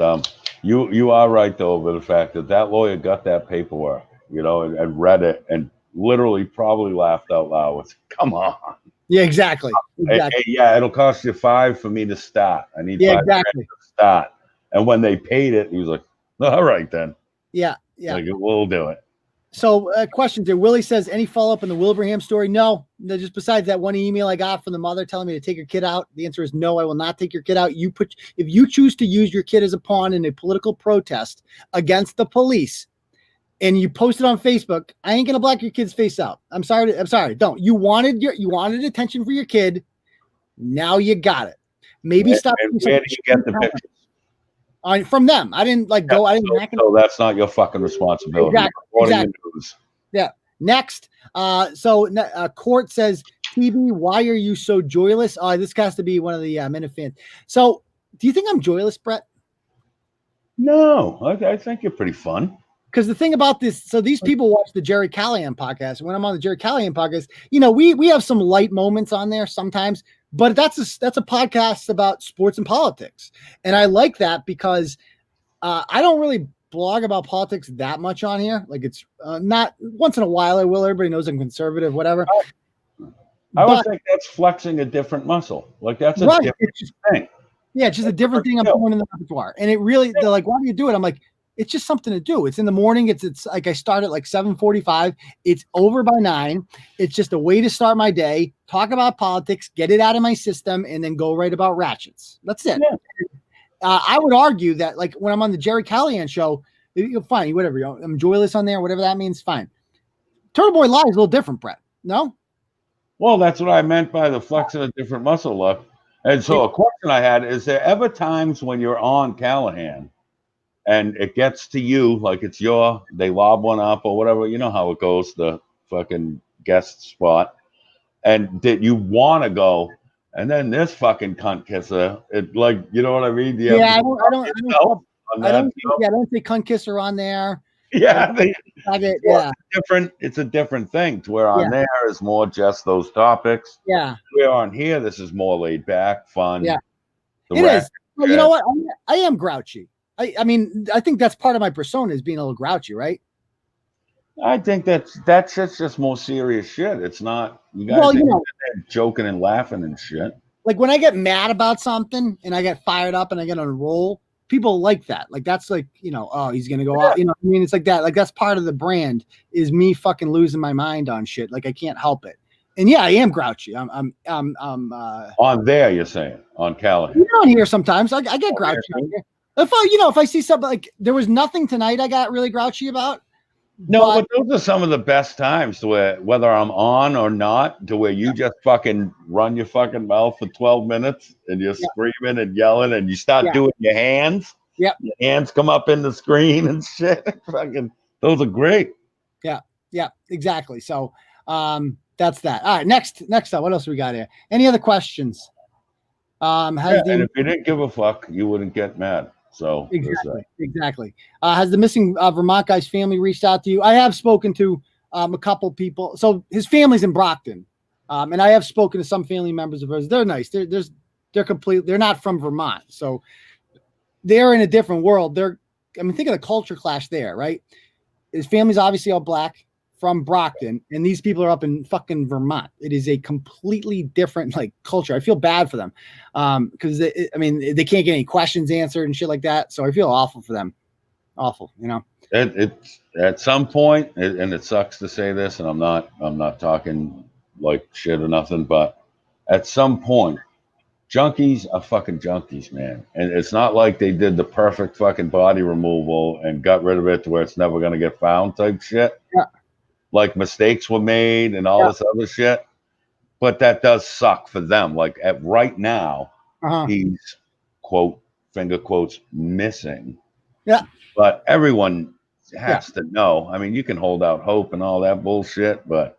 you are right though over the fact that lawyer got that paperwork, and read it and literally probably laughed out loud. With, come on. Yeah, exactly. Hey, yeah, it'll cost you $5 for me to start. I need $5 to start. And when they paid it, he was like, all right then. Yeah. Like, we'll do it. So questions here. Willie says, any follow-up in the Wilbraham story? No, just besides that one email I got from the mother telling me to take her kid out. The answer is no, I will not take your kid out. If you choose to use your kid as a pawn in a political protest against the police and you post it on Facebook, I ain't going to black your kid's face out. I'm sorry. Don't. You wanted attention for your kid. Now you got it. Maybe stop. Where did you get the pictures? From them. I didn't go. I didn't. So that's not your fucking responsibility. Exactly. Yeah. Next. Court says, TB, why are you so joyless? This has to be one of the Minifans. So, do you think I'm joyless, Bret? No, I think you're pretty fun. Because the thing about this, so these people watch the Jerry Callahan podcast. When I'm on the Jerry Callahan podcast, we have some light moments on there sometimes. But that's a podcast about sports and politics. And I like that because I don't really blog about politics that much on here. Like it's not once in a while I will. Everybody knows I'm conservative, whatever. I would think that's flexing a different muscle. Like that's a different thing. Yeah, it's just a different thing I'm doing in the repertoire. And it really, they're like, why do you do it? I'm like, it's just something to do. It's in the morning. It's like I start at like 7:45. It's over by 9. It's just a way to start my day, talk about politics, get it out of my system, and then go write about ratchets. That's it. Yeah. I would argue that like when I'm on the Jerry Callahan show, fine, whatever. I'm joyless on there, whatever that means, fine. Turtleboy Live is a little different, Bret. No? Well, that's what I meant by the flexing a different muscle look. And so a question I had, is there ever times when you're on Callahan and it gets to you, like they lob one up or whatever, you know how it goes, the fucking guest spot, and that you want to go, and then this fucking cunt kisser, it like, you know what I mean? I don't say cunt kisser on there. Yeah, different. It's a different thing to where on there is more just those topics. Yeah. Where on here, this is more laid back, fun. Yeah, it is. Well, you know what? I am grouchy. I mean, I think that's part of my persona is being a little grouchy, right? I think that's just more serious shit. It's not, you guys joking and laughing and shit. Like when I get mad about something and I get fired up and I get on a roll, people like that. Like that's like, oh, he's gonna go out. You know what I mean? It's like that. Like that's part of the brand is me fucking losing my mind on shit. Like I can't help it. And yeah, I am grouchy. I'm on there, you're saying on Callahan. You're on here sometimes. I get grouchy on here. If I see something like there was nothing tonight I got really grouchy about. No, but those are some of the best times to where whether I'm on or not, to where you just fucking run your fucking mouth for 12 minutes and you're screaming and yelling and you start doing your hands. Yep. Your hands come up in the screen and shit. Fucking those are great. Yeah. Yeah, exactly. So that's that. All right, next up, what else we got here? Any other questions? And if you didn't give a fuck, you wouldn't get mad. So exactly. Has the missing Vermont guy's family reached out to you? I have spoken to a couple people. So his family's in Brockton, and I have spoken to some family members of hers. They're nice. They're not from Vermont, so they're in a different world. Think of the culture clash there, right? His family's obviously all black from Brockton, and these people are up in fucking Vermont. It is a completely different culture. I feel bad for them because they can't get any questions answered and shit like that. So I feel awful for them. Awful, It's at some point, and it sucks to say this, and I'm not talking like shit or nothing, but at some point, junkies are fucking junkies, man. And it's not like they did the perfect fucking body removal and got rid of it to where it's never going to get found type shit. Yeah. Like mistakes were made and all this other shit. But that does suck for them. Like right now, he's, quote, finger quotes, missing. Yeah. But everyone has to know. I mean, you can hold out hope and all that bullshit, but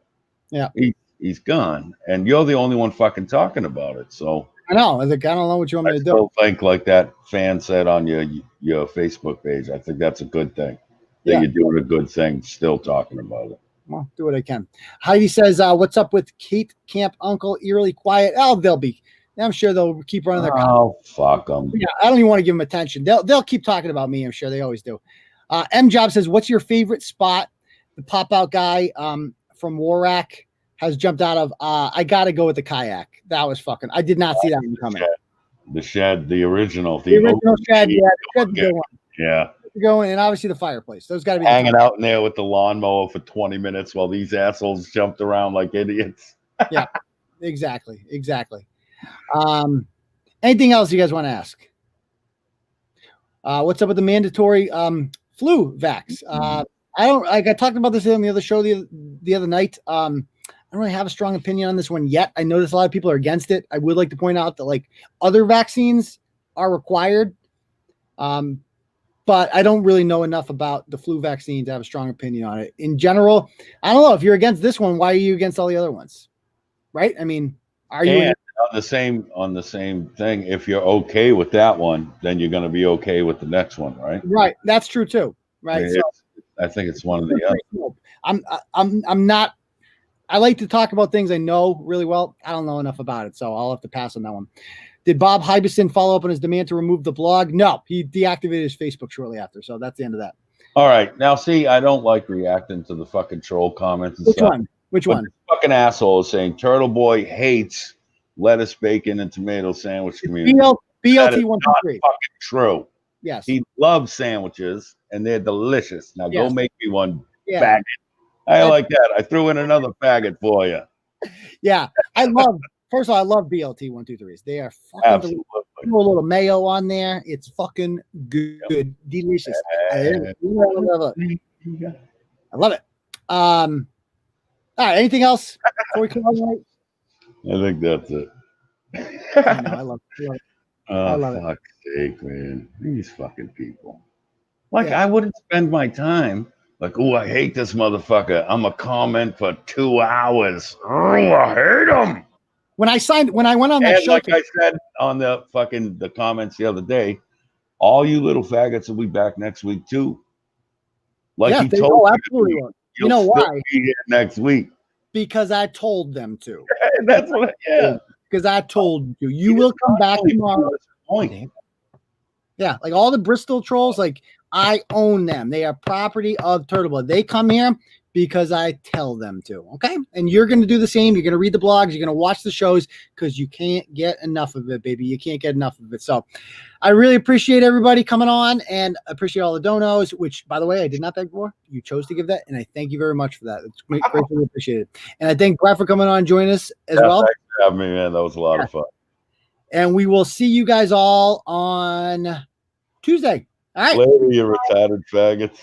he's gone. And you're the only one fucking talking about it. So I know. I don't know what you want me to do. I still think, like that fan said on your Facebook page, I think that's a good thing. That you're doing a good thing, still talking about it. Well, do what I can. Heidi says, what's up with Kate Camp Uncle? Eerily quiet. Oh, they'll be. I'm sure they'll keep running their fuck them. Yeah, I don't even want to give them attention. They'll keep talking about me. I'm sure they always do. M Job says, what's your favorite spot? The pop out guy from Waraq has jumped out of. I got to go with the kayak. That was fucking. I did not see that one coming. The shed, the original. The original shed. Yeah, the shed's a good one. Yeah. Going and obviously the fireplace. Those got to be hanging out in there with the lawnmower for 20 minutes while these assholes jumped around like idiots. Yeah, exactly. Anything else you guys want to ask? What's up with the mandatory flu vax? I talked about this on the other show the other night. I don't really have a strong opinion on this one yet. I notice a lot of people are against it. I would like to point out that like other vaccines are required. But I don't really know enough about the flu vaccine to have a strong opinion on it. In general, I don't know. If you're against this one, why are you against all the other ones? Right? I mean, are you on the same thing? If you're okay with that one, then you're going to be okay with the next one, right? Right. That's true too. Right. I think it's one of the other. I'm not. I like to talk about things I know really well. I don't know enough about it, so I'll have to pass on that one. Did Bob Hybison follow up on his demand to remove the blog? No, he deactivated his Facebook shortly after. So that's the end of that. All right. Now, see, I don't like reacting to the fucking troll comments and stuff. Which one? Fucking asshole is saying Turtle Boy hates lettuce, bacon, and tomato sandwich community. BLT 123. Fucking true. Yes. He loves sandwiches and they're delicious. Now go make me one faggot. I like that. I threw in another faggot for you. Yeah. First of all, I love BLT 123s. They are fucking absolutely delicious. Put a little mayo on there. It's fucking good. Delicious. I love it. All right. Anything else before we come on? I think that's it. I love it. Oh, fuck's sake, man. These fucking people. Like, I wouldn't spend my time like, oh, I hate this motherfucker. I'm a comment for 2 hours. Oh, I hate him. When I went on that show, like I said on the comments the other day, all you little faggots will be back next week too. Like he told absolutely. You know why? Be here next week. Because I told them to. That's what. Yeah. Because I told you, you will come back tomorrow. Yeah, like all the Bristol trolls, like I own them. They are property of Turtleboy. They come here because I tell them to. Okay, and you're going to do the same. You're going to read the blogs. You're going to watch the shows because you can't get enough of it, baby. You can't get enough of it. So, I really appreciate everybody coming on, and appreciate all the donos. Which, by the way, I did not beg for. You chose to give that, and I thank you very much for that. It's greatly appreciated. And I thank Bret for coming on and joining us as well. Thanks for having me, man. That was a lot of fun. And we will see you guys all on Tuesday. All right. Later, you retarded faggots.